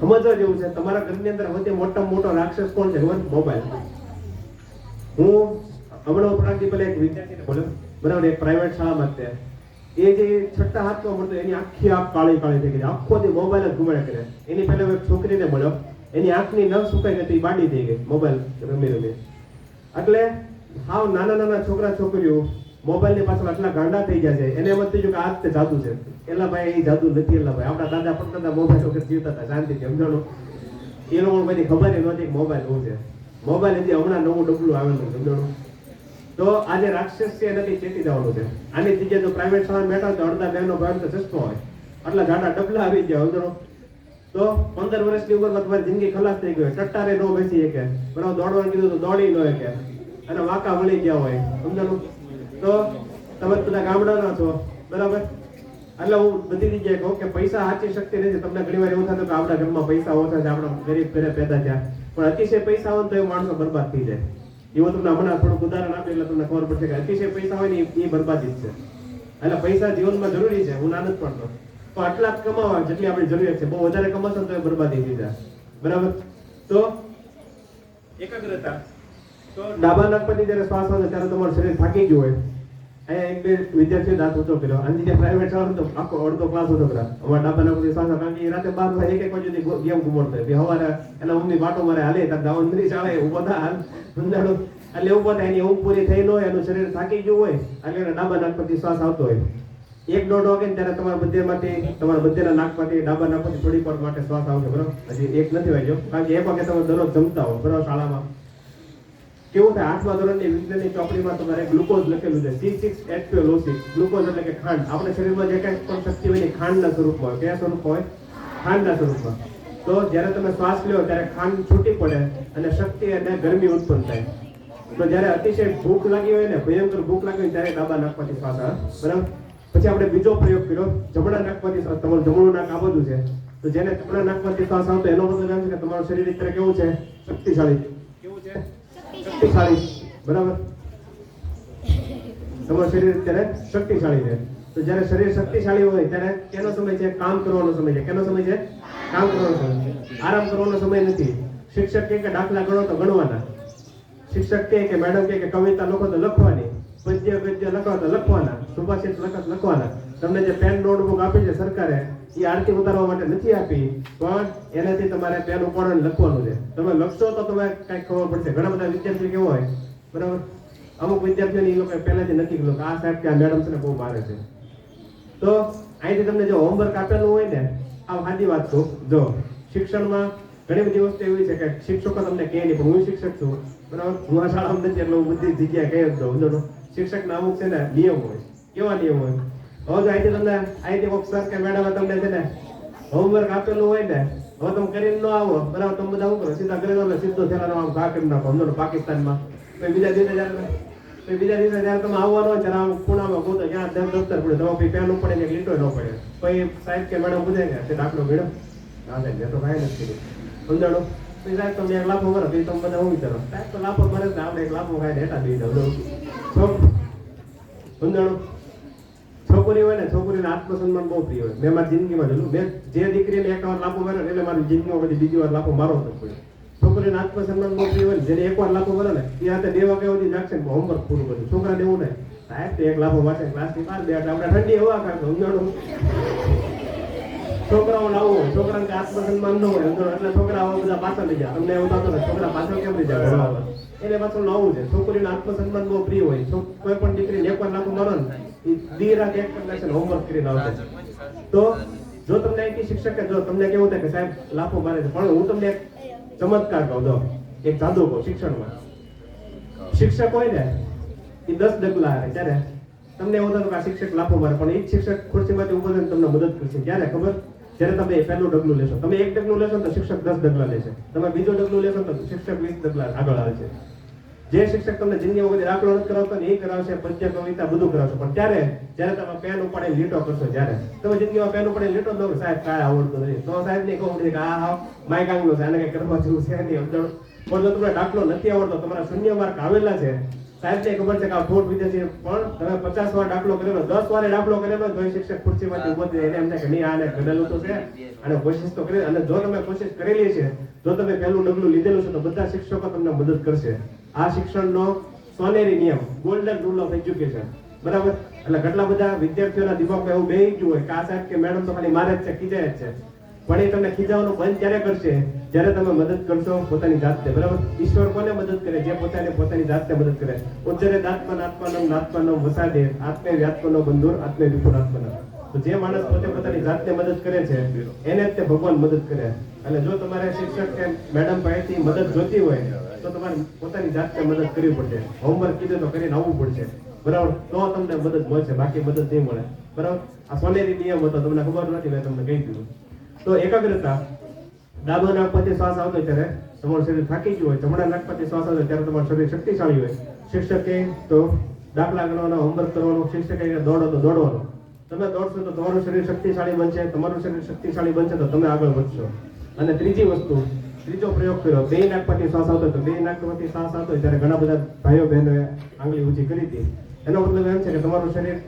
સમજવા જેવું છે, તમારા ઘરની અંદર સૌથી મોટામાં મોટો રાક્ષસ કોણ છે ખબર? મોબાઈલ. હું હમણાં ઉપરાંતથી પેલા એક વિદ્યાર્થીને બોલ્યો, બરાબર, એક પ્રાઇવેટ શાળામાં તે એ જે છઠ્ઠા હાથમાં મળતો, એની આખી આંખ કાળી કાળી થઈ ગઈ, આખો દી મોબાઈલ જ ઘુમાડ્યા કરે. એની પહેલા એક છોકરીને મળ્યો, એની આંખની નસ સુકાઈ ગઈ, બાડી થઈ ગઈ મોબાઈલ રમી રમી. એટલે હાવ નાના નાના છોકરા છોકરીઓ મોબાઈલની પાછળ આટલા ગાંડા થઈ ગયા છે. એને એમ જ થઈ ગયું કે આ જ તે જાદુ છે. એલા ભાઈ, એ જાદુ નથી. એલા ભાઈ, આપણા દાદા પડતા મોબાઈલ વગર જીવતા હતા શાંતિથી, સમજાણું. એ લોકો બધી ખબર નહોતી કે મોબાઈલ શું છે. મોબાઈલ હજી હમણાં નવું ડબલું આવેલું, સમજાણું. તો આજે રાક્ષસ છે એનાથી ચેતી જવાનું છે. આની જગ્યાએ જો પ્રાઇવેટ શાળામાં બેઠા તો અડધા બહેનો ભાઈ તો ચશ્મો હોય, આટલા જાડા ડબલા આવી ગયા, સમજાણું. તો 15 વર્ષની ઉંમરમાં તમારી જિંદગી ખલાસ થઈ ગઈ, ટટ્ટારે ન બેસી શકે, બરાબર, દોડવાનું કીધું તો દોડી ન શકે, અને વાંકા વળી ગયા હોય, સમજાણું. તો તમે બધા ગામડાના છો, બરાબર. એટલે હું બધી જગ્યાએ કહું કે પૈસા સાચી શક્તિ નથી. તમને ઘણી વાર એવું થતું કે આપણા ઘરમાં પૈસા ઓછા છે, આપણા ગરીબ ઘરે પેદા થયા, પણ અતિશય પૈસા હોય તો એ માણસો બરબાદ થઈ જાય. એવું તમને હમણાં થોડુંક ઉદાહરણ આપે એટલે તમને ખબર પડશે કે અતિશય પૈસા હોય ને એ બરબાદી જ છે. એટલે પૈસા જીવનમાં જરૂરી છે, હું ના નથી પડતો, પણ આટલા જ કમાવા જેટલી આપણી જરૂરિયાત છે. બહુ વધારે કમાશો તો એ બરબાદી થઈ જાય, બરાબર. તો એકાગ્રતા. તો ડાબા નાક પરથી જ્યારે શ્વાસ આવે ત્યારે તમારું શરીર થાકી ગયું હોય. અહીંયા એક બે વિદ્યાર્થીઓ દાંત ઊંચો કર્યો, અને જે પ્રાઇવેટ શાળા તો આખો અડધો ક્લાસ હતો કરા અમારા ડાબા નાક પરથી શ્વાસ આવે, કારણ કે રાતે 12 વાગે 1 વાગે સુધી ગેમ ઘુમડતો હોય. સવારે એના મમ્મી બાટો મારે હાલે તાર દાવન નથી ચાલે, ઉભો થા હાલ, સમજાણું. એટલે ઉભો થાય, એની ઊંઘ પૂરી થઈ ન હોય, એનું શરીર થાકી ગયું હોય, એટલે એને ડાબા નાક પરથી શ્વાસ આવતો હોય. 1-1.5 વાગે ત્યારે તમારા બધેમાંથી, તમારા બધેના નાકમાંથી ડાબા નાકમાંથી થોડીક વાર માટે શ્વાસ આવશે, બરાબર. હજી 1 નથી વાગ્યો, કારણ કે 1 વાગે તમે દરરોજ જમતા હો, બરાબર. શાળામાં કેવું થાય, 8મા ધોરણની વિજ્ઞાનની ચોપડીમાં તમારે ગ્લુકોઝ લખેલું છે, C6H12O6. ગ્લુકોઝ એટલે કે ખાંડ. આપણા શરીરમાં જે કંઈ પણ શક્તિ હોય એ ખાંડના સ્વરૂપમાં હોય. કયા સ્વરૂપમાં હોય? ખાંડના સ્વરૂપમાં. તો જ્યારે તમે શ્વાસ લ્યો ત્યારે ખાંડ છૂટી પડે અને શક્તિ અને ગરમી ઉત્પન્ન થાય. તો જ્યારે અતિશય ભૂખ લાગી હોય ને, ભયંકર ભૂખ લાગી હોય ત્યારે ડાબા નાકમાંથી શ્વાસ આવે, બરાબર. પછી આપણે બીજો પ્રયોગ કર્યો, જમણા નાકમાંથી શ્વાસ. તમારું જમણું નાક આ બધું છે, તો જેને જમણા નાકમાંથી શ્વાસ આવતો એનો મતલબ એમ છે કે તમારું શરીર અત્યારે કેવું છે? શક્તિશાળી. કેવું છે? શક્તિશાળી, બરાબર. તમારું શરીર અત્યારે શક્તિશાળી છે. તો જ્યારે શરીર શક્તિશાળી હોય ત્યારે કેનો સમય છે? કામ કરવાનો સમય છે. કેનો સમય છે? કામ કરવાનો સમય. આરામ કરવાનો સમય નથી. શિક્ષક કે દાખલા ગણો તો ગણવાના, શિક્ષક કે મેડમ કે કવિતા લખો તો લખવાની, પદ્ય લખો તો લખવાના, સુભાષિત લખો તો લખવાના. તમને જે પેન નોટબુક આપી છે સરકારે, એ આરતી ઉતારવા માટે નથી આપી, પણ એનાથી તમારે પેન ઉપાડીને લખવાનું છે. તમે લખશો તો તમે કઈ ખબર પડશે. ઘણા બધા વિદ્યાર્થીઓ કેવો હોય, બરાબર, અમુક વિદ્યાર્થીઓને એ લોકો પહેલાથી નક્કી કર્યું કે આ સાહેબ કે આ મેડમ છે ને બહુ મારે છે. તો અહીંથી તમને જો હોમવર્ક આપેલું હોય ને, આ સાદી વાત કહું, જો શિક્ષણમાં ઘણી બધી વસ્તુ એવી છે કે શિક્ષકો તમને કહે નહીં, પણ હું શિક્ષક છું, બરાબર. હું આ શાળામાં નથી એટલે હું બધી જગ્યાએ કહી જ દઉં. શિક્ષકના અમુક છે ને નિયમ હોય. કેવા નિયમ હોય? હવે જો અહીંથી કોઈક સર કે મેડમ તમને છે ને હોમવર્ક આપેલું હોય ને, હવે તમે કરીને ન આવો, બરાબર, તમે બધા શું કરો? સીધા કરી દો, સીધો થયેલા આમ ઘા કરી નાખો, સમજો પાકિસ્તાનમાં. પછી બીજા દિવસે જયારે તમે આવવાનો હોય ત્યારે આમ ખૂણામાં ગોતો, ત્યાં દફતર પડે, તમે પેન પડે ને લીટો ન પડે. પછી સાહેબ કે મેડમ પૂછે કે તે દાખલો મેડમ ના સાહેબ મેં તો કાંઈ નથી કર્યું, સમજાણો. પછી સાહેબ તમે એક લાફો કરો, પછી તમે બધા હું વિચારો સાહેબ તો લાફો મારે ને આપણે એક લાફો ખાઈને હેઠા દઈ દઉં, સમજાણો. છોકરી હોય ને, છોકરીને આત્મસન્માન બહુ પ્રિય હોય. મેં મારી જિંદગીમાં જોયું, મેં જે દીકરીને 1 વાર લાફો માર્યો એટલે મારી જિંદગીમાં બધી બીજી વાર લાફો મારો તો પડ્યો. છોકરીને આત્મસન્માન બહુ પ્રિય હોય, જેને 1 વાર લાફો મારો ને એ હાથે 2 વાગ્યા સુધી જાગશે ને હોમવર્ક પૂરું કર્યું. છોકરાને એવું નહીં, સાહેબ તો 1 લાફો વાંચે ક્લાસની બહાર બે એટલે આપણે ઠંડી હવા ખાય, સમજાણો. છોકરાઓ લાવવું હોય, છોકરાને આત્મસન્માન ન હોય, એટલે છોકરાઓ બધા પાછળ લઈ જાય. તમને એવું થતું ને છોકરા પાછળ કેમ લઈ જાય? એને પાછળ લાવવું છે. છોકરીને આત્મસન્માન બહુ પ્રિય હોય. કોઈ પણ દીકરીને 1 વાર લાફો મારો ને એ દી રાત 1 કલાક હોમવર્ક કરીને આવશે. તો જો તમને એક શિક્ષકે જો તમને કેવું થાય કે સાહેબ લાફો મારે છે, પણ હું તમને એક ચમત્કાર કહું, જો એક જાદુ કહું. શિક્ષણમાં શિક્ષક હોય ને એ 10 ડગલા હારે, ત્યારે તમને એવું થતું કે આ શિક્ષક લાફો મારે, પણ એ જ શિક્ષક ખુરશીમાંથી ઉભો થઈને તમને મદદ કરશે. ક્યારે ખબર? જ્યારે તમે પહેલું ડગલું લેશો, તમે એક ડગલું લેશો તો શિક્ષક 10 ડગલા લેશે, તમે બીજું ડગલું લેશો તો શિક્ષક 20 ડગલા આગળ આવે છે. જે શિક્ષક તમને જિંદગીમાં કોઈ દાખલો નથી કરાવતો ને એ કરાવશે, પદ્ય કવિતા બધું કરાવશે, પણ જ્યારે તમે પેન ઉપાડીને લીટો કરશો, જ્યારે તમે જિંદગીમાં પેન ઉપાડીને લીટો દો, સાહેબ કાંઈ આવડતું નથી, તો સાહેબ ને કહું કે આ હાવ માઇક આંગલો છે, આને કઈ કરવા જેવું છે નહીં, સમજણ. પણ જો તમને દાખલો નથી આવડતો, તમારા 0 માર્ક આવેલા છે, સાહેબ ને ખબર છે કે આ થોડ વિધે છે, પણ તમે 50 વાર દાખલો કરેલો, 10 વારે દાખલો કરેલો, તો એ શિક્ષક ખુરશીમાંથી ઉભો થઈને એને એમ થાય કે નહીં આને કરેલું તો છે, અને કોશિશ તો કરી. અને જો તમે કોશિશ કરેલી છે, જો તમે પહેલું ડગલું લીધેલું છે, તો બધા શિક્ષકો તમને મદદ કરશે. આ શિક્ષણનો સોનેરી નિયમ, ગોલ્ડન રૂલ ઓફ એજ્યુકેશન, બરાબર. એટલે કેટલા બધા વિદ્યાર્થીઓના દિમાગમાં એવું બેહી ગયું હોય કે આ સાહેબ કે મેડમ તો ખાલી મારે જ છે, ખીજાય જ છે. પણ એ તમને ખીજાવાનું બંધ ત્યારે કરશે જ્યારે તમે મદદ કરશો પોતાની જાતને, બરાબર. ઈશ્વર કોને મદદ કરે? જે પોતાની જાતને મદદ કરે. ઉજ્જરે દાત્મન આત્માનમ વસાદે આત્મે વ્યાત્મનો બંધુર આત્મે વિપુરાત્મન. તો જે માણસ પોતાની જાતને મદદ કરે છે એને જ તે ભગવાન મદદ કરે. એટલે જો તમારે શિક્ષક કે મેડમ પાસેથી મદદ જોતી હોય તો તમારે પોતાની જાતને મદદ કરવી પડશે. હોમવર્ક કીધું તો કરીને આવવું પડશે, બરાબર. તો તમને મદદ મળશે, બાકી મદદ નહીં મળે, બરાબર. આ સોનેરી નિયમ હતો, તમને ખબર નથી, મેં તમને કહી દીધું. તો એકાગ્રતા, ડાબા નાક પરથી શ્વાસ આવતો ત્યારે તમારું શરીર થાકી ગયું હોય, જમણા નાક પરથી શ્વાસ આવતો ત્યારે તમારું શરીર શક્તિશાળી હોય. શિક્ષકે તો દાખલા ગણવાનો, હોમવર્ક કરવાનો, શિક્ષકે દોડો તો દોડવાનો. તમે દોડશો તો તમારું શરીર શક્તિશાળી બનશે, તમારું શરીર શક્તિશાળી બનશે તો તમે આગળ વધશો. અને ત્રીજો પ્રયોગ કર્યો, 2 નાક પરથી શ્વાસ આવતો, તો 2 નાક પરથી શ્વાસ આવતો ત્યારે ઘણા બધા ભાઈઓ બહેનોએ આંગળી ઊંચી કરી હતી. એનો મતલબ એમ છે કે તમારું શરીર,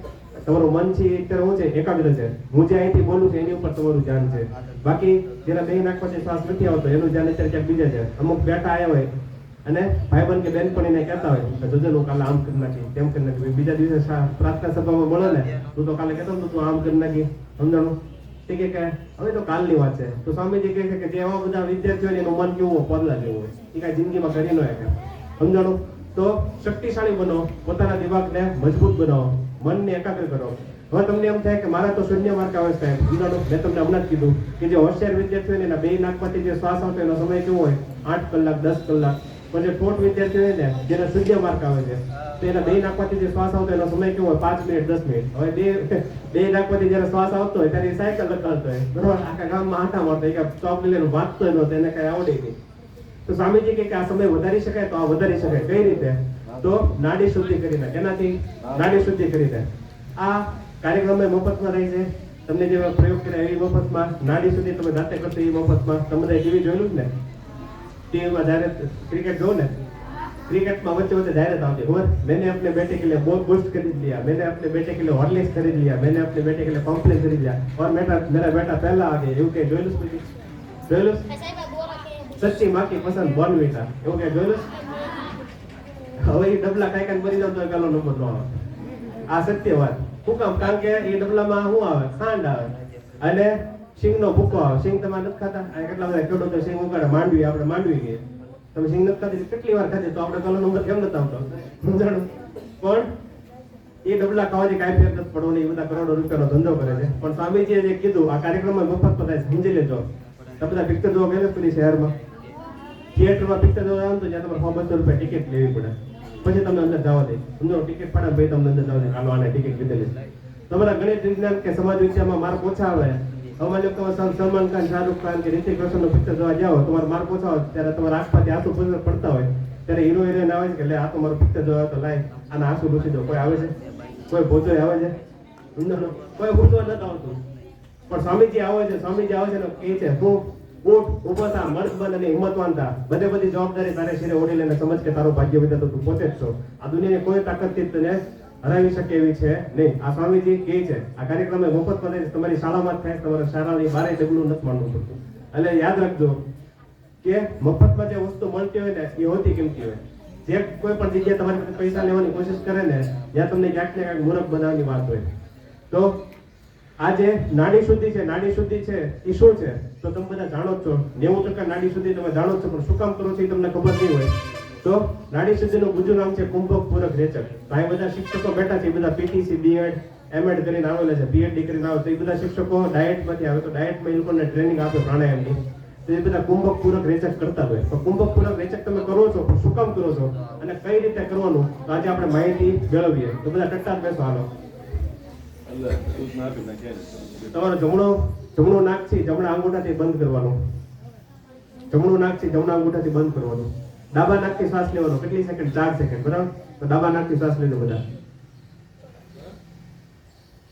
તમારું મન છે અત્યારે શું છે? એકાગ્ર છે. હું જે અહીંથી બોલું છું એની ઉપર તમારું ધ્યાન છે. બાકી જેના 2 નાક પરથી શ્વાસ નથી આવતો એનું ધ્યાન અત્યારે ક્યાંક બીજે છે. અમુક બેઠા આવ્યા હોય અને ભાઈબંધ કે બેનપણીને કહેતા હોય કે જોજે હું કાલે આમ કરી નાખી, તેમ કરી નાખી. બીજા દિવસે પ્રાર્થના સભામાં મળે ને, તું તો કાલે કહેતો તું આમ કરી નાખી, સમજાણું? ઠીક છે, હવે તો કાલની વાત છે. તો સ્વામીજી કહે છે કે જે એવા બધા વિદ્યાર્થીઓ એનું મન કેવું હોય, પડલા જેવું હોય, એ કાંઈ જિંદગીમાં કરી ન શકે, સમજાણું? તો શક્તિશાળી બનો, પોતાના દિમાગને મજબૂત બનાવો, મનને એકાગ્ર કરો. હવે તમને એમ થાય કે મારા તો 0 માર્ક આવે છે, સમજાણું? મેં તમને હમણાં જ કીધું કે જે હોશિયાર વિદ્યાર્થીઓ હોય ને એના 2 નાકમાંથી જે શ્વાસ આવતો એનો સમય કેવો હોય? 8 કલાક 10 કલાક. પણ જે ઠોઠ વિદ્યાર્થીઓ હોય ને જેના 0 માર્ક આવે છે તો એના 2 નાકમાંથી જે શ્વાસ આવતો એનો સમય કેવો હોય? 5 મિનિટ 10 મિનિટ. હવે બે નાકમાંથી જયારે શ્વાસ આવતો હોય ત્યારે સાયકલ લગાડતો હોય, બરોબર, આખા ગામમાં આટા મારતો હોય, કે ચોક લઈને વાંચતો નહોતો, એને કઈ આવડે નહીં. તો સ્વામીજી કે આ સમય વધારી શકાય, તો આ વધારી શકાય. કઈ રીતે? તો નાડી શુદ્ધિ કરીને. કેનાથી? નાડી શુદ્ધિ કરીને. આ કાર્યક્રમ મફતમાં રહી છે. તમને જે પ્રયોગ કર્યા એવી મફતમાં, નાડી શુદ્ધિ તમે જાતે કરશો એ મફતમાં. તમે બધા ટીવી જોયેલું જ ને? ટીવીમાં જાહેરાત, ક્રિકેટ જો ને, क्रिकेट में बच्चे बच्चे जाहिरात आती है, मैंने अपने बेटे के लिए बहुत बूस्ट खरीद लिया, मैंने अपने बेटे के लिए हॉर्लिक्स खरीद लिया, मैंने अपने बेटे के लिए कॉम्प्लेक्स खरीद लिया और मेरा बेटा पहला आ गया. એવું કે જોયેલું સચ્ચી માં કી પસંદ બોર્નવિટા, એવું કે જોયેલું? હવે એ ડબલા ખાઈ ખાઈને મરી જાવ તો પેલો નંબર નો આવે. આ સત્ય વાત. શું કામ? કારણ કે એ ડબલામાં શું આવે? ખાંડ આવે અને સિંગનો ભૂકો આવે. સિંગ તમારે નથી ખાતા? કેટલા બધા ખેડૂતો સિંગ ઉગાડે. માંડવી, આપણે માંડવી ગઈએ, તમે સિંગ નથી ખાતી, કેટલી વાર ખાધી, તો આપણે પેલો નંબર કેમ નથી આવતો? સમજાણું? પણ એ ડબલા ખાવાથી કાંઈ ફેર નથી પડવાનો. એ બધા કરોડો રૂપિયાનો ધંધો કરે છે. પણ સ્વામીજીએ જે કીધું આ કાર્યક્રમમાં મફત પતાય, સમજી લેજો. તમે બધા પિક્ચર જોવા ગયેલા પેલી શહેરમાં, થિયેટરમાં પિક્ચર જોવા જાવ તો જ્યાં તમારે 100-200 રૂપિયા ટિકિટ લેવી પડે, પછી તમને અંદર જવા દે. સમજો? ટિકિટ પાડે ભાઈ તમને અંદર જવા દે, હાલો આને ટિકિટ લીધેલી. તમારા ગણિત વિજ્ઞાન કે સમાજ વિદ્યામાં માર્ક ઓછા આવે, અમારે તમે સલમાન ખાન, શાહરુખ ખાન કે રિતિક રોશનનું પિક્ચર જોવા જાઓ, તમારા માર્ક ઓછા હોય ત્યારે તમારા આસપાસથી આંસુ પડતા હોય, ત્યારે હીરો હિરોઈન આવે છે કે લે આ તો મારું પિક્ચર જોવા તો લાય આના આંસુ લૂછી દો. કોઈ આવે છે? કોઈ ભોજો આવે છે? કોઈ ભોજો નથી આવતું. પણ સ્વામીજી આવે છે, સ્વામીજી આવે છે ને કહે છે તું ઉઠ, ઉભો થા, મર્દ બન અને હિંમતવાન થા. બધી જવાબદારી તારે શિરે ઓઢી લઈને સમજ કે તારો ભાગ્ય વિધાતો તું પોતે જ છો. આ દુનિયાની કોઈ તાકાતથી તને હરાવી શકે એવી છે નહીં. આ સ્વામીજી કહે છે. આ કાર્યક્રમ મફતમાં થાય, તમારી શાળામાં જ થાય, તમારા શાળાની બારે ડગલું નથી માનવું પડતું. એટલે યાદ રાખજો કે મફતમાં જે વસ્તુ મળતી હોય ને એ હોતી કિંમતી હોય. જે કોઈ પણ જગ્યાએ તમારી પાસે પૈસા લેવાની કોશિશ કરે ને ત્યાં તમને ક્યાંક ને ક્યાંક મૂર્ખ બનાવવાની વાત હોય. તો આ જે નાડી શુદ્ધિ છે, નાડી શુદ્ધિ છે એ શું છે તો તમે બધા જાણો જ છો. 90% નાડી શુદ્ધિ તમે જાણો જ છો, પણ શું કામ કરો છો એ તમને ખબર નહીં હોય. તો નાડી શુદ્ધિનું બીજું નામ છે કુંભક પૂરક રેચક. તો આ બધા શિક્ષકો બેઠા છે, એ બધા પીટીસી, બીએડ, એમએડ કરીને આવેલા છે, પીએચડી કરીને આવે. તો એ બધા શિક્ષકો ડાયટમાંથી આવે, તો ડાયટમાં એ લોકોને ટ્રેનિંગ આપે પ્રાણાયામની. તો એ બધા કુંભક પૂરક રેચક કરતા હોય. તો કુંભક પૂરક રેચક તમે કરો છો, પણ શું કામ કરો છો અને કઈ રીતે કરવાનું, તો આજે આપણે માહિતી મેળવીએ. તો બધા ટટ્ટા જ બેસો, હાલો. એટલે દૂધ નાખી નાખ્યા તમારો જમણો નાક છે જમણા અંગૂઠાથી બંધ કરવાનો. જમણું નાક છે જમણા અંગૂઠાથી બંધ કરવાનું. ડાબા નાકથી શ્વાસ લેવાનો. કેટલી સેકન્ડ? 4 સેકન્ડ. બરાબર? તો ડાબા નાકથી શ્વાસ લઈ લો બધા.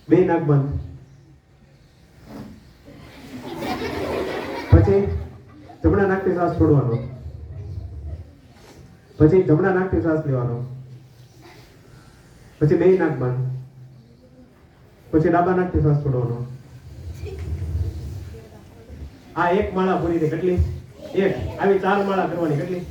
બે નાક બંધ. પછી જમણા નાકથી શ્વાસ છોડવાનો. પછી જમણા નાકથી શ્વાસ લેવાનો. પછી બે નાક બંધ. પછી ડાબા નાકથી શ્વાસ છોડવાનો. આ એક માળા પૂરી થઈ. કેટલી? એક. આવી 4 માળા કરવાની. કેટલી?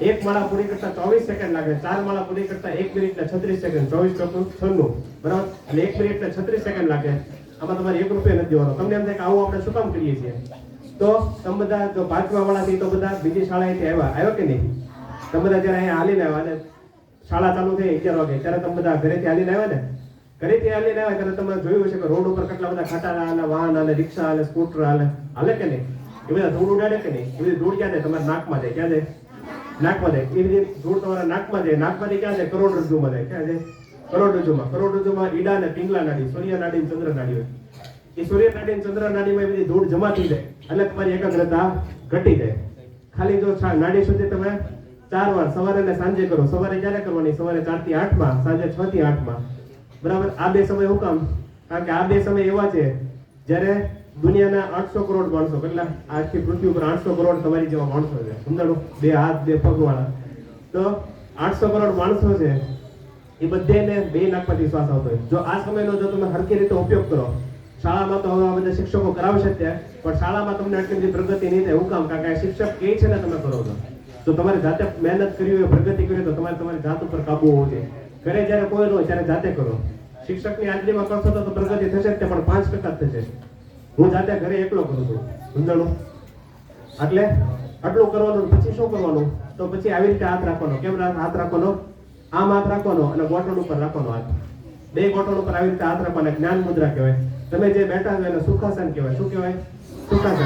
એક માળા પૂરી કરતા 24 સેકન્ડ લાગે. 4 માળા પૂરી કરતા 1 મિનિટ ને 36 સેકન્ડ. 24 96. બરાબર? એટલે 1 મિનિટ ને 36 સેકન્ડ લાગે. આમાં તમારે 1 રૂપિયા નથી દેવાનો. તમને એમ થાય કે આવું આપણે શું કામ કરીએ છીએ? તો તમે બધા જો 5મા વાળાથી તો બધા બીજી શાળાએથી આવ્યા કે નહીં? તમે બધા જ્યારે અહીંયા હાલીને આવ્યા અને શાળા ચાલુ થઈ 11 વાગે ત્યારે તમે બધા ઘરેથી હાલીને આવ્યા ને? ઘરેથી હાલીને આવ્યા ત્યારે તમે જોયું હશે કે રોડ ઉપર કેટલા બધા ખટારા અને વાહન અને રિક્ષા અને સ્કૂટર હાલે કે નહીં? એ બધા ધૂળ ઉડાડે કે નહીં? એ બધી ધૂળ ક્યાં જાય? તમારા નાકમાં જાય. ક્યાં જાય? નાકમાં જાય. એ બધી ધૂળ તમારા નાકમાં જાય. નાકમાંથી ક્યાં જાય? કરોડરજ્જુમાં જાય. ક્યાં જાય? કરોડરજ્જુમાં ઈડા અને પિંગલા નાડી, સૂર્ય નાડી અને ચંદ્ર નાડી હોય. એ સૂર્ય નાડી અને ચંદ્ર નાડીમાં એ બધી ધૂળ જમા થઈ જાય એટલે તમારી એકાગ્રતા ઘટી જાય. ખાલી જો નાડી સુધી તમે 4 વાર સવારે અને સાંજે કરો. સવારે ક્યારે કરવાની? સવારે 4 થી 8 માં, સાંજે 6 થી 8 માં. બરાબર? આ બે સમય હું કામ? કારણ કે આ બે સમય એવા છે જ્યારે દુનિયાના 800 કરોડ માણસો, કેટલા આખી પૃથ્વી ઉપર 800 કરોડ તમારી જેવા માણસો છે. સમજાણું? 2 હાથ 2 પગ વાળા. તો 800 કરોડ માણસો છે એ બધાને 2 નાકમાંથી શ્વાસ આવતો હોય. જો આ સમયનો જો તમે હરખી રીતે ઉપયોગ કરો, શાળામાં તો હવે આ બધા શિક્ષકો કરાવશે જ ત્યાં, પણ શાળામાં તમને આટલી બધી પ્રગતિ નહીં થાય. હું કામ? કારણ કે શિક્ષક કહે છે ને તમે કરો છો. તો તમારે જાતે મહેનત કરવી હોય, પ્રગતિ કરવી તો તમારે તમારી જાત ઉપર કાબુ હોવો જોઈએ. ઘરે જ્યારે કોઈ ન હોય ત્યારે જાતે કરો. શિક્ષકની હાજરીમાં કરશો તો પ્રગતિ થશે જ તે, પણ 5% જ થશે. હું જાતે ઘરે એકલો કરું છું. સમજાણું? એટલે આટલું કરવાનું. પછી શું કરવાનું? તો પછી આવી રીતે હાથ રાખવાનો. કેમ હાથ રાખવાનો? આમ હાથ રાખવાનો અને ગોઠણ ઉપર રાખવાનો હાથ. 2 ગોઠણ ઉપર આવી રીતે હાથ રાખવાનો. જ્ઞાન મુદ્રા કહેવાય. તમે જે બેઠા છો એને સુખાસન કહેવાય. શું કહેવાય? સુખાસન.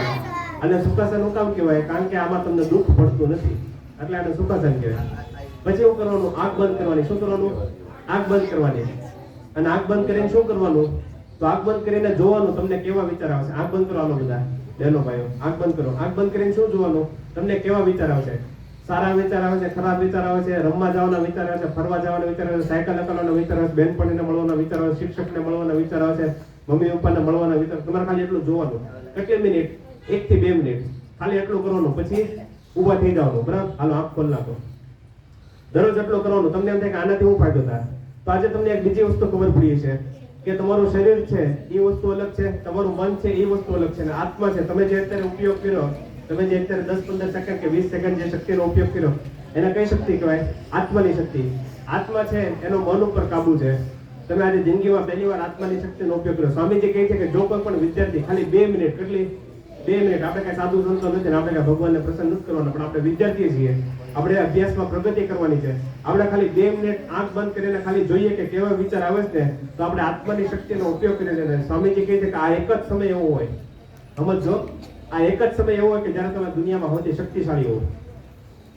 અને સુખાસન શું કામ કહેવાય? કારણ કે આમાં તમને દુઃખ પડતું નથી એટલે આને સુખાસન કહેવાય. પછી શું કરવાનું? આંખ બંધ કરવાની. શું કરવાનું? આંખ બંધ કરવાની. અને આંખ બંધ કરીને શું કરવાનું? તો આંખ બંધ કરીને જોવાનું તમને કેવા વિચાર આવશે. આંખ બંધ કરવાનો બધા બહેનો ભાઈઓ. આંખ બંધ કરો. આંખ બંધ કરીને શું જોવાનું? તમને કેવા વિચાર આવશે? સારા વિચાર આવે છે, ખરાબ વિચાર આવે છે, રમવા જવાના વિચાર આવે છે, ફરવા જવાના વિચાર આવે છે, સાયકલ હકાવવાના વિચાર આવે છે, બેનપણીને મળવાના વિચાર આવે છે, શિક્ષકને મળવાના વિચાર આવે છે, મમ્મી પપ્પાને મળવાના વિચાર. તમારે ખાલી એટલું જોવાનું. કેટલી મિનિટ? 1 થી 2 મિનિટ ખાલી એટલું કરવાનું. પછી ઊભા થઈ જવાનું. બરાબર? હાલો આંખ ખોલ નાખો. દરરોજ એટલું કરવાનું. તમને એમ થાય કે આનાથી હું ફાયદો થાય? તો આજે તમને એક બીજી વસ્તુ ખબર પડી છે કે તમારું શરીર છે એ વસ્તુ અલગ છે, તમારું મન છે એ વસ્તુ અલગ છે, અને આત્મા છે. તમે જે અત્યારે ઉપયોગ કર્યો, તમે જે અત્યારે 10-15 સેકન્ડ કે 20 સેકન્ડ જે શક્તિનો ઉપયોગ કર્યો, એને કઈ શક્તિ કહેવાય? આત્માની શક્તિ. આત્મા છે એનો મન ઉપર કાબુ છે. તમે આજે જિંદગીમાં પહેલી વાર આત્માની શક્તિનો ઉપયોગ કર્યો. સ્વામીજી કહે છે કે જો કોઈ પણ વિદ્યાર્થી ખાલી 2 મિનિટ, કેટલી? 2 મિનિટ. આપણે કઈ સાધુ સંતો નથી, આપણે કઈ ભગવાનને પ્રસન્ન નથી કરવાના, પણ આપણે વિદ્યાર્થી છીએ. આપણે અભ્યાસમાં પ્રગતિ કરવાની છે. આપણે ખાલી 2 મિનિટ આંખ બંધ કરીને ખાલી જોઈએ કે કેવા વિચાર આવે છે, તો આપણે આત્માની શક્તિનો ઉપયોગ કરીને. સ્વામીજી કહે છે કે આ એક જ સમય એવો હોય, સમજો, આ એક જ સમય એવો હોય કે જ્યારે તમે દુનિયામાં સૌથી શક્તિશાળી હો.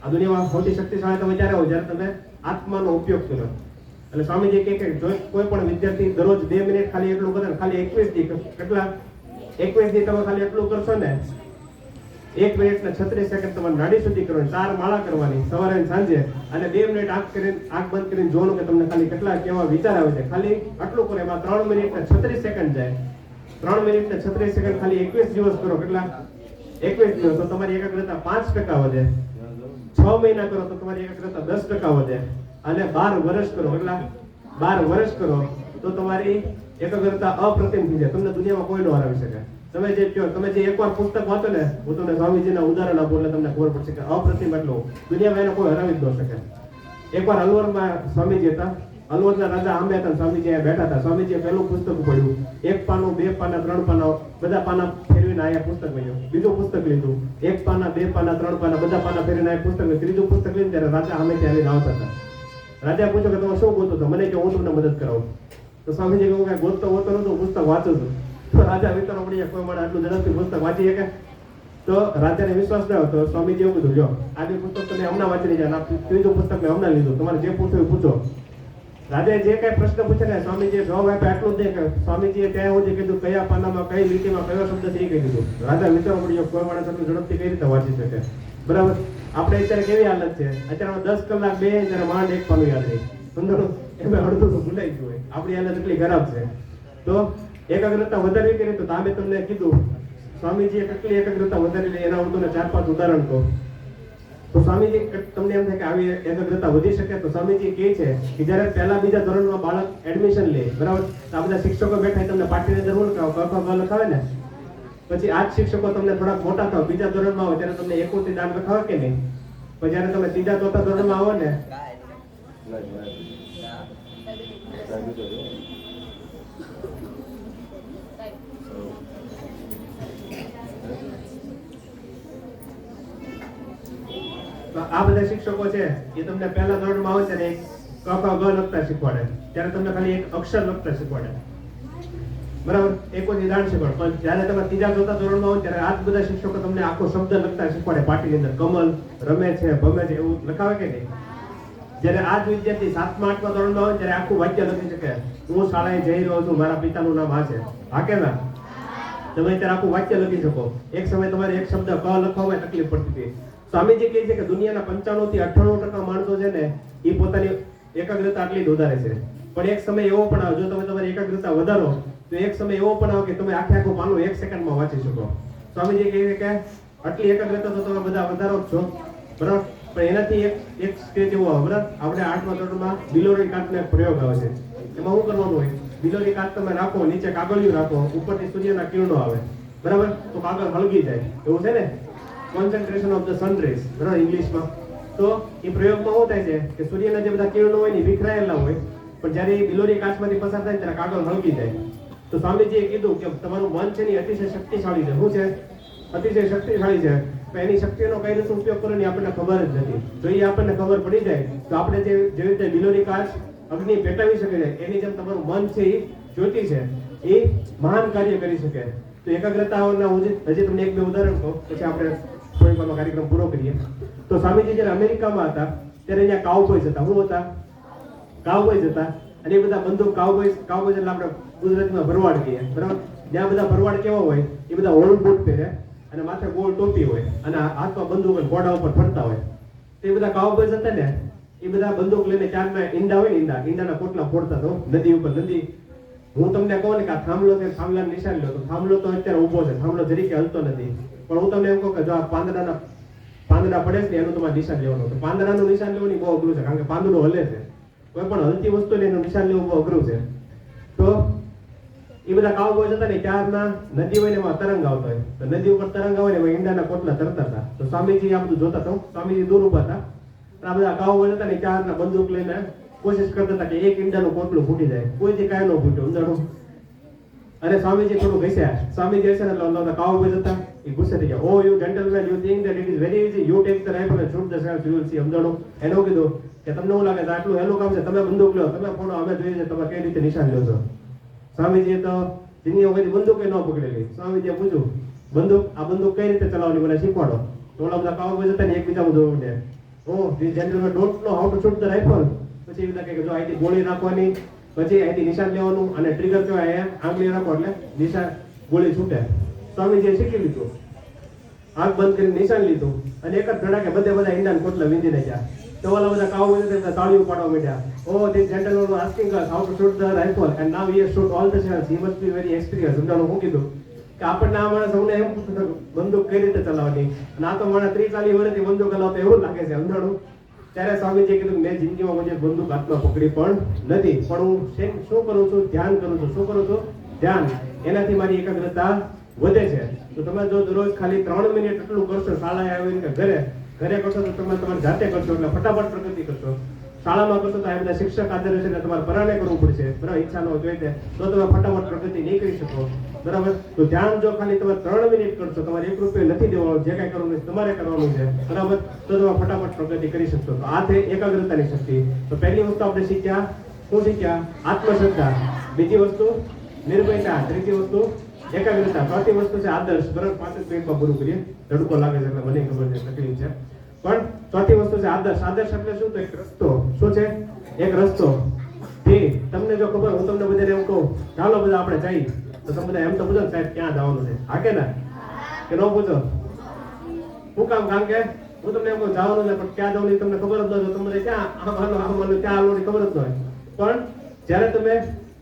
આ દુનિયામાં સૌથી શક્તિશાળી તમે ત્યારે હો જ્યારે તમે આત્માનો ઉપયોગ કરો. એટલે સ્વામીજી કહે કે જો કોઈ પણ વિદ્યાર્થી દરરોજ 2 મિનિટ ખાલી એટલું કરે ને, ખાલી 21 દી, કેટલા? 21 દી તમે ખાલી એટલું કરશો ને, 1 મિનિટ ને 36 સેકન્ડ તમારે નાડી સુધી કરવાની. 4 માળા કરવાની સવારે અને સાંજે, અને 2 મિનિટ આંખ બંધ કરીને જોવાનું કે તમને ખાલી કેટલા કેવા વિચાર આવે છે. ખાલી આટલું કરો. એમાં 3 મિનિટ ને 36 સેકન્ડ જાય. 3 મિનિટ ને 36 સેકન્ડ ખાલી 21 દિવસ કરો. કેટલા? 21 દિવસ. તો તમારી એકાગ્રતા 5% વધે. 6 મહિના કરો તો તમારી એકાગ્રતા 10% વધે. અને 12 વર્ષ કરો. કેટલા? 12 વર્ષ કરો તો તમારી એકાગ્રતા અપ્રતિમ થઈ જાય. તમને દુનિયામાં કોઈ ન હરાવી શકે. તમે જે કહો, તમે જે એકવાર પુસ્તક વાંચો ને, હું તમને સ્વામીજીના ઉદાહરણ આપું એટલે તમને ખબર પડશે કે અપ્રતિમ એટલું દુનિયામાં એને કોઈ હરાવી જ ન શકે. એકવાર અલવરમાં સ્વામીજી હતા. અલવરના રાજા આંબે હતા. સ્વામીજી અહીંયા બેઠા હતા. સ્વામીજીએ પહેલું પુસ્તક પડ્યું. 1 પાનું, 2 પાના, 3 પાના, બધા પાના ફેરવીને આયા પુસ્તક વળ્યું. બીજું પુસ્તક લીધું. 1 પાના, 2 પાના, 3 પાના, બધા પાના ફેરવીને આયા પુસ્તક. ત્રીજું પુસ્તક લઈને ત્યારે રાજા સામે આવીને આવતા હતા. રાજા પૂછ્યું કે તમે શું ગોતો છો? મને કે હું તમને મદદ કરાવું. તો સ્વામીજી કહું કે ગોતતો હોતો નતો, પુસ્તક વાંચું છું. તો રાજા વિચારો પડી કોઈ મને આટલું ઝડપથી પુસ્તક વાંચી શકે? તો રાજાને વિશ્વાસ ન હતો. સ્વામીજી એવું કીધું, જો આ બે પુસ્તક તમે હમણાં વાંચી લીધા, ત્રીજું પુસ્તક મેં હમણાં લીધું, તમારે જે પૂછવું પૂછો. રાજાએ જે કઈ પ્રશ્ન પૂછે ને સ્વામીજીએ જવાબ આપ્યો એટલું જ નહીં કે સ્વામીજીએ ત્યાં સુધી કીધું કયા પાનામાં કઈ લીટીમાં કયો શબ્દ છે એ કહી દીધું. રાજા વિચારવા પડ્યો કોઈ માણસ આટલું ઝડપથી કઈ રીતે વાંચી શકે. બરાબર. આપણે અત્યારે કેવી હાલત છે, અત્યારે 10 કલાક બે ત્યારે માંડ એક પાનું યાદ રહી. સમજો એમાં અડધું તો ભૂલાઈ ગયું હોય. આપણી હાલત એટલી ખરાબ છે. તો એકાગ્રતા વધારવી કરી તો તમે તમને કીધું સ્વામીજીએ કેટલી એકાગ્રતા વધારી એના હું તમને 4-5 ઉદાહરણ કહું. તો સ્વામીજી તમને એમ થાય કે આવી એકાગ્રતા વધી શકે તો સ્વામીજી કહે છે કે જ્યારે પહેલા બીજા ધોરણમાં બાળક એડમિશન લે, બરાબર, તો આ બધા શિક્ષકો બેઠા તમને પાટીની અંદર હું લખાવે ને, પછી આ જ શિક્ષકો તમને થોડાક મોટા થાવ બીજા ધોરણમાં આવો ત્યારે તમને એકોટી દાન લખાવે કે નહીં, પછી જ્યારે તમે ત્રીજા ચોથા ધોરણમાં આવો ને આ બધા શિક્ષકો છે એ તમને પહેલા ધોરણમાં આવે છે ને ક ખ ગ લખતા શીખવાડે, ત્યારે તમને ખાલી એક અક્ષર લખતા શીખવાડે, બરાબર, એકોટી દાન શીખવાડે. પણ જ્યારે તમે ત્રીજા ચોથા ધોરણમાં આવો ત્યારે આ જ બધા શિક્ષકો તમને આખો શબ્દ લખતા શીખવાડે પાટીની અંદર. કમલ રમે છે, ભમે છે એવું લખાવે કે નહીં. જ્યારે આ જ વિદ્યાર્થી 7મા 8મા ધોરણમાં આવે ત્યારે આખું વાક્ય લખી શકે, હું શાળાએ જઈ રહ્યો છું, મારા પિતાનું નામ આ છે. હા કે ના? તમે ત્યારે આખું વાક્ય લખી શકો. એક સમય તમારે એક શબ્દ ક લખવામાં તકલીફ પડતી હતી. સ્વામીજી કહે છે કે દુનિયાના 95 થી 98% માણસો છે ને એ પોતાની એકાગ્રતા આટલી જ વધારે છે. પણ એક સમય એવો પણ આવે, જો તમે તમારી એકાગ્રતા વધારો તો એક સમય એવો પણ આવે કે તમે આખું પાનું 1 સેકન્ડમાં વાંચી શકો. સ્વામીજી કહે છે કે આટલી એકાગ્રતા તો તમે બધા વધારો જ છો, બરાબર, પણ એનાથી એક સ્ટેજ એવો આવે, બરાબર, આપણે 8મા ધોરણમાં બિલોરી કાચનો એક પ્રયોગ આવે છે. એમાં શું કરવાનું હોય, બિલોરી કાચ તમે રાખો, નીચે કાગળિયું રાખો, ઉપરથી સૂર્યના કિરણો આવે, બરાબર, તો કાગળ હળગી જાય, એવું છે ને, concentration of the sun rays, બરાબર, ઇંગ્લિશમાં. તો એ પ્રયોગમાં શું થાય છે કે સૂર્યના જે બધા કિરણો હોય ને વિખરાયેલા હોય, પણ જ્યારે એ બિલોરી કાચમાંથી પસાર થાય ત્યારે કાગળ હળગી જાય. તો સ્વામીજીએ કીધું કે તમારું મન છે ને અતિશય શક્તિશાળી છે. શું છે? અતિશય શક્તિશાળી છે. તો એની શક્તિનો કઈ રીતે ઉપયોગ કરવો ને આપણને ખબર જ નથી. જો એ આપણને ખબર પડી જાય તો આપણે જેવી રીતે બિલોરી કાચ અગ્નિ પેટાવી શકે છે એની જેમ તમારું મન છે એ જ્યોતિ છે એ મહાન કાર્ય કરી શકે. તો એકાગ્રતાઓના હું હજી તમને 1-2 ઉદાહરણ કહું પછી આપણે થોડીક વારમાં કાર્યક્રમ પૂરો કરીએ. તો સ્વામીજી જ્યારે અમેરિકામાં હતા ત્યારે અહીંયા કાઉબોયઝ હતા. શું હતા? કાઉબોયઝ હતા. અને એ બધા બંદૂક કાઉબોયઝ એટલે આપણે ગુજરાતીમાં ભરવાડ કહીએ, બરાબર. જ્યાં બધા ભરવાડ કેવા હોય એ બધા હોલ બૂટ પહેરે અને માથે ગોળ ટોપી હોય અને હાથમાં બંદૂક હોય, ઘોડા ઉપર ફરતા હોય. તો એ બધા કાઉબોયઝ હતા ને એ બધા બંદૂક લઈને ચારના ઈંડા હોય ને ઈંડાના પોટલા ફોડતા તો નદી ઉપર. નદી હું તમને કહું ને કે આ થાંભલો છે, થાંભલાનું નિશાન લો, તો થાંભલો તો અત્યારે ઊભો છે, થાંભલો જરીકે હલતો નથી. પણ હું તમને એમ કહું કે જો આ પાંદડા પડે છે એનું તમારે નિશાન લેવાનું. તો પાંદડાનું નિશાન લેવું બહુ અઘરું છે કારણ કે પાંદડું હલે છે. કોઈ પણ હલતી વસ્તુ એનું નિશાન લેવું બહુ અઘરું છે. તો એ બધા કાઉબોયઝ હતા ને ત્યારના નદી હોય ને એમાં તરંગ આવતો હોય, તો નદી ઉપર તરંગ આવે ને એમાં ઈંડાના પોટલા તરતા હતા. તો સ્વામીજી આ બધું જોતા હતા. સ્વામીજી દૂર ઉભા હતા. આ બધા કાઉબોયઝ હતા ને ત્યારના બંદૂક લઈને કોશિશ કરતા હતા કે એક ઈંડાનું પોટલું ફૂટી જાય. કોઈથી કાંઈ ન ફૂટ્યું અંધારું. અને સ્વામીજી થોડું ઘસ્યા. સ્વામીજી હશે ને એટલે કાઉબોયઝ હતા એ ગુસ્સે થઈ ગયા. Oh you gentleman, you think that it is very easy, you take the rifle and shoot the shells, you will see. સમજાણું એને કીધું કે તમને શું લાગે છે આટલું હેલું કામ છે, તમે બંદૂક લો, તમે ફોડો, અમે જોઈએ છે તમે કઈ રીતે નિશાન લો છો. સ્વામીજીએ તો જિંદગી વખત બંદૂક ન પકડેલી. સ્વામીજીએ પૂછ્યું આ બંદૂક કઈ રીતે ચલાવવાની મને શીખવાડો. તો ઓલા બધા કાઉબોયઝ હતા ને એકબીજા જોયું ને, oh this gentleman don't know how to shoot the rifle. પછી એ બધા કહે કે જો અહીંથી ગોળી નાખવાની, પછી અહીંથી નિશાન લેવાનું અને ટ્રિગર કહેવાય આંગળી રાખો એટલે નિશાન ગોળી છૂટે. સ્વામીજીએ શીખી લીધું. આંખ બંધ કરીને નિશાન લીધું અને એક જ ધડાકે બધા ઈંડાના કોટલા વીંધી નાખ્યા. તો ઓલા બધા કાઉબોયઝ તાળીઓ પાડવા માંડ્યા. Oh this gentleman was asking us how to shoot the rifle and now he has shoot all the shells, he must be very experience. સમજાણું હું કીધું કે આપણને આ માણસ અમને એમ બંદૂક કઈ રીતે ચલાવવાની અને આ તો માણસ 30-40 વર્ષથી બંદૂક ચલાવતો એવું લાગે છે. સમજાણું. ત્યારે સ્વામીજીએ કીધું મેં જિંદગીમાં મને બંદૂક હાથમાં પકડી પણ નથી, પણ હું શું કરું છું? ધ્યાન કરું છું. શું કરું છું? ધ્યાન. એનાથી મારી એકાગ્રતા વધે છે. તો તમે જો દરરોજ ખાલી 3 મિનિટ એટલું કરશો, શાળાએ આવીને કે ઘરે કરશો તો તમે તમારી જાતે કરશો એટલે ફટાફટ પ્રગતિ કરશો. શાળામાં કરશો તો આ બધા શિક્ષક હાજર હશે એટલે તમારે પરાણે કરવું પડશે, બરાબર, ઈચ્છા ન જોઈએ તો તમે ફટાફટ પ્રગતિ નહીં કરી શકો, બરાબર. તો ધ્યાન જો ખાલી તમે 3 મિનિટ કરશો, તમારે 1 રૂપિયો નથી દેવાનો, જે કાંઈ કરવાનું તમારે કરવાનું છે, બરાબર, તો તમે ફટાફટ પ્રગતિ કરી શકશો. તો આ છે એકાગ્રતાની શક્તિ. તો પહેલી વસ્તુ આપણે શીખ્યા, શું શીખ્યા? આત્મશ્રદ્ધા. બીજી વસ્તુ નિર્ભયતા. ત્રીજી વસ્તુ એકાગ્રતા. ચોથી વસ્તુ છે આદર્શ. બરાબર, 5 મિનિટમાં પૂરું કરીએ, તડકો લાગે છે એટલે મને ખબર છે તકલીફ છે, પણ ચોથી વસ્તુ છે આદર્શ. આદર્શ એટલે શું? તો એક રસ્તો. શું છે? એક રસ્તો. ધ્યેય તમને જો ખબર, હું તમને બધાને એમ કહું ચાલો બધા આપણે જઈએ, તો તમે બધા એમ તો પૂછો સાહેબ ક્યાં જવાનું છે, હા કે ના, કે ન પૂછો? શું કામ? કારણ કે હું તમને એમ કહું જવાનું છે, પણ ક્યાં જવાનું એ તમને ખબર જ ન હોય, તમને ક્યાં આમ હાલો ક્યાં હાલવાની ખબર જ ન હોય. પણ જ્યારે તમે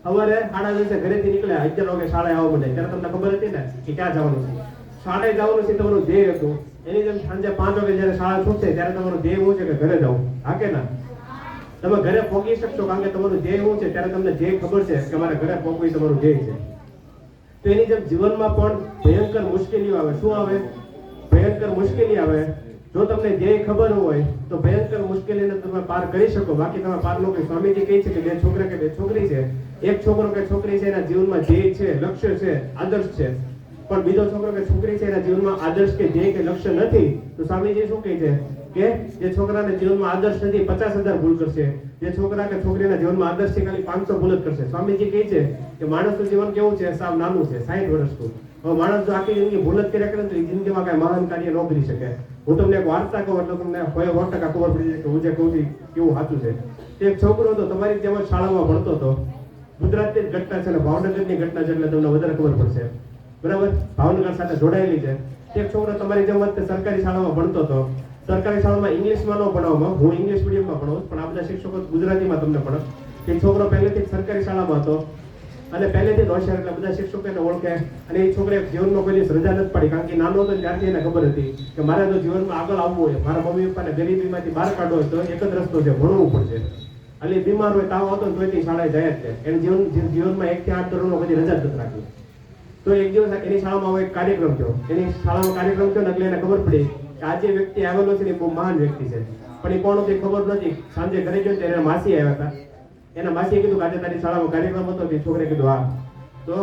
સવારે 8:30 ઘરેથી નીકળ્યા, 11 વાગે શાળાએ આવવા માંડ્યા, ત્યારે તમને ખબર હતી ને કે ક્યાં જવાનું છે, શાળાએ જવાનું છે, તમારું ધ્યેય હતું. એની જેમ સાંજે 5 વાગે જ્યારે શાળા છૂટશે ત્યારે તમારું ધ્યેય શું છે કે ઘરે જવું, હા કે ના? તમે ઘરે પહોંચી શકશો કારણ કે તમારું ધ્યેય શું છે, ત્યારે તમને ધ્યેય ખબર છે કે મારે ઘરે પહોંચવું એ તમારું ધ્યેય છે. તો એની જેમ જીવનમાં પણ ભયંકર મુશ્કેલીઓ આવે. શું આવે? ભયંકર મુશ્કેલી આવે. જો તમને ધ્યેય ખબર હોય તો ભયંકર મુશ્કેલીને તમે પાર કરી શકો, બાકી તમે પાર ન કરી. સ્વામીજી કહે છે કે 2 છોકરા કે 2 છોકરી છે, એક છોકરો કે છોકરી છે એના જીવનમાં ધ્યેય છે, લક્ષ્ય છે, આદર્શ છે, પણ બીજો છોકરો કે છોકરી છે એના જીવનમાં આદર્શ કે ધ્યેય કે લક્ષ્ય નથી. તો સ્વામીજી શું કહે છે કે જે છોકરાના જીવનમાં આદર્શ નથી 50,000 ભૂલ કરશે, જે છોકરા કે છોકરીના જીવનમાં આદર્શ છે ખાલી 500 ભૂલ જ કરશે. સ્વામીજી કહે છે કે માણસનું જીવન કેવું છે? સાવ નાનું છે, 60 વર્ષનું. હવે માણસ જો આખી જિંદગી ભૂલ જ કર્યા કરે તો એ જિંદગીમાં કઈ મહાન કાર્ય ન કરી શકે. હું તમને એક વાર્તા કહું એટલે તમને 100% ખબર પડી જાય કે હું જે કહું છું કેવું સાચું છે. એક છોકરો હતો, તમારી જેમ જ શાળામાં ભણતો હતો. ગુજરાતની જ ઘટના છે ને ભાવનગરની ઘટના છે એટલે તમને વધારે ખબર પડશે, બરાબર? ભાવનગર સાથે જોડાયેલી છે. એક છોકરો તમારી જેમ જ સરકારી શાળામાં ભણતો હતો. સરકારી શાળામાં ઇંગ્લિશમાં ન ભણાવવામાં, હું ઇંગ્લિશ મીડિયમમાં ભણાવું, પણ આ બધા શિક્ષકો ગુજરાતીમાં તમને ભણાવ. એ છોકરો પહેલેથી સરકારી શાળામાં હતો અને પહેલેથી હોશિયાર, એટલે બધા શિક્ષકો એને ઓળખે. અને એ છોકરે જીવનમાં કોઈ દિવસ રજા નથી પાડી, કારણ કે નાનો હતો ત્યારથી એને ખબર હતી કે મારે જો જીવનમાં આગળ આવવું હોય, મારા મમ્મી પપ્પાને ગરીબીમાંથી બહાર કાઢવો હોય તો એક જ રસ્તો છે, ભણવું પડશે. એટલે બીમાર હોય, તાવ હતો તો એ શાળાએ જાય જ છે. એને જીવનમાં 1 થી 8 ધોરણમાં બધી રજા જ નથી રાખી. તો એક દિવસ એની શાળામાં એક કાર્યક્રમ થયો. એની શાળામાં કાર્યક્રમ થયો એટલે એને ખબર પડી કે આ જે વ્યક્તિ આવેલો છે એ બહુ મહાન વ્યક્તિ છે, પણ એ કોણ હતી ખબર નથી. સાંજે ઘરે ગયો ત્યારે એના માસી આવ્યા હતા. એના માસીએ કીધું કે આજે તારી શાળામાં કાર્યક્રમ હતો. તે છોકરે કીધું હા. તો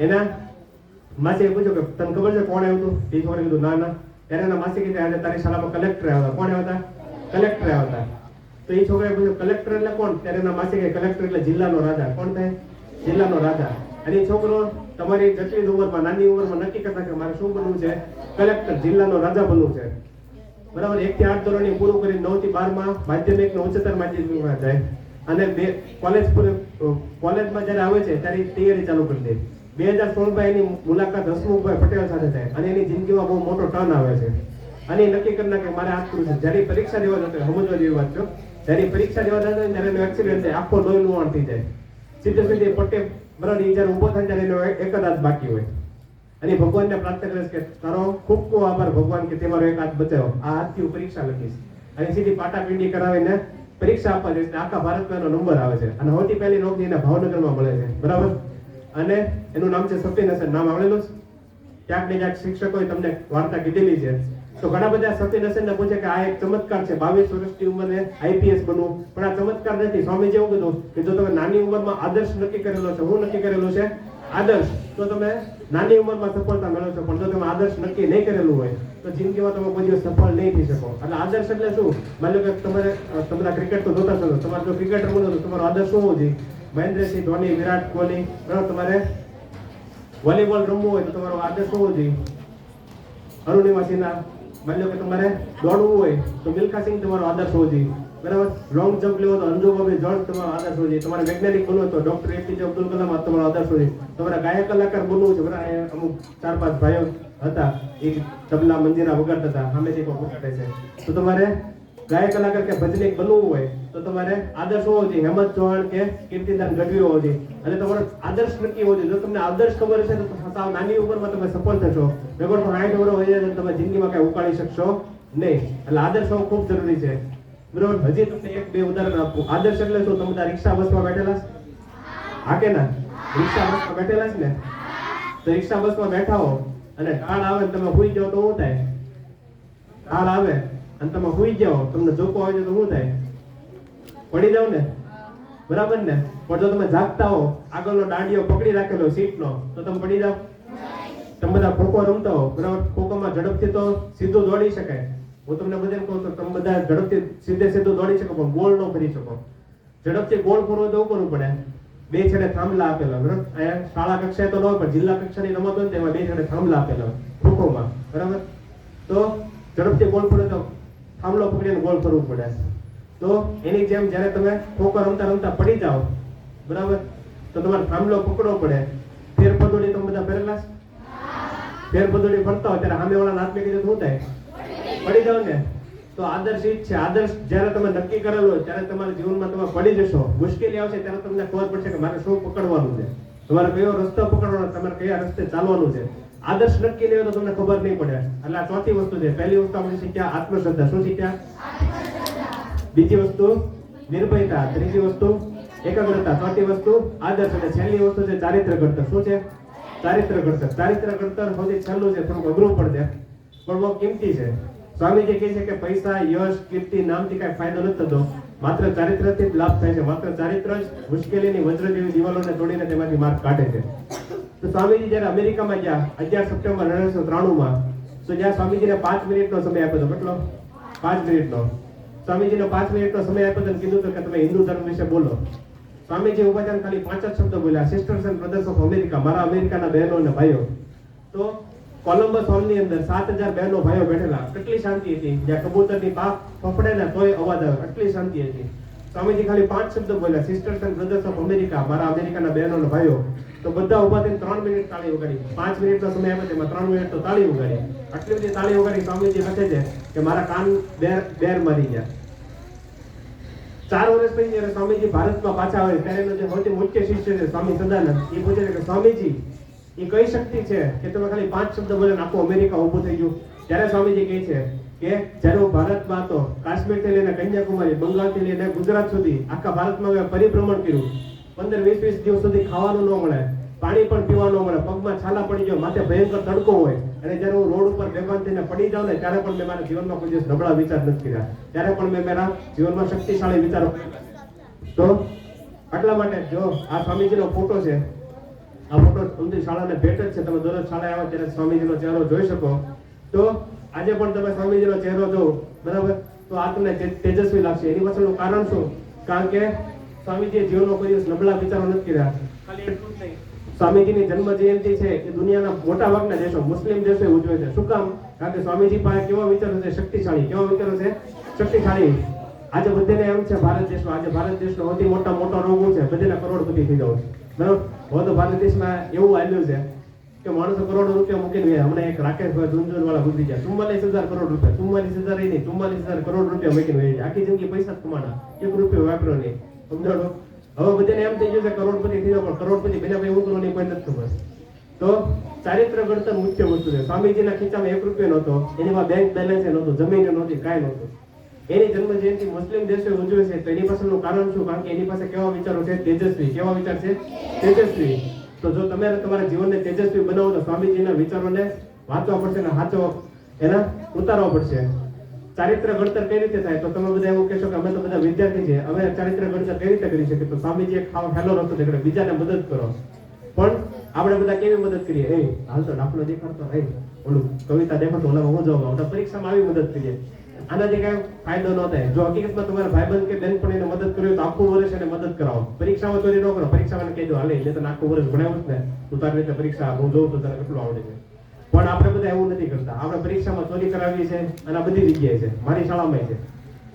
એના માસીએ પૂછ્યું કે તને ખબર છે કોણ આવ્યું હતું? તે છોકરે કીધું ના ના. ત્યારે એના માસી કીધું આજે તારી શાળામાં કલેક્ટર આવ્યા હતા. કોણ આવ્યા હતા? કલેક્ટર આવ્યા હતા. તો એ છોકરાએ પૂછ્યું કલેક્ટર એટલે કોણ? ત્યારે એના માસી કહે કલેક્ટર એટલે જિલ્લાનો રાજા. કોણ થાય? જિલ્લાનો રાજા. અને એ છોકરો તમારી જટિલ ઉંમરમાં, નાની ઉંમરમાં નક્કી કરતા કે મારે શું બનવું છે? કલેક્ટર, જિલ્લાનો રાજા બનવું છે, બરાબર? 1 થી 8 ધોરણ પૂરું કરી 9 થી 12માં માધ્યમિક ને ઉચ્ચતર માધ્યમિકમાં જાય અને કોલેજમાં જ્યારે આવે છે ત્યારે તૈયારી ચાલુ કરી દે. 2016માં એની મુલાકાત હસમુખભાઈ પટેલ સાથે થાય અને એની જિંદગીમાં બહુ મોટો ટર્ન આવે છે. અને એ નક્કી કરી નાખે મારે આ કરવું છે. જ્યારે પરીક્ષા દેવા જતો, સમજવા જેવી વાત છે, જ્યારે પરીક્ષા દેવા જતો ત્યારે એનો એક્સિડન્ટ થાય, આખો લોહી લુહાણ થઈ જાય. સીધે પટેલ, બરાબર? એ જ્યારે ઊભો થાય ત્યારે એનો એક જ હાથ બાકી હોય અને ભગવાનને પ્રાર્થના કરે છે કે તારો ખૂબ ખૂબ આભાર ભગવાન કે તે મારો એક હાથ બચાવ્યો, આ હાથથી હું પરીક્ષા લખીશ. અને સીધી પાટાપિંડી કરાવીને પરીક્ષા આપવા જઈશ. આખા ભારતમાં એનો નંબર આવે છે અને સૌથી પહેલી નોકરી એને ભાવનગરમાં મળે છે, બરાબર? અને એનું નામ છે સફીન હસન. નામ આવેલું છે ક્યાંક ને ક્યાંક શિક્ષકોએ તમને વાર્તા કીધેલી છે. તો ઘણા બધા સફીન હસનને પૂછે કે આ એક ચમત્કાર છે, 22 વર્ષની ઉંમરે IPS બનવું, પણ આ ચમત્કાર નથી. સ્વામીજી એવું કીધું કે જો તમે નાની ઉંમરમાં આદર્શ નક્કી કરેલો છે, હું નક્કી કરેલું છે આદર્શ, તો તમે નાની ઉંમરમાં સફળતા મેળવશો. પણ જો તમે આદર્શ નક્કી નહીં કરેલું હોય તો જિંદગીમાં તમે કોઈ દિવસ સફળ નહીં થઈ શકો. એટલે આદર્શ એટલે શું? માની લો કે તમારે ક્રિકેટ તો જોતા છો, તમારે જો ક્રિકેટર બનો તો તમારો આદર્શ શું હોવો જોઈએ? મહેન્દ્રસિંહ ધોની, વિરાટ કોહલી, બરાબર? તમારે વોલીબોલ રમવું હોય તો તમારો આદર્શ શું હોવો જોઈએ? અરુણિમા સિન્હા. માની લો કે તમારે દોડવું હોય તો મિલ્ખા સિંહ તમારો આદર્શ હોવો જોઈએ, બરાબર? લોંગ જમ્પ લેવો તો અંજુ બોબી જોર્જ તમારો આદર્શ હોવો જોઈએ. તમારે વૈજ્ઞાનિક બનવું તો ડોક્ટર APJ અબ્દુલ કલામ તમારો આદર્શ હોવો જોઈએ. તમારે ગાયક કલાકાર બનવું છે, બરાબર? અમુક 4-5 ભાઈઓ હતા, એ તબલા મંજીરા વગાડતા હતા, સામેથી કોઈ વગાડે છે. તો તમારે ગાયક કલાકાર કે ભજનિક બનવું હોય તો તમારે આદર્શ હોવો જોઈએ, હેમંત ચૌહાણ કે કીર્તિદાન ગઢવી હોવો જોઈએ. અને તમારો આદર્શ નક્કી હોવો જોઈએ. જો તમને આદર્શ ખબર છે તો સાવ નાની ઉંમરમાં તમે સફળ થશો. બરાબર? 60 વર્ષ હોય જાય તમે જિંદગીમાં કઈ ઉકાળી શકશો નહીં. એટલે આદર્શ હોવો ખૂબ જરૂરી છે, બરાબર? હજી તમને 1-2 ઉદાહરણ આપું. આદર્શ એટલે શું? તમે બધા રિક્ષા બસમાં બેઠેલા છે, હા કે ના? રિક્ષા બસમાં બેઠેલા છે ને? તો રિક્ષા બસમાં બેઠા હો અને ઢાળ આવે તમે સુઈ જાઓ તો શું થાય? ઢાળ આવે અને તમે સુઈ જાઓ, તમને જોકો આવે તો શું થાય? પડી જાવ ને, બરાબર ને? પણ જો તમે જાગતા હો, આગળનો દાંડિયો પકડી રાખેલો સીટનો, તો તમે પડી જાવ? તમે બધા ખોખો રમતા હો, બરાબર? ખોખોમાં ઝડપથી તો સીધું દોડી શકાય. હું તમને બધાને કહું તો તમે બધા ઝડપથી સીધું દોડી શકો, પણ ગોળ ન ફરી શકો. ઝડપથી ગોળ ફરવો તો કરવું પડે. 2 છેડે થાંભલા આપેલા, બરાબર? અહીંયા શાળા કક્ષાએ તો ન હોય, પણ જિલ્લા કક્ષાની રમત હોય તેમાં 2 છેડે થાંભલા આપેલા ખોખોમાં, બરાબર? તો ઝડપથી ગોળ ફરવો તો થાંભલો પકડીને ગોળ ફરવું પડે. તો એની જેમ જ્યારે તમે ખોખો રમતા રમતા પડી જાઓ, બરાબર, તો તમારે થાંભલો પકડવો પડે. ફેર પદોડી તમે બધા પહેરેલા છે? ફેર પદોડી ફરતા હોય ત્યારે સામેવાળાના હાથમાં કીધું શું થાય? પડી જાવ ને. તો આદર્શ ઈ જ છે. આદર્શ જ્યારે તમે નક્કી કરેલો હોય ત્યારે તમારા જીવનમાં તમે પડી જશો, મુશ્કેલી આવશે ત્યારે તમને ખબર પડશે કે મારે શું પકડવાનું છે, તમારે કયો રસ્તો પકડવાનો, તમારે કયા રસ્તે ચાલવાનું છે. આદર્શ નક્કી નહીં હોય તો તમને ખબર નહીં પડે. એટલે આ ચોથી વસ્તુ છે. પહેલી વસ્તુ આપણે શીખ્યા આત્મશ્રદ્ધા. શું શીખ્યા? બીજી વસ્તુ નિર્ભયતા. ત્રીજી વસ્તુ એકાગ્રતા. ચોથી વસ્તુ આદર્શ. અને છેલ્લી વસ્તુ છે ચારિત્ર ઘડતર. શું છે? ચારિત્ર ઘડતર. ચારિત્ર ઘડતર સૌથી છેલ્લું છે, થોડું અઘરું પડે પણ બહુ કિંમતી છે. સ્વામીજી કહે છે કે પૈસા, યશ, કીર્તિ, નામથી કઈ ફાયદો નથી થતો, માત્ર ચારિત્રથી જ લાભ થાય છે. માત્ર ચારિત્ર જ મુશ્કેલીની વજ્ર જેવી દિવાલોને તોડીને તેમાંથી માર્ગ કાઢે છે. તો સ્વામીજી જ્યારે અમેરિકામાં ગયા 11 સપ્ટેમ્બર 1993 તો જ્યાં સ્વામીજીને 5 મિનિટનો સમય આપ્યો હતો. કેટલો? 5 મિનિટનો. સ્વામીજીને 5 મિનિટનો સમય આપ્યો હતો, કીધું કે તમે હિન્દુ ધર્મ વિશે બોલો. સ્વામીજી ઉભા થઈને ખાલી 5 જ શબ્દો બોલ્યા, sisters and brothers of America, મારા અમેરિકાના બહેનો અને ભાઈઓ. તો કોલંબસ હોલની અંદર 7000 બહેનો ભાઈઓ બેઠેલા. કેટલી શાંતિ હતી. જ્યાં કબૂતરની પાખ ફફડે ને તોય અવાજ આવે, એટલી શાંતિ હતી. સ્વામીજી ખાલી 5 શબ્દ બોલ્યા, sisters and brothers of America, મારા અમેરિકાના બહેનો અને ભાઈઓ. તો બધા ઉભા થઈને 3 મિનિટ તાળી વગાડી. 5 મિનિટનો સમય આપ્યો તેમાં 3 મિનિટ તો તાળી વગાડી. આટલી બધી તાળી વગાડી. સ્વામીજી કહે છે કે મારા કાન બેર મારી ગયા. 4 વર્ષ પછી જ્યારે સ્વામીજી ભારતમાં પાછા આવે ત્યારે એનો જે સૌથી મુખ્ય શિષ્ય છે સ્વામી સદાનંદ, એ પૂછે છે કે સ્વામીજી એ કઈ શક્તિ છે કે તમે ખાલી 5 શબ્દ બોલે આખું અમેરિકા ઊભું થઈ ગયું? ત્યારે સ્વામીજી કહે છે કે જ્યારે હું ભારતમાં હતો, કાશ્મીરથી લઈને કન્યાકુમારી, બંગાળથી લઈને ગુજરાત સુધી આખા ભારતમાં મેં પરિભ્રમણ કર્યું. 15-20 દિવસ સુધી ખાવાનું ન મળે, પાણી પણ પીવાનું ન મળે, પગમાં છાલા પડી ગયો, માથે ભયંકર તડકો હોય, અને જ્યારે હું રોડ ઉપર બેભાન થઈને પડી જાઉં ને ત્યારે પણ મેં મારા જીવનમાં કોઈ દિવસ નબળા વિચાર નથી કર્યા. ત્યારે પણ મેં મારા જીવનમાં શક્તિશાળી વિચારો. તો આટલા માટે જો આ સ્વામીજીનો ફોટો છે, આ ફોટો અમથી શાળાને ભેટ જ છે. તમે દરરોજ શાળાએ આવો ત્યારે સ્વામીજીનો ચહેરો જોઈ શકો. તો આજે પણ તમે સ્વામીજીનો ચહેરો જો, બરાબર, તો આ તમને તેજસ્વી લાગશે. એની પાછળનું કારણ શું? કારણ કે સ્વામીજીએ જીવનમાં કોઈ દિવસ નબળા વિચારો નથી કર્યા. ખાલી એટલું જ નહીં, સ્વામીજીની જન્મ જયંતિ છે એ દુનિયાના મોટા ભાગના દેશો, મુસ્લિમ દેશો ઉજવે છે. શું કામ? કારણ કે સ્વામીજી પાસે કેવા વિચારો છે? શક્તિશાળી. કેવા વિચારો છે? શક્તિશાળી. આજે બધાને એમ છે ભારત દેશમાં, આજે ભારત દેશનો સૌથી મોટો રોગ છે, બધાને કરોડપતિ થઈ જવું છે, બરાબર. હવે તો ભારત દેશમાં એવું આવ્યું છે કે માણસો કરોડો રૂપિયા મૂકીને ગયા. હમણાં એક રાકેશભાઈ ઝુંઝુનવાળા ગુજરી ગયા, 44,000 કરોડ રૂપિયા, 44,000 નહીં, 44,000 કરોડ રૂપિયા મૂકીને વહી ગયા. આખી જિંદગી પૈસા જ કમાણા, 1 રૂપિયો વાપર્યો નહીં. સમજાડો. હવે બધાને એમ થઈ ગયું છે કરોડપતિ થઈ જાવ, પણ કરોડપતિ બન્યા પછી હું કરવાની કોઈ નથી ખબર. તો ચારિત્ર ઘડતર મુખ્ય વસ્તુ છે. સ્વામીજીના ખીચામાં 1 રૂપિયો નહોતો, એની બેંક બેલેન્સ નહોતું, જમીન નહોતી, કાંઈ નહોતું. એની જન્મ જયંતિ મુસ્લિમ દેશો ઉજવે છે. તો એની પાછળનું કારણ શું? કારણ કે એની પાસે કેવા વિચારો છે? તેજસ્વી. કેવા વિચાર છે? તેજસ્વી. તો જો તમે તમારા જીવનને તેજસ્વી બનાવો તો સ્વામીજીના વિચારોને વાંચવા પડશે અને સાચો એના ઉતારવા પડશે. ચારિત્ર ઘડતર કઈ રીતે થાય? તો તમે બધા એવું કહેશો કે અમે તો બધા વિદ્યાર્થી છે, અમે ચારિત્ર ઘડતર કઈ રીતે કરી શકીએ? તો સ્વામીજી એક હેલો રસ્તો દેખાડે, બીજાને મદદ કરો. પણ આપણે બધા કેવી મદદ કરીએ? એ હાલ તો દાખલો દેખાડતો, એ ઓલું કવિતા દેખાડતો, ઓલામાં હું જવા, આપણે પરીક્ષામાં આવી મદદ કરીએ. આનાથી કઈ ફાયદો ન થાય. જો હકીકતમાં તમારા ભાઈબંધ કે બેનપણીને મદદ કરવી તો આખું વર્ષ એને મદદ કરાવો. પરીક્ષામાં ચોરી ન કરો. પરીક્ષામાં કહી દો હાલે એટલે તને આખું વર્ષ ભણાવ્યું ને, તું તારી રીતે પરીક્ષા હું જોઉં તો તને કેટલું આવડે છે. પણ આપણે બધા એવું નથી કરતા. આપણે પરીક્ષામાં ચોરી કરાવીએ છે અને આ બધી જગ્યાએ છે, મારી શાળામાં છે.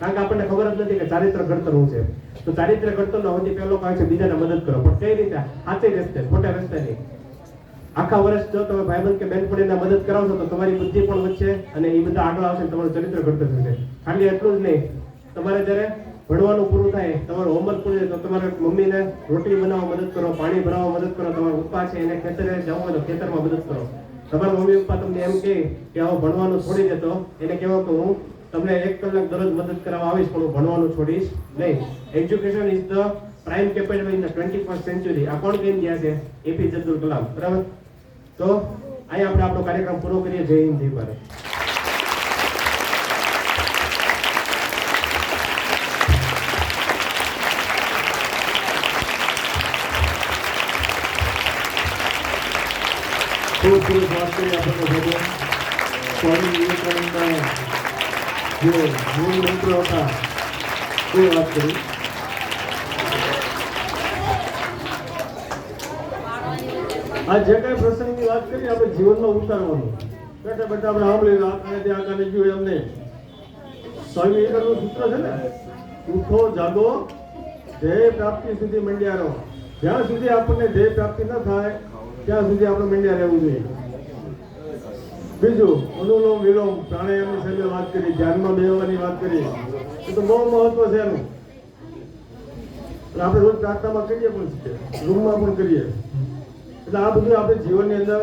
કારણ કે આપણને ખબર જ નથી કે ચારિત્ર ઘડતર શું છે. તો ચારિત્ર ઘડતરનો સૌથી પહેલો કહે છે બીજાને મદદ કરો. પણ કઈ રીતે? સાચી રસ્તે, ખોટા રસ્તે નહીં. આખા વર્ષ જો તમે ભાઈબંધ કે બેનપણીને મદદ કરાવશો તો તમારી બુદ્ધિ પણ વધશે અને એ બધા આગળ આવશે, તમારું ચરિત્ર ઘડતર થશે. ખાલી એટલું જ નહીં, તમારે જ્યારે ભણવાનું પૂરું થાય, તમારું હોમવર્ક પૂરું થાય તો તમારે મમ્મીને રોટલી બનાવવા મદદ કરો, પાણી ભરાવવા મદદ કરો. તમારા પપ્પા છે એને ખેતરે જવું હોય તો ખેતરમાં મદદ કરો. તમારા મમ્મી પપ્પા તમને એમ કહે કે આવો ભણવાનું છોડી દેતો, એને કહેવો કે હું તમને 1 કલાક દરરોજ મદદ કરવા આવીશ પણ હું ભણવાનું છોડીશ નહીં. Education is the prime capital in the 21st century. આ કોણ કહી ગયા છે? એપીજે અબ્દુલ કલામ, બરાબર. તો અહીંયા આપણે આપણો કાર્યક્રમ પૂરો કરીએ. જય હિન્દ, જય ભારત. ખૂબ સરસ વાત કરી આપણને ભગવાન સ્વામી વિવેકાનંદના જે મૂળ મંત્રો હતા તે વાત કરી. આ જે કઈ પ્રસંગની વાત કરી આપણે જીવનમાં ઉતારવાનું. બેઠા બેઠા આપણે સાંભળ્યું આ કાને ગયું એમને સ્વામી વિવેકાનંદનું સૂત્ર છે ને ઉઠો જાગો ધ્યેય પ્રાપ્તિ સુધી મંડ્યા રહો. જ્યાં સુધી આપણને ધ્યેય પ્રાપ્તિ ન થાય ત્યાં સુધી આપણે મંડ્યા રહેવું જોઈએ. બીજું અનુલોમ વિલોમ પ્રાણાયામની શૈલીઓ વાત કરી, ધ્યાનમાં બેસવાની વાત કરી, એ તો બહુ મહત્વ છે એનું. આપણે રોજ પ્રાર્થનામાં કરીએ પણ છીએ, રૂમમાં પણ કરીએ. એટલે આ બધું આપણે જીવનની અંદર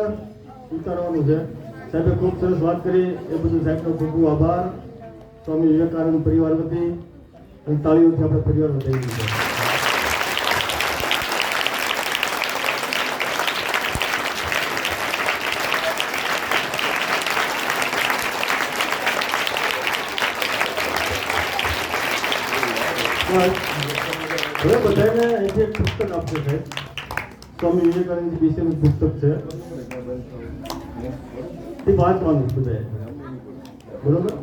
ઉતારવાનું છે. સાહેબે ખૂબ સરસ વાત કરી, એ બધું સાહેબનો ખૂબ ખૂબ આભાર. સ્વામી વિવેકાનંદ પરિવાર વતી અને તાળીઓથી આપણે પરિવાર વધારી દીધો. હવે બધાને અહીંથી એક પુસ્તક આપશે સાહેબ. સ્વામી વિવેકાનંદ વિશેનું પુસ્તક છે, એ વાંચવાનું બધાએ. બરોબર?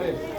કરે